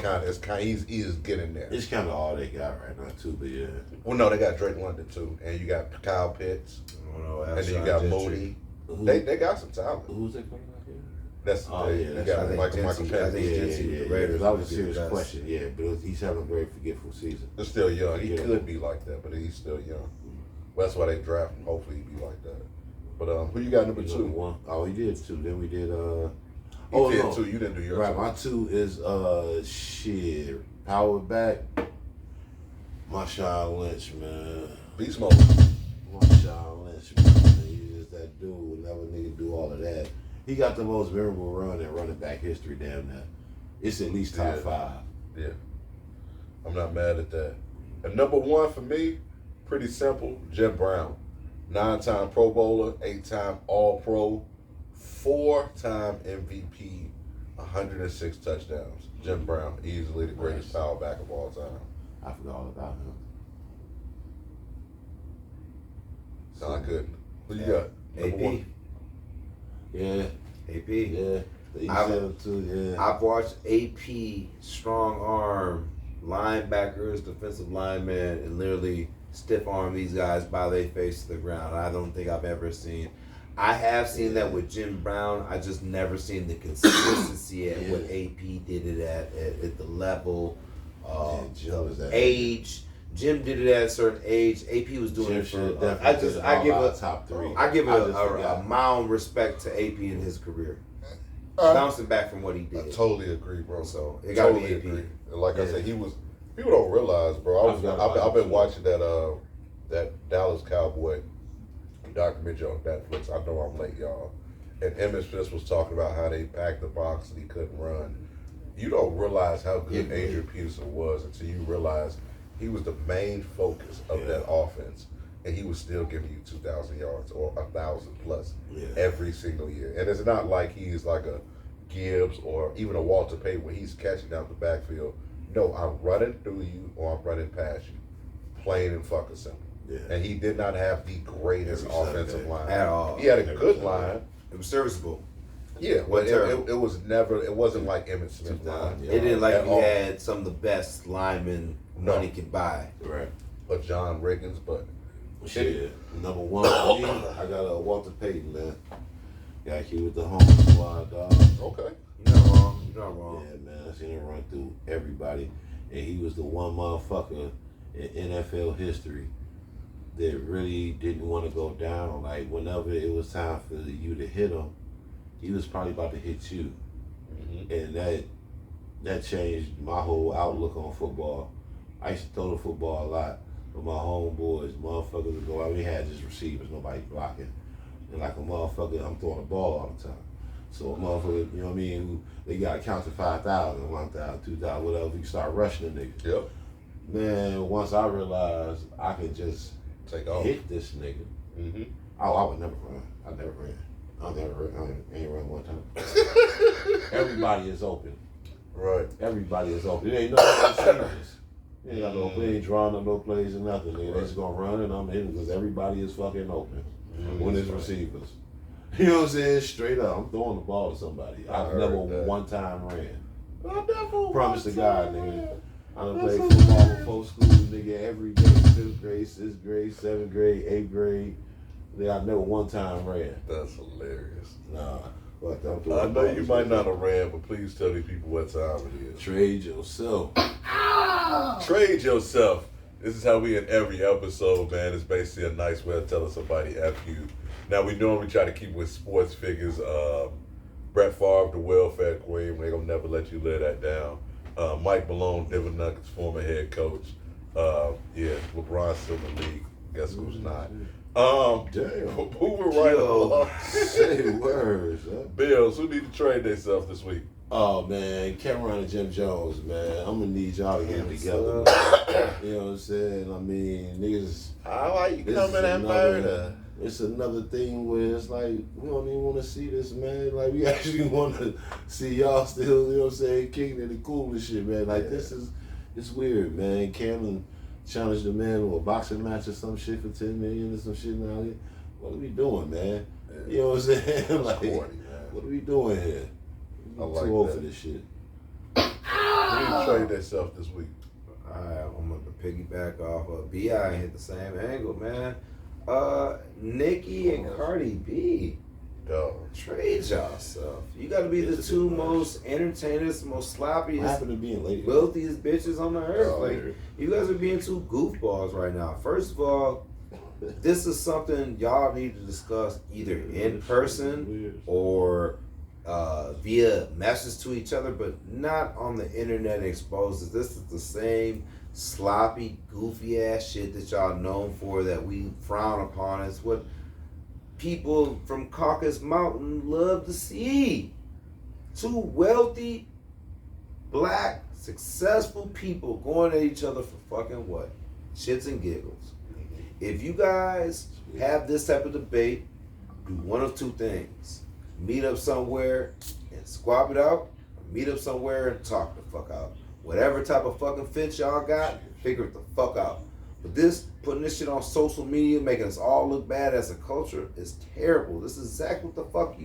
he's getting there. It's kind of all they got right now too, but yeah. Well, no, they got Drake London too, and you got Kyle Pitts, I don't know, and then you got Mooney. They got some talent. Who's that quarterback here? That's the thing. You that's got right. Michael I think Penix. Jensen with the Raiders That was a would be the serious best. question, yeah, but he's having a very forgetful season. They're still young. He Yeah. could be like that, but he's still young. Well, that's why they draft him. Hopefully, he be like that. But who you got number He two? one. Oh, he did two. Then we did You did two. You didn't do yours. Right, my two is power back. Marshawn Lynch, man. Beast mode. Marshawn Lynch, man. He's just that dude. Will never nigga do all of that. He got the most memorable run in running back history. Damn that. It's at least top 5. Yeah. I'm not mad at that. And number one for me, pretty simple. Jim Brown, 9-time Pro Bowler, 8-time All Pro, 4-time MVP, 106 touchdowns. Jim Brown, easily the greatest power back of all time. I forgot all about him. Sound good. Who you got? Number AP. one. Yeah, AP. yeah. The E7 too, yeah. I've watched AP strong arm linebackers, defensive linemen, and literally stiff arm these guys by their face to the ground. I don't think I've ever seen. I have seen that with Jim Brown. I just never seen the consistency at what AP did it at the level, Jim was that age. Jim did it at a certain age. AP was doing it for. I give a top 3. I give just a forgot. mild respect to AP in his career. Uh, Bouncing back from what he I did. totally agree, bro. So it gotta totally be AP. agree. And like I said, he was. People don't realize, bro. I've been watching that Dallas Cowboy documentary on Netflix. I know I'm late, y'all. And Emmett Smith was talking about how they packed the box and he couldn't run. You don't realize how good Adrian Peterson was until you realize he was the main focus of that offense, and he was still giving you 2,000 yards or 1,000 plus every single year. And it's not like he's like a Gibbs or even a Walter Payton where he's catching out the backfield. No, I'm running through you or I'm running past you, plain and fucking simple. Yeah. And he did not have the greatest Every offensive Sunday. line At all. He had a good line. It was serviceable. Yeah, but it was never. It wasn't like Emmett Smith's line. Yeah. It didn't like At he all. had some of the best linemen money could buy. Right. But John Riggins, but Shit. Number one for me, I got a Walter Payton, man. Got he with the home squad, dog. okay. You're not wrong. You're not wrong. Yeah, man. I seen him run through everybody. And he was the one motherfucker in NFL history that really didn't want to go down. Like, whenever it was time for you to hit him, he was probably about to hit you. Mm-hmm. And that changed my whole outlook on football. I used to throw the football a lot, but my homeboys, motherfuckers would go out. We had just receivers, nobody blocking. And like a motherfucker, I'm throwing the ball all the time. So a motherfucker, you know what I mean, who they got to count to 5,000, 1,000, 2,000, whatever. You start rushing the nigga. Yep. Man, once I realized I could just Take off. hit this nigga, Mm-hmm. I would never run. I never ran. I ain't run one time. Everybody is open. Right. Everybody is open. It ain't no receivers. You ain't got no play, ain't drawing up no plays or nothing. They just gonna run and I'm hitting because everybody is fucking open when it's receivers. You know what I'm saying? Straight up, I'm throwing the ball to somebody. I've never one time ran. Promise to God, nigga. I done played football before school, nigga, every day. 5th grade, 6th grade, 7th grade, 8th grade. Nigga, I never one time ran. That's hilarious. Nah. Fuck that. I know you might not have ran, but please tell these people what time it is. Trade yourself. Trade yourself. This is how we end every episode, man. It's basically a nice way of telling somebody F you. Now, we normally try to keep with sports figures. Brett Favre, the welfare queen. They're going to never let you live that down. Mike Malone, Denver Nuggets former head coach. LeBron's still in the league. Guess who's not? Damn. Moving right along. Say words, huh? Bills, who need to trade themselves this week? Oh man, Cameron and Jim Jones, man. I'm gonna need y'all to get it together. You know what I'm saying? I mean, niggas. How are you this coming is at another- murder? it's another thing where it's like we don't even want to see this, man. Like we actually want to see y'all still, you know what I'm saying, kicking it and cool and shit, man. Like this is, it's weird, man. Cameron challenged the man to a boxing match or some shit for 10 million or some shit now. What are we doing, man? You know what I'm saying? Like, corny, man. what are we doing here? I I'm like too old that. for this shit. Who didn't trade themselves this week? I'm gonna piggyback off of B.I. and hit the same angle, man. Nicki and Cardi B. Dog. Trade yourself. You gotta be the two most entertainers, most What sloppiest, happened to being late? wealthiest bitches on the earth. Oh, Like, yeah. you guys are being two goofballs right now. First of all, this is something y'all need to discuss either in person or via message to each other, but not on the internet exposed. This is the same sloppy, goofy ass shit that y'all known for that we frown upon. It's what people from Caucasus Mountain love to see. Two wealthy, black, successful people going at each other for fucking what? Shits and giggles. If you guys have this type of debate, do one of two things. Meet up somewhere and squab it out, or meet up somewhere and talk the fuck out. Whatever type of fucking fit y'all got, figure it the fuck out. But this, putting this shit on social media, making us all look bad as a culture, is terrible. This is exactly what the fuck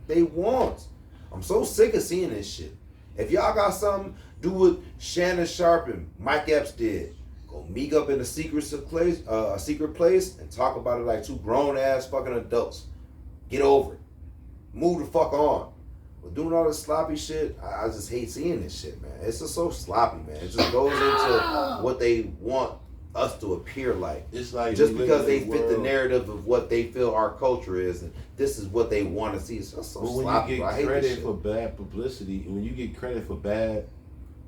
they want. I'm so sick of seeing this shit. If y'all got something, do what Shannon Sharp and Mike Epps did. Go meet up in a secret place and talk about it like two grown ass fucking adults. Get over it. Move the fuck on. But doing all this sloppy shit, I just hate seeing this shit, man. It's just so sloppy, man. It just goes into what they want us to appear like. It's like Just because they fit the narrative of what they feel our culture is, and this is what they want to see. It's just so But when sloppy. you I get hate this credit shit. for bad publicity, when you get credit for bad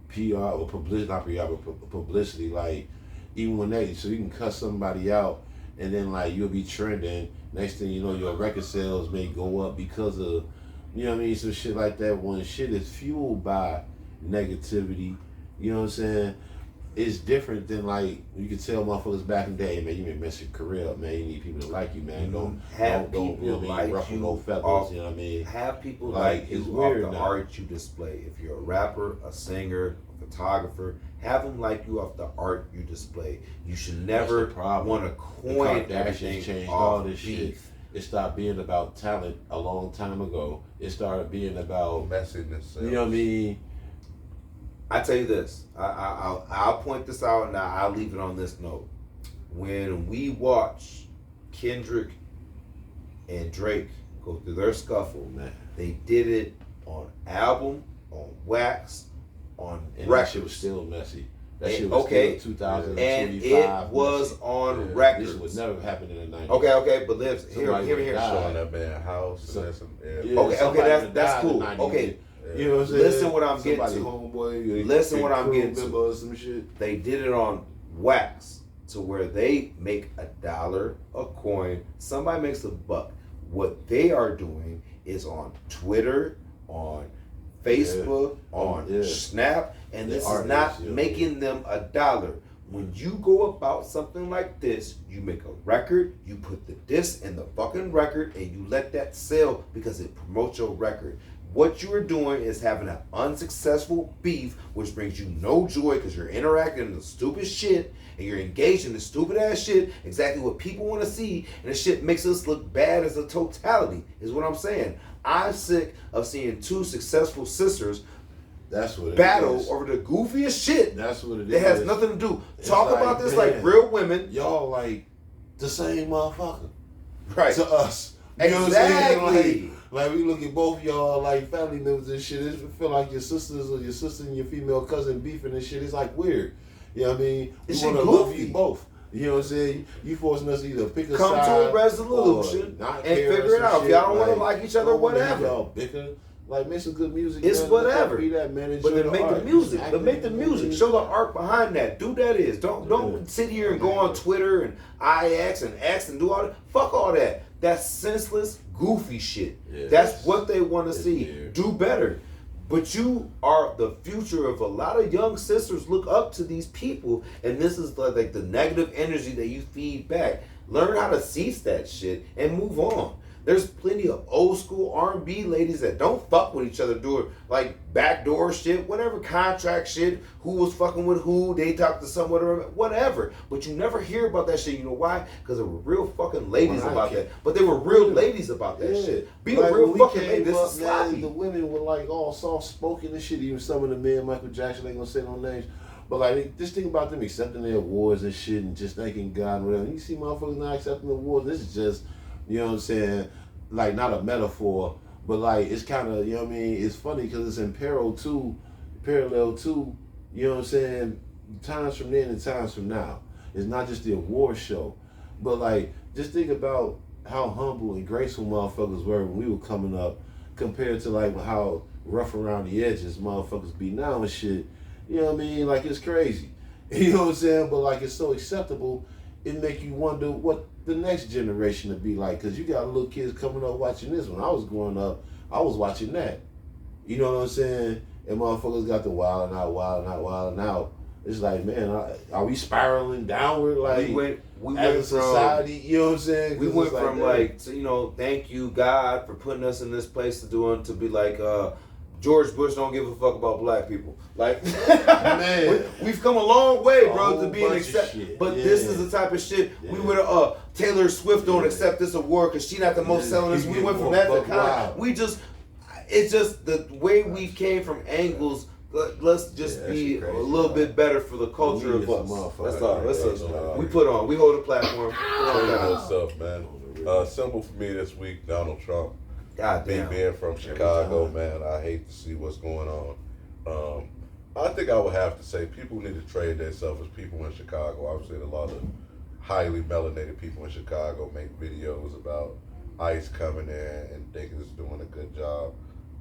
PR or publicity, not PR, but publicity, like even when so you can cuss somebody out and then like you'll be trending. Next thing you know, your record sales may go up because of, you know what I mean, some shit like that. When shit is fueled by negativity, you know what I'm saying? It's different than like you can tell motherfuckers back in the day, man, you may mess your career up, man. You need people to like you, man. Don't people you know what I mean, like ruffle you no feathers, off- you know what I mean? Have people Like, like you it's off weird the now. art you display. If you're a rapper, a singer, a photographer, have them like you off the art you display. You should never That's the problem. want to The coin Kardashians everything changed off all this shit. beef. It stopped being about talent a long time ago. It started being about, Messiness. you know what I mean? I tell you this, I'll point this out and I'll leave it on this note. When we watch Kendrick and Drake go through their scuffle, Man. they did it on album, on wax, on And that records. shit was still messy. That And- shit was okay. still 2025. And it was messy. on Yeah. records. This would never happen in the 90s. Okay, but live Somebody here. would've died. Showing that man house So- and that's some. Yeah, Okay, somebody that's would've died in cool. the 90s. Okay. You know what I'm saying? Listen what I'm getting Somebody to. homeboy. Listen what I'm crew getting to. member or some shit. They did it on wax to where they make $1 a coin. Somebody makes $1. What they are doing is on Twitter, on Facebook, on Yeah. Snap, and The this is artists, not yeah. making them $1. When you go about something like this, you make a record, you put the disc in the fucking record, and you let that sell because it promotes your record. What you are doing is having an unsuccessful beef, which brings you no joy because you're interacting in the stupid shit and you're engaged in the stupid ass shit, exactly what people want to see, and the shit makes us look bad as a totality, is what I'm saying. I'm sick of seeing two successful sisters That's what it battle is. over the goofiest shit That's what it is. that has nothing to do. It's Talk like, about this man, like real women. Y'all like the same motherfucker Right. to us. You know what I'm Exactly. saying? Like we look at both y'all like family members and shit. It feel like your sisters or your sister and your female cousin beefing and shit. It's like weird. You know what I mean? It's We want to shit love goofy. you both. You know what I'm saying? You forcing us to either pick a Come side to a or resolution not and care or figure it some out. If shit. y'all don't want to like each other, don't wanna hear whatever. Y'all bicker. Like make some good music. It's man. whatever. Be that man. But Enjoy then make the art. music. Act But make the it, music. man. Show the art behind that. Do that is. Don't Yeah. sit here and go on Twitter and IX and X and do all that. Fuck all that. That's senseless, goofy shit. Yeah, That's what they want to it's see. weird. Do better. But you are the future of a lot of young sisters look up to these people, and this is like the negative energy that you feed back. Learn how to cease that shit and move on. There's plenty of old school R&B ladies that don't fuck with each other, doing like backdoor shit, whatever, contract shit, who was fucking with who, they talked to someone, whatever. But you never hear about that shit. You know why? Because there were real fucking ladies about that. But they were real ladies about that shit. Be like, a real fucking lady. came This up, is man, sloppy. the women were like all soft spoken and shit. Even some of the men, Michael Jackson, ain't gonna say no names. But like, just think about them accepting their awards and shit and just thanking God and whatever. You see motherfuckers not accepting the awards. This is just, you know what I'm saying, like not a metaphor, but like it's kind of, you know what I mean, it's funny because it's in parallel to, you know what I'm saying, times from then and times from now. It's not just the award show, but like, just think about how humble and graceful motherfuckers were when we were coming up compared to like how rough around the edges motherfuckers be now and shit. You know what I mean? Like, it's crazy. You know what I'm saying? But like, it's so acceptable, it make you wonder what the next generation would be like. Because you got little kids coming up watching this. When I was growing up, I was watching that. You know what I'm saying? And motherfuckers got the wilding out. It's like, man, are we spiraling downward? Like, we as a went society, you know what I'm saying? We went from that. like, so, you know, thank you God for putting us in this place to be like, George Bush don't give a fuck about black people. Like, Man. we've come a long way, A bro, to whole being bunch of accept. shit. But Yeah. this is the type of shit we Yeah. would Taylor Swift don't Yeah. accept this award because she not the most Yeah. selling. You We get went from more that to buck wild. it's just the way we came from angles. Let's just Yeah, that be shit crazy, a little bit better for the culture We of is a us. motherfucker. That's all. That's us. Yeah. We hold a platform. Good stuff, man. Simple for me this week, Donald Trump. God Me damn. being from Chicago, man, I hate to see what's going on. I think I would have to say people need to trade themselves as people in Chicago. I've seen a lot of highly melanated people in Chicago make videos about ICE coming in and thinking it's doing a good job.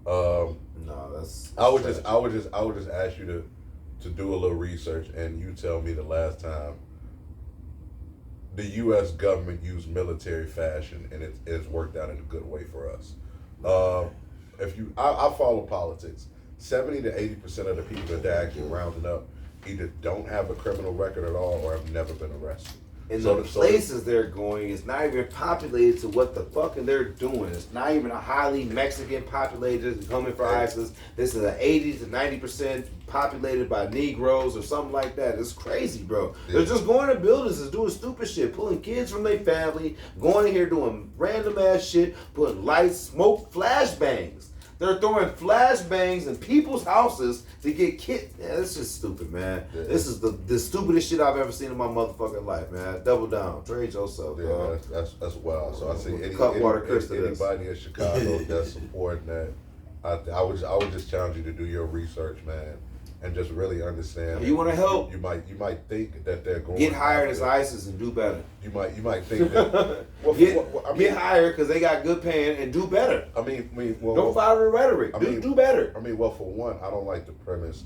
No, that's. I would just ask you to do a little research and you tell me the last time the U.S. government used military fashion and it's worked out in a good way for us. I follow politics. 70 to 80% of the people that they're actually rounding up either don't have a criminal record at all or have never been arrested. And So the the- places they're going is not even populated to what the fucking they're doing. It's not even a highly Mexican populated coming for ISIS. This is an 80 to 90% populated by Negroes or something like that. It's crazy, bro. Yeah. They're just going to buildings and doing stupid shit, pulling kids from their family, going in here doing random ass shit, putting lights, smoke, flashbangs. They're throwing flashbangs in people's houses to get kids. Yeah, this is stupid, man. Yeah. This is the stupidest shit I've ever seen in my motherfucking life, man. Double down. Trade yourself, Yeah, bro. that's wild. So I see Cutwater Chris to this. anybody in Chicago that's supporting that. I would just challenge you to do your research, man, and just really understand. You wanna help? You might think that they're going. Get hired as after- ISIS and do better. You might think that. Well, Get hired because they got good paying and do better. Don't follow the rhetoric. Do better. I mean, well, for one, I don't like the premise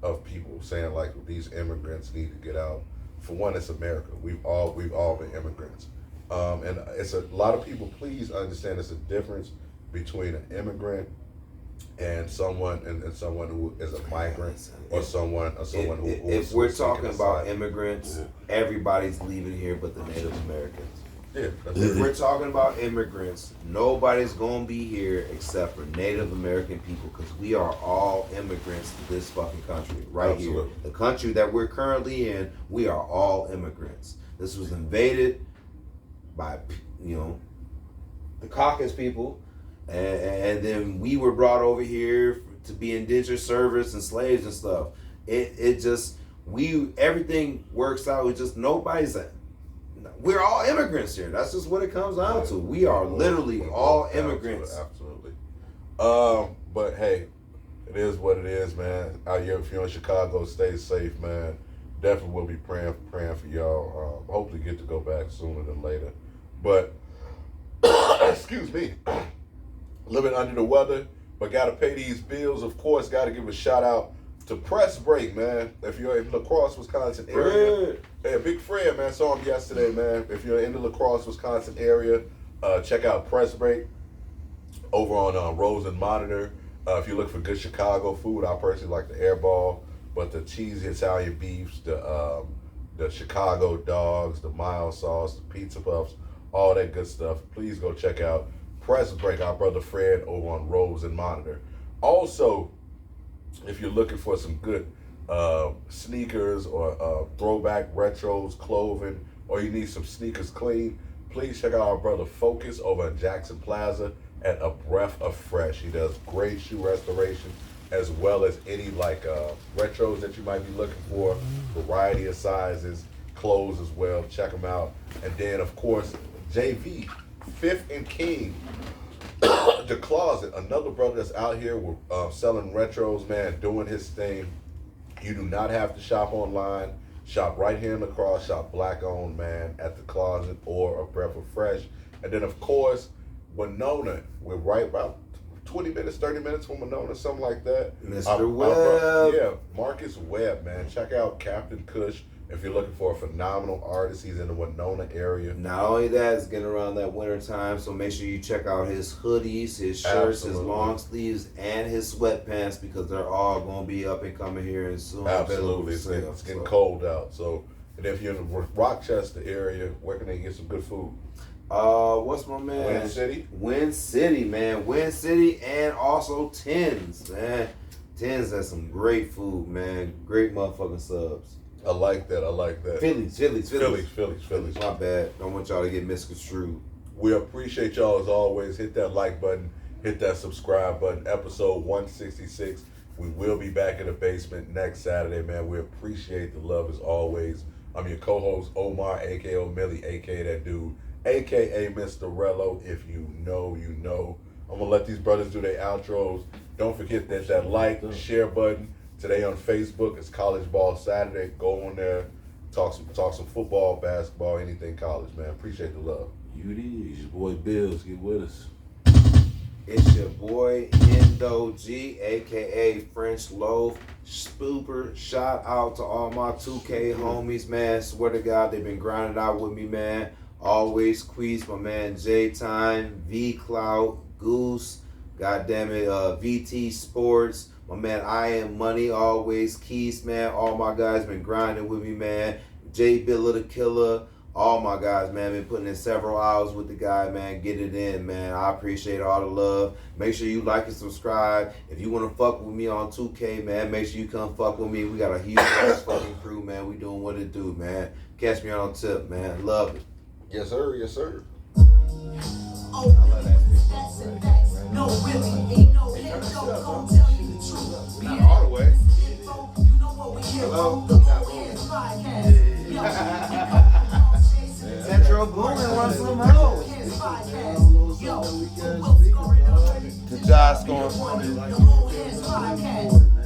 of people saying like these immigrants need to get out. For one, it's America. We've all been immigrants, and it's a lot of people. Please understand, there's a difference between an immigrant and someone who is a migrant or someone who. If we're talking about immigrants, everybody's leaving here but the Native Americans. Yeah, that's If it. we're talking about immigrants, nobody's going to be here except for Native American people because we are all immigrants to this fucking country right Absolutely. here. The country that we're currently in, we are all immigrants. This was invaded by, the Caucasus people, and then we were brought over here to be indentured servants and slaves and stuff. Everything works out. It's just we're all immigrants here. That's just what it comes down to. We are literally all immigrants. Absolutely. But hey, it is what it is, man. Out here, if you're in Chicago, stay safe, man. Definitely will be praying for y'all. Hopefully get to go back sooner than later. But excuse me, a little bit under the weather, but gotta pay these bills. Of course, gotta give a shout out to Press Break, man. If you're in La Crosse, Wisconsin area. Hey, Big Fred, man, saw him yesterday, man. If you're in the La Crosse, Wisconsin area, check out Press Break over on Rose and Monitor. If you look for good Chicago food, I personally like the Airball, but the cheesy Italian beefs, the the Chicago dogs, the mild sauce, the pizza puffs, all that good stuff. Please go check out Press Break, our brother Fred over on Robes and Monitor. Also, if you're looking for some good sneakers or throwback retros, clothing, or you need some sneakers clean, please check out our brother Focus over at Jackson Plaza at A Breath of Fresh. He does great shoe restoration as well as any like retros that you might be looking for, variety of sizes, clothes as well. Check them out. And then of course JV, Fifth and King, The Closet, another brother that's out here with selling retros, man, doing his thing. You do not have to shop online. Shop right here in the cross. Shop black owned, man, at The Closet or A Breath of Fresh. And then of course Winona, we're right about 20 minutes, 30 minutes from Winona, something like that. Mr. Webb. Yeah, Marcus Webb, man. Check out Captain Kush if you're looking for a phenomenal artist. He's in the Winona area. Not only that, it's getting around that winter time, so make sure you check out his hoodies, his shirts, Absolutely. his long sleeves, and his sweatpants, because they're all going to be up and coming here and soon. Absolutely. It's getting cold out. So, and if you're in the Rochester area, where can they get some good food? What's my man? Win City? Win City, man. Win City and also Tens, man. Tens has some great food, man. Great motherfucking subs. I like that. I like that. Phillies. My bad. Don't want y'all to get misconstrued. We appreciate y'all as always. Hit that like button. Hit that subscribe button. Episode 166. We will be back in the basement next Saturday, man. We appreciate the love as always. I'm your co-host, Omar, a.k.a. Millie, a.k.a. that dude, a.k.a. Mr. Rello. If you know, you know. I'm going to let these brothers do their outros. Don't forget that like, share button. Today on Facebook, it's College Ball Saturday. Go on there, talk some football, basketball, anything college, man. Appreciate the love. You it is. Your boy Bills. Get with us. It's your boy Endo G, aka French Loaf Spooper. Shout out to all my 2K homies, man. Swear to God, they've been grinding out with me, man. Always Queez, my man J Time, V Clout, Goose, goddamn it, VT Sports, my man I Am Money, always Keys, man. All my guys been grinding with me, man. J Billa the Killer. All my guys, man, been putting in several hours with the guy, man. Get it in, man. I appreciate all the love. Make sure you like and subscribe. If you want to fuck with me on 2K, man, make sure you come fuck with me. We got a huge ass fucking crew, man. We doing what it do, man. Catch me on tip, man. Love it. Yes, sir. Yes, sir. No, really, ain't no head joke, gon' tell you the truth. Not all the way. You know what we here for, the old hands podcast. Yo, Metro Boomin wants some hoes. hands podcast. Yo, what's going on? The Josh going The old hands podcast.